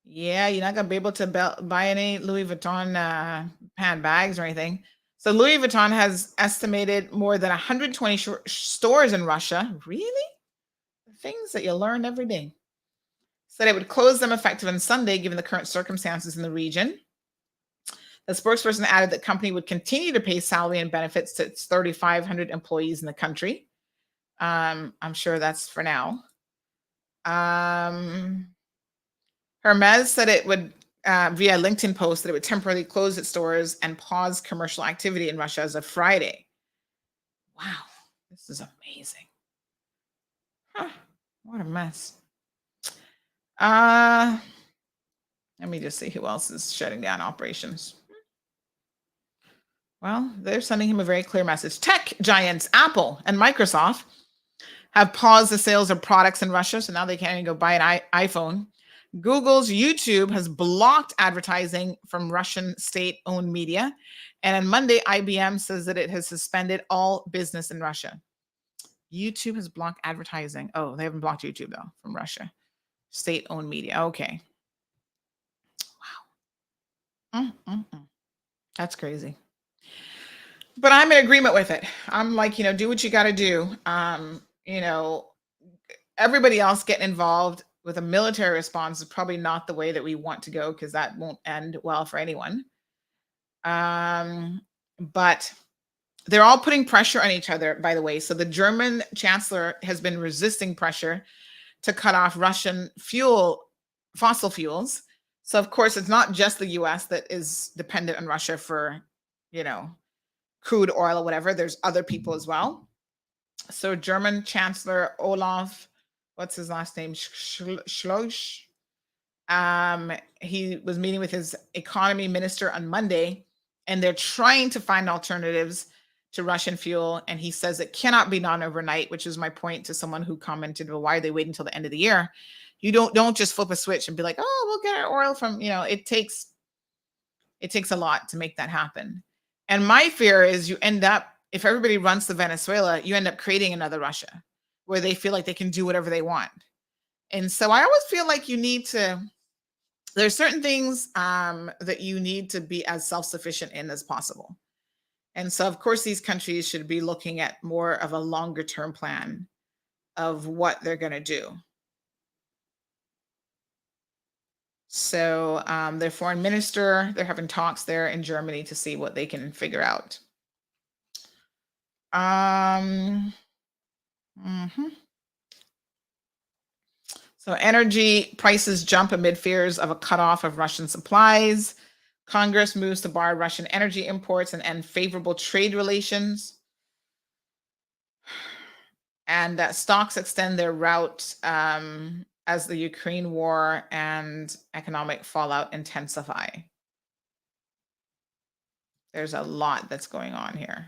Yeah, you're not going to be able to buy any Louis Vuitton handbags or anything. So Louis Vuitton has estimated more than 120 stores in Russia. Really? The things that you learn every day. Said it would close them effective on Sunday, given the current circumstances in the region. The spokesperson added that the company would continue to pay salary and benefits to its 3,500 employees in the country. I'm sure that's for now. Hermes said it would, via LinkedIn post, that it would temporarily close its stores and pause commercial activity in Russia as of Friday. Wow, this is amazing. Huh, what a mess. Let me just see who else is shutting down operations. Well, they're sending him a very clear message. Tech giants Apple and Microsoft have paused the sales of products in Russia, so now they can't even go buy an iPhone. Google's YouTube has blocked advertising from Russian state-owned media. And on Monday, IBM says that it has suspended all business in Russia. YouTube has blocked advertising. Oh, they haven't blocked YouTube, though, from Russia. State-owned media. Okay. Wow. That's crazy. But I'm in agreement with it. I'm like, do what you got to do. Everybody else getting involved with a military response is probably not the way that we want to go, because that won't end well for anyone. But they're all putting pressure on each other, by the way. So the German chancellor has been resisting pressure to cut off Russian fossil fuels. So of course, it's not just the US that is dependent on Russia for, crude oil or whatever. There's other people as well. So German Chancellor Olaf, what's his last name? Scholz. He was meeting with his economy minister on Monday, and they're trying to find alternatives to Russian fuel. And he says it cannot be done overnight, which is my point to someone who commented, well, why are they waiting until the end of the year? You don't just flip a switch and be like, oh, we'll get our oil from, it takes a lot to make that happen. And my fear is you end up, if everybody runs to Venezuela, you end up creating another Russia where they feel like they can do whatever they want. And so I always feel like there's certain things that you need to be as self-sufficient in as possible. And so, of course, these countries should be looking at more of a longer term plan of what they're going to do. So their foreign minister, they're having talks there in Germany to see what they can figure out. So energy prices jump amid fears of a cutoff of Russian supplies. Congress moves to bar Russian energy imports and end favorable trade relations. and stocks extend their route as the Ukraine war and economic fallout intensify. There's a lot that's going on here.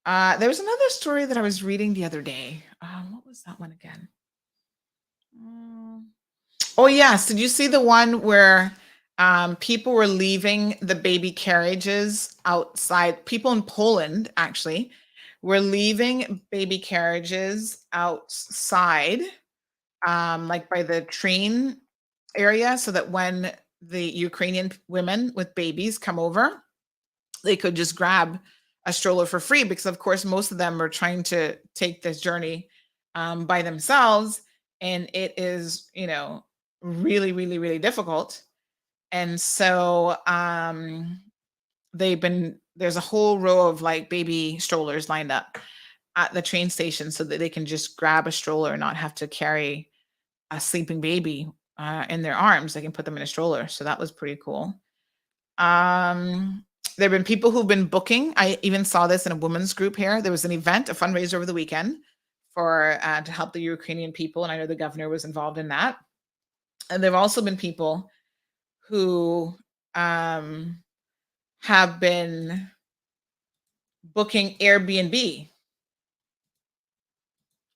There was another story that I was reading the other day. What was that one again? Oh, yes. Did you see the one where people were leaving the baby carriages outside? People in Poland, actually, were leaving baby carriages outside, like by the train area, so that when the Ukrainian women with babies come over, they could just grab a stroller for free, because of course most of them are trying to take this journey by themselves, and it is, really, really, really difficult. And so there's a whole row of like baby strollers lined up at the train station so that they can just grab a stroller and not have to carry a sleeping baby in their arms. They can put them in a stroller. So that was pretty cool. There have been people who've been booking. I even saw this in a women's group here. There was an event, a fundraiser over the weekend for to help the Ukrainian people, and I know the governor was involved in that. And there have also been people who have been booking Airbnb.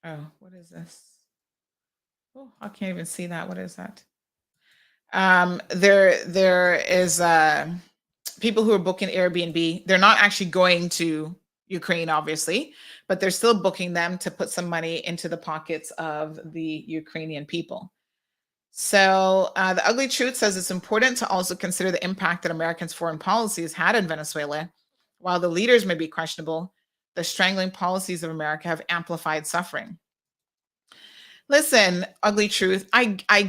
Oh, what is this? Oh, I can't even see that. What is that? There is people who are booking Airbnb. They're not actually going to Ukraine, obviously, but they're still booking them to put some money into the pockets of the Ukrainian people. So the ugly truth says it's important to also consider the impact that Americans' foreign policies had in Venezuela. While the leaders may be questionable, the strangling policies of America have amplified suffering. Listen, ugly truth, I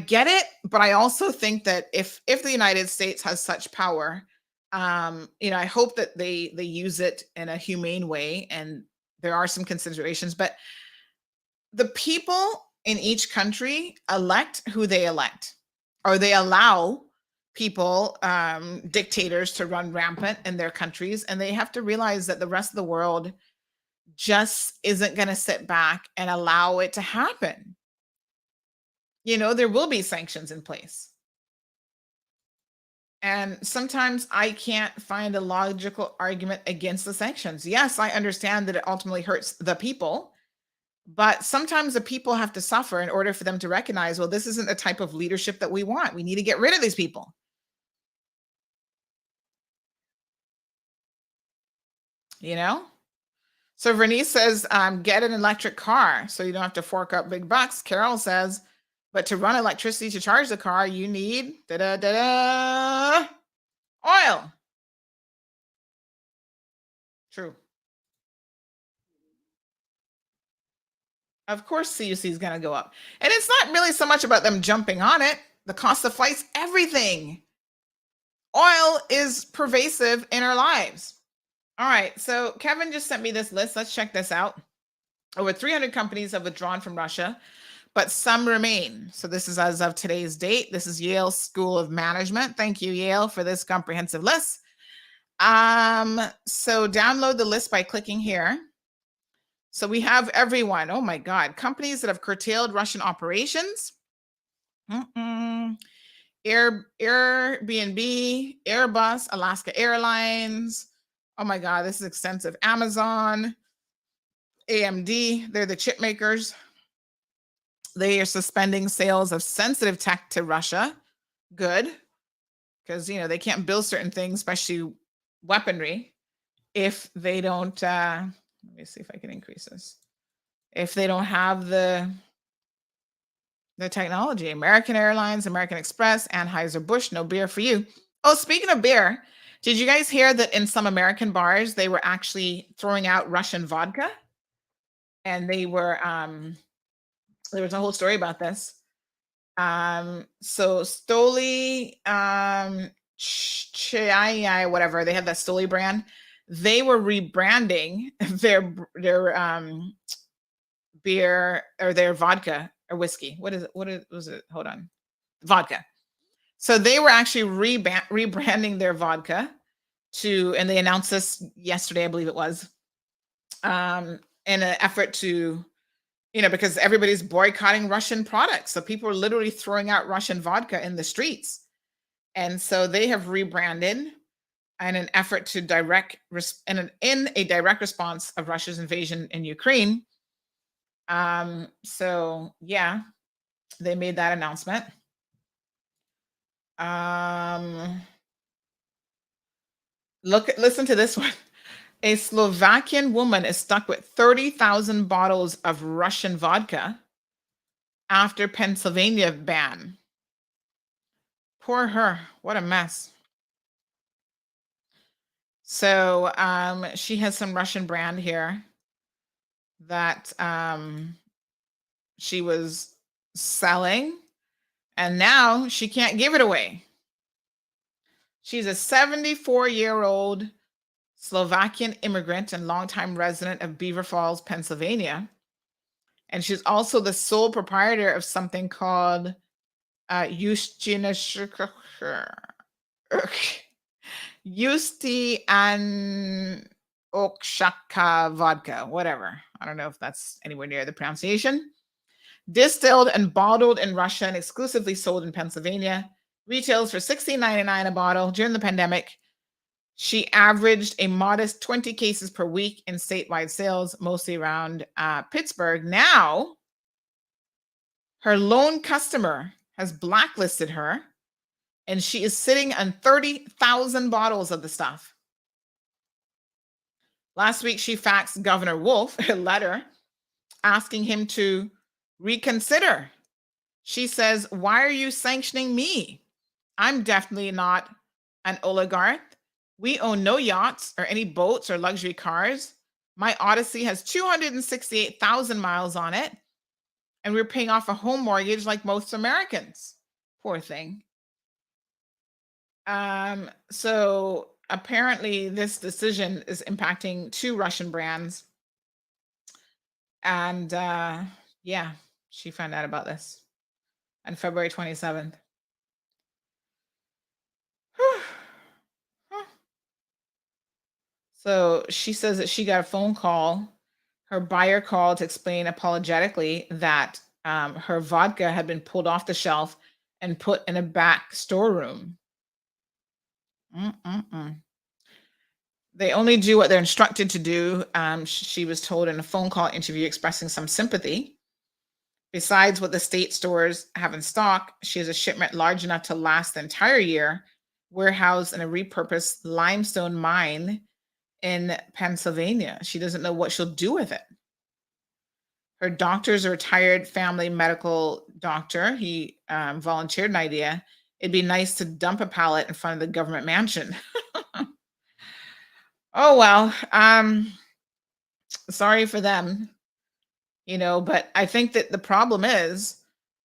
get it, but I also think that if the United States has such power, I hope that they use it in a humane way, and there are some considerations, but the people in each country elect who they elect, or they allow people, dictators, to run rampant in their countries, and they have to realize that the rest of the world just isn't going to sit back and allow it to happen. There will be sanctions in place. And sometimes I can't find a logical argument against the sanctions. Yes, I understand that it ultimately hurts the people, but sometimes the people have to suffer in order for them to recognize, well, this isn't the type of leadership that we want. We need to get rid of these people. So Vernice says, get an electric car so you don't have to fork up big bucks. Carol says, but to run electricity to charge the car, you need oil. True. Of course, CUC is going to go up. And it's not really so much about them jumping on it. The cost of flight's everything. Oil is pervasive in our lives. All right. So Kevin just sent me this list. Let's check this out. Over 300 companies have withdrawn from Russia, but some remain. So this is as of today's date. This is Yale School of Management. Thank you, Yale, for this comprehensive list. So download the list by clicking here. So we have everyone. Oh my God. Companies that have curtailed Russian operations. Airbnb, Airbus, Alaska Airlines. Oh my God, this is extensive. Amazon, AMD, they're the chip makers. They are suspending sales of sensitive tech to Russia. Good. Because, they can't build certain things, especially weaponry, if they don't, let me see if I can increase this. If they don't have the technology. American Airlines, American Express, Anheuser-Busch, no beer for you. Oh, speaking of beer, did you guys hear that in some American bars, they were actually throwing out Russian vodka? And they were, there was a whole story about this. So Stoli, whatever, they have that Stoli brand. They were rebranding their beer, or their vodka or whiskey. What was it? Hold on. Vodka. So they were actually rebranding their vodka and they announced this yesterday, I believe it was, in an effort to because everybody's boycotting Russian products. So people are literally throwing out Russian vodka in the streets. And so they have rebranded in an effort to in a direct response of Russia's invasion in Ukraine. So yeah, they made that announcement. Listen to this one. A Slovakian woman is stuck with 30,000 bottles of Russian vodka after Pennsylvania ban. Poor her. What a mess. So she has some Russian brand here that she was selling, and now she can't give it away. She's a 74-year-old Slovakian immigrant and longtime resident of Beaver Falls, Pennsylvania. And she's also the sole proprietor of something called Justi and Okshaka vodka, whatever. I don't know if that's anywhere near the pronunciation. Distilled and bottled in Russia and exclusively sold in Pennsylvania. Retails for $16.99 a bottle. During the pandemic, she averaged a modest 20 cases per week in statewide sales, mostly around Pittsburgh. Now, her lone customer has blacklisted her, and she is sitting on 30,000 bottles of the stuff. Last week, she faxed Governor Wolf a letter asking him to reconsider. She says, "Why are you sanctioning me? I'm definitely not an oligarch. We own no yachts or any boats or luxury cars. My Odyssey has 268,000 miles on it, and we're paying off a home mortgage like most Americans." Poor thing. So apparently this decision is impacting 2 Russian brands. And yeah, she found out about this on February 27th. So she says that she got a phone call. Her buyer called to explain apologetically that her vodka had been pulled off the shelf and put in a back storeroom. They only do what they're instructed to do. She was told in a phone call interview expressing some sympathy. Besides what the state stores have in stock, she has a shipment large enough to last the entire year, warehoused in a repurposed limestone mine in Pennsylvania. She doesn't know what she'll do with it. Her doctor is a retired family medical doctor. He volunteered an idea. It'd be nice to dump a pallet in front of the government mansion. Oh, well, sorry for them, but I think that the problem is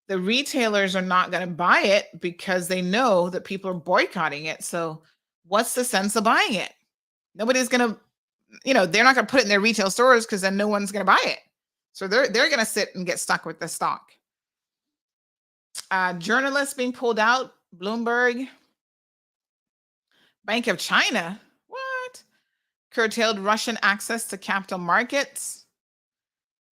the retailers are not going to buy it because they know that people are boycotting it. So what's the sense of buying it? Nobody's going to, they're not going to put it in their retail stores because then no one's going to buy it. So they're going to sit and get stuck with the stock. Journalists being pulled out, Bloomberg. Bank of China, what? Curtailed Russian access to capital markets.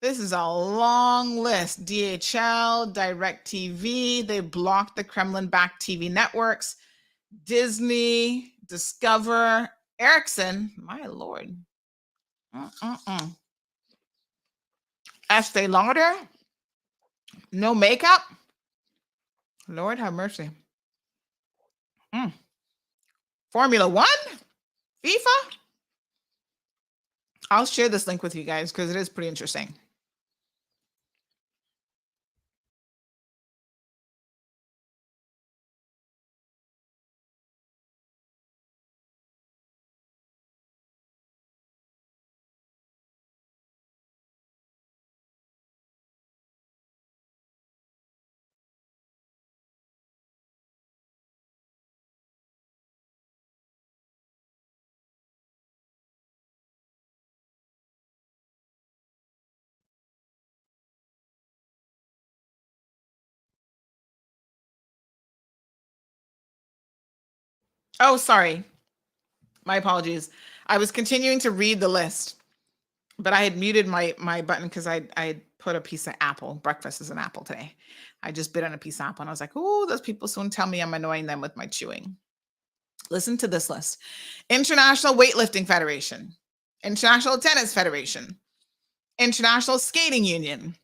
This is a long list. DHL, DirecTV, they blocked the Kremlin-backed TV networks. Disney, Discover, Ericsson, my Lord. Estee Lauder, no makeup. Lord have mercy. Formula One, FIFA. I'll share this link with you guys because it is pretty interesting. Oh, sorry. My apologies. I was continuing to read the list, but I had muted my button because I put a piece of apple. Breakfast is an apple today. I just bit on a piece of apple and I was like, oh, those people soon tell me I'm annoying them with my chewing. Listen to this list. International Weightlifting Federation, International Tennis Federation, International Skating Union,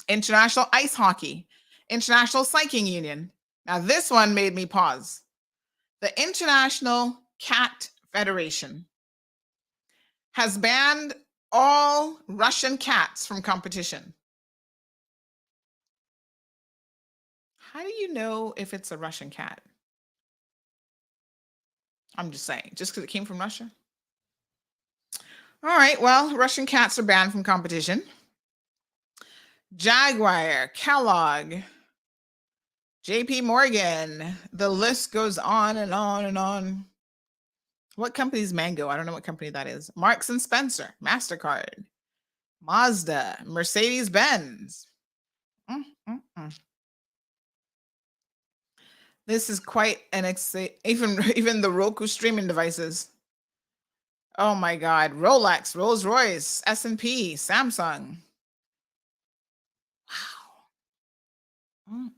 International Ice Hockey, International Cycling Union. Now this one made me pause. The International Cat Federation has banned all Russian cats from competition. How do you know if it's a Russian cat? I'm just saying, just because it came from Russia. All right, well, Russian cats are banned from competition. Jaguar, Kellogg, JP Morgan, the list goes on and on and on. What company is Mango? I don't know what company that is. Marks and Spencer, MasterCard, Mazda, Mercedes-Benz. This is quite an even the Roku streaming devices. Oh my God. Rolex, Rolls-Royce, S&P, Samsung. Wow.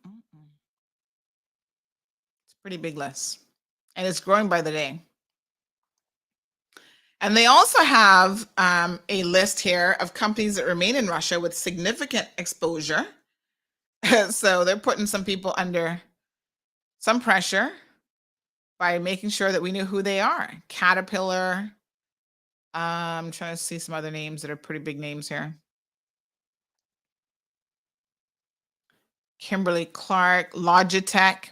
It's a pretty big list. And it's growing by the day. And they also have a list here of companies that remain in Russia with significant exposure. So they're putting some people under some pressure by making sure that we knew who they are. Caterpillar. I'm trying to see some other names that are pretty big names here. Kimberly-Clark, Logitech.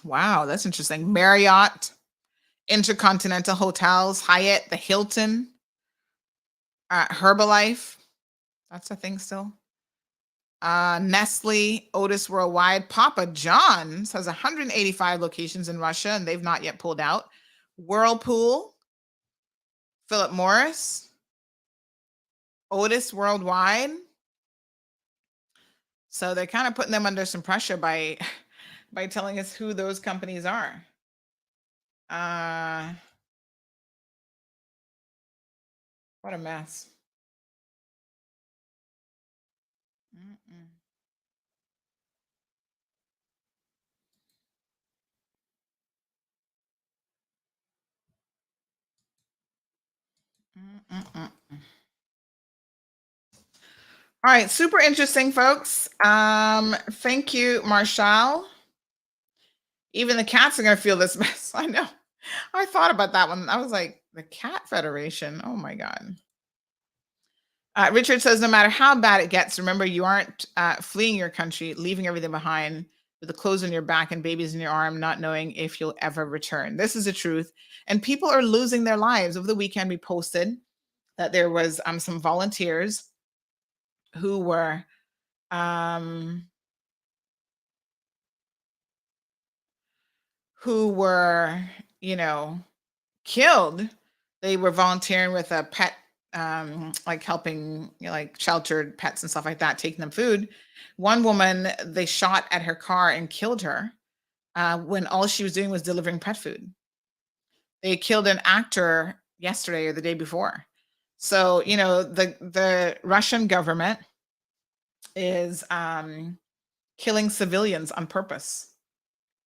Wow, that's interesting. Marriott, Intercontinental Hotels, Hyatt, the Hilton, Herbalife. That's a thing still. Nestle, Otis Worldwide, Papa John's has 185 locations in Russia, and they've not yet pulled out. Whirlpool, Philip Morris, Otis Worldwide. So they're kind of putting them under some pressure by telling us who those companies are. What a mess. All right, super interesting, folks. Thank you, Marshall. Even the cats are going to feel this mess. I know. I thought about that one. I was like, the Cat Federation. Oh my God. Richard says, no matter how bad it gets, remember you aren't fleeing your country, leaving everything behind with the clothes on your back and babies in your arm, not knowing if you'll ever return. This is the truth. And people are losing their lives. Over the weekend, we posted that there was some volunteers who were killed. They were volunteering with a pet, like helping, like sheltered pets and stuff like that, taking them food. One woman, they shot at her car and killed her when all she was doing was delivering pet food. They killed an actor yesterday or the day before. So, the Russian government is killing civilians on purpose.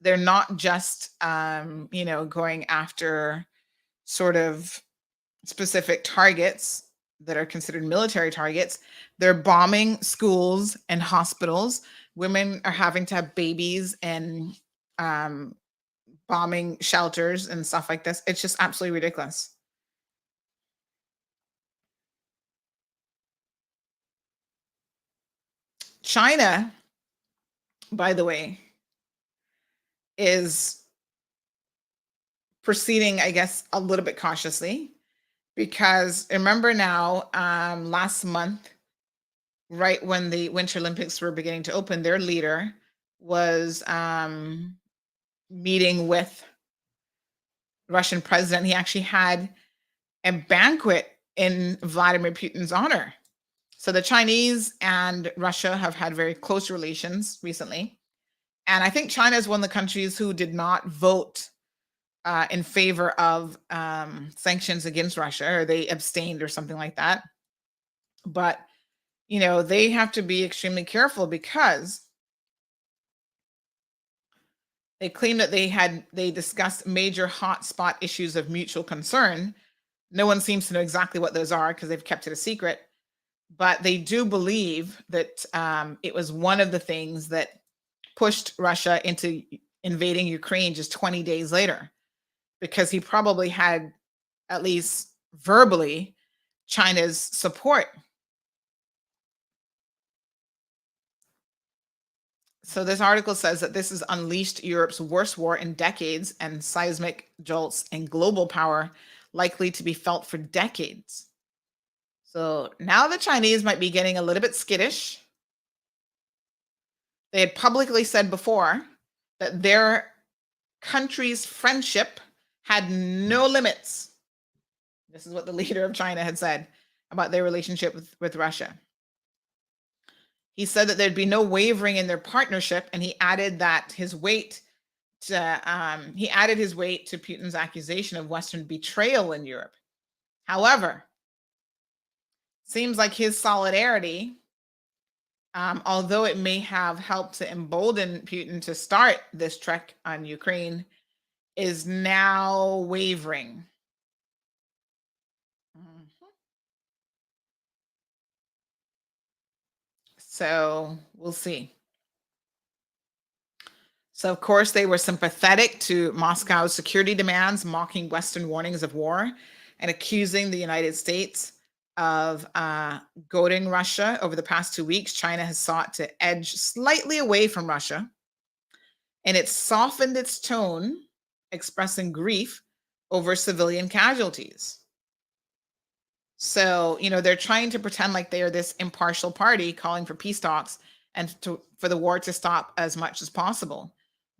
They're not just, going after sort of specific targets that are considered military targets. They're bombing schools and hospitals. Women are having to have babies and bombing shelters and stuff like this. It's just absolutely ridiculous. China, by the way, is proceeding, I guess, a little bit cautiously, because remember now, last month, right when the Winter Olympics were beginning to open, their leader was meeting with Russian president. He actually had a banquet in Vladimir Putin's honor. So the Chinese and Russia have had very close relations recently. And I think China is one of the countries who did not vote in favor of sanctions against Russia, or they abstained or something like that. But, they have to be extremely careful because they claim that they discussed major hotspot issues of mutual concern. No one seems to know exactly what those are because they've kept it a secret. But they do believe that it was one of the things that pushed Russia into invading Ukraine just 20 days later, because he probably had, at least verbally, China's support. So this article says that this has unleashed Europe's worst war in decades and seismic jolts in global power likely to be felt for decades. So now the Chinese might be getting a little bit skittish. They had publicly said before that their country's friendship had no limits. This is what the leader of China had said about their relationship with Russia. He said that there'd be no wavering in their partnership, and he added that his weight to Putin's accusation of Western betrayal in Europe. However, seems like his solidarity, although it may have helped to embolden Putin to start this trek on Ukraine, is now wavering. So we'll see. So, of course, they were sympathetic to Moscow's security demands, mocking Western warnings of war and accusing the United States of goading Russia. Over the past 2 weeks, China has sought to edge slightly away from Russia, and it softened its tone, expressing grief over civilian casualties. So, they're trying to pretend like they are this impartial party calling for peace talks and for the war to stop as much as possible.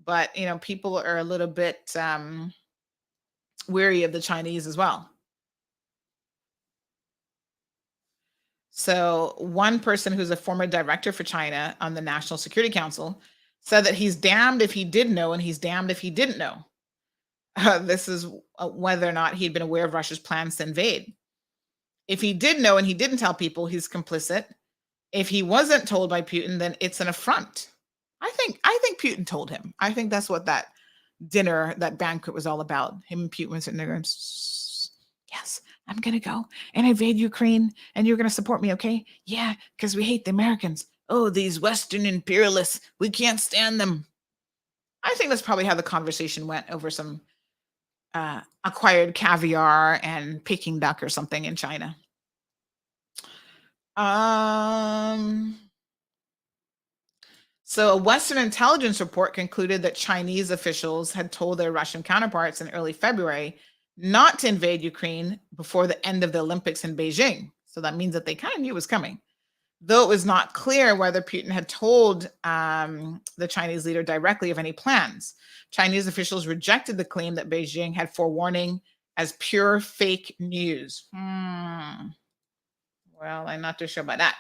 But, people are a little bit weary of the Chinese as well. So one person who's a former director for China on the National Security Council said that he's damned if he did know and he's damned if he didn't know. This is whether or not he'd been aware of Russia's plans to invade. If he did know and he didn't tell people, he's complicit. If he wasn't told by Putin, then it's an affront. I think Putin told him. I think that's what that dinner, that banquet was all about. Him and Putin were sitting there going, yes, I'm going to go and invade Ukraine and you're going to support me, okay? Yeah, because we hate the Americans. Oh, these Western imperialists, we can't stand them. I think that's probably how the conversation went over some acquired caviar and Peking duck or something in China. So a Western intelligence report concluded that Chinese officials had told their Russian counterparts in early February not to invade Ukraine before the end of the Olympics in Beijing. So that means that they kind of knew it was coming. Though it was not clear whether Putin had told the Chinese leader directly of any plans. Chinese officials rejected the claim that Beijing had forewarning as pure fake news. Well, I'm not too sure about that.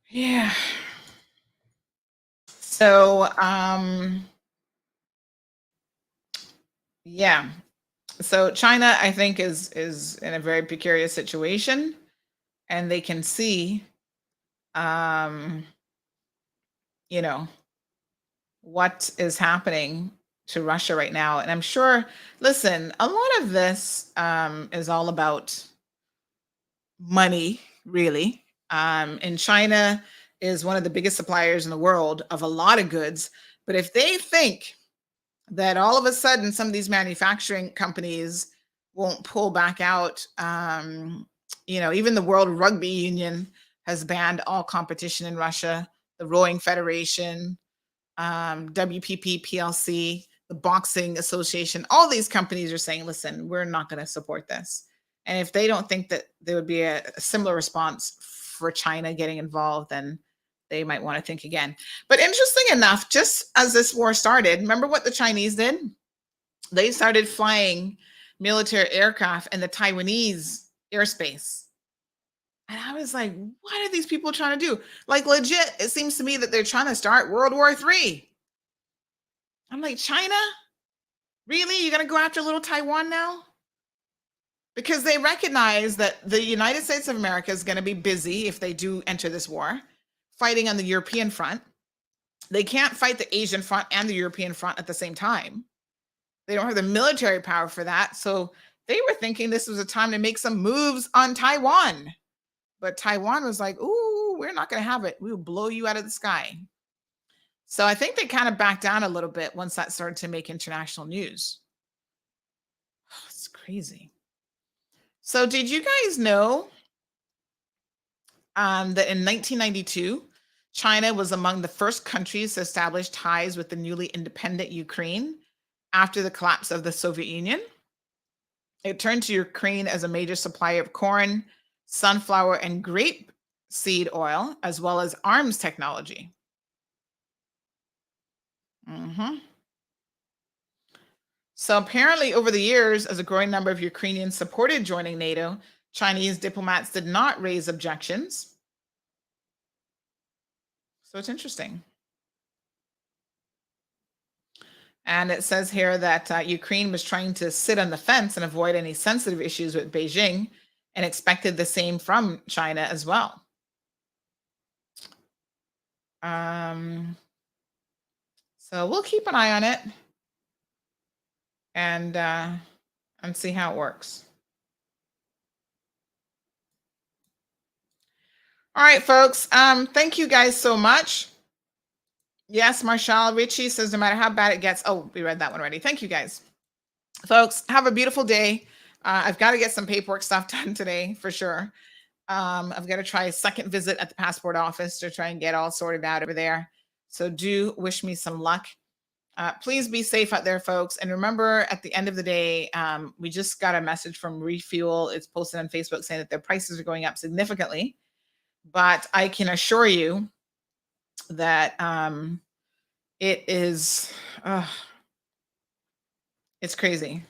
Yeah. So, yeah. So China, I think, is in a very precarious situation, and they can see, what is happening to Russia right now. And I'm sure, listen, a lot of this is all about money, really. And China is one of the biggest suppliers in the world of a lot of goods. But if they think that all of a sudden some of these manufacturing companies won't pull back out, even the World Rugby Union has banned all competition in Russia, the Rowing Federation, WPP PLC, the Boxing Association, all these companies are saying, listen, we're not going to support this. And if they don't think that there would be a similar response for China getting involved, then they might want to think again. But interesting enough, just as this war started, remember what the Chinese did? They started flying military aircraft, and the Taiwanese airspace. And I was like, what are these people trying to do? Like, legit, it seems to me that they're trying to start World War III. I'm like, China? Really? You're going to go after little Taiwan now? Because they recognize that the United States of America is going to be busy if they do enter this war, fighting on the European front. They can't fight the Asian front and the European front at the same time. They don't have the military power for that. So they were thinking this was a time to make some moves on Taiwan. But Taiwan was like, ooh, we're not going to have it. We will blow you out of the sky. So I think they kind of backed down a little bit once that started to make international news. Oh, it's crazy. So did you guys know that in 1992, China was among the first countries to establish ties with the newly independent Ukraine after the collapse of the Soviet Union? It turned to Ukraine as a major supplier of corn, sunflower, and grape seed oil, as well as arms technology. So apparently over the years, as a growing number of Ukrainians supported joining NATO, Chinese diplomats did not raise objections. So it's interesting. And it says here that Ukraine was trying to sit on the fence and avoid any sensitive issues with Beijing, and expected the same from China as well. So we'll keep an eye on it and see how it works. All right, folks. Thank you guys so much. Yes, Marshall Ritchie says no matter how bad it gets. Oh, we read that one already. Thank you guys. Folks, have a beautiful day. I've got to get some paperwork stuff done today for sure. I've got to try a second visit at the passport office to try and get all sorted out over there. So do wish me some luck. Please be safe out there, folks. And remember, at the end of the day, we just got a message from Refuel. It's posted on Facebook saying that their prices are going up significantly. But I can assure you that it is, it's crazy.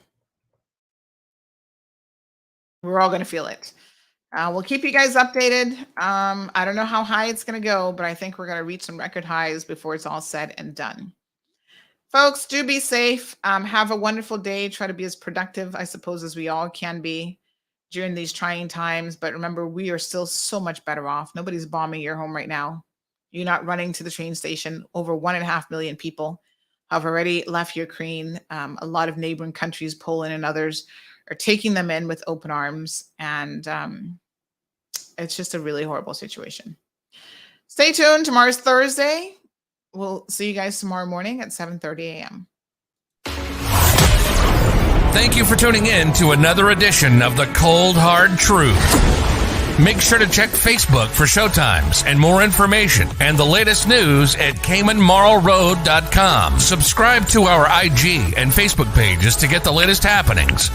We're all going to feel it. We'll keep you guys updated. I don't know how high it's going to go, but I think we're going to reach some record highs before it's all said and done. Folks, do be safe. Have a wonderful day. Try to be as productive, I suppose, as we all can be during these trying times. But remember, we are still so much better off. Nobody's bombing your home right now. You're not running to the train station. Over 1.5 million people have already left Ukraine. A lot of neighboring countries, Poland and others, are taking them in with open arms. And it's just a really horrible situation. Stay tuned. Tomorrow's Thursday. We'll see you guys tomorrow morning at 7:30 a.m. Thank you for tuning in to another edition of The Cold Hard Truth. Make sure to check Facebook for showtimes and more information and the latest news at CaymanMarlRoad.com. Subscribe to our IG and Facebook pages to get the latest happenings.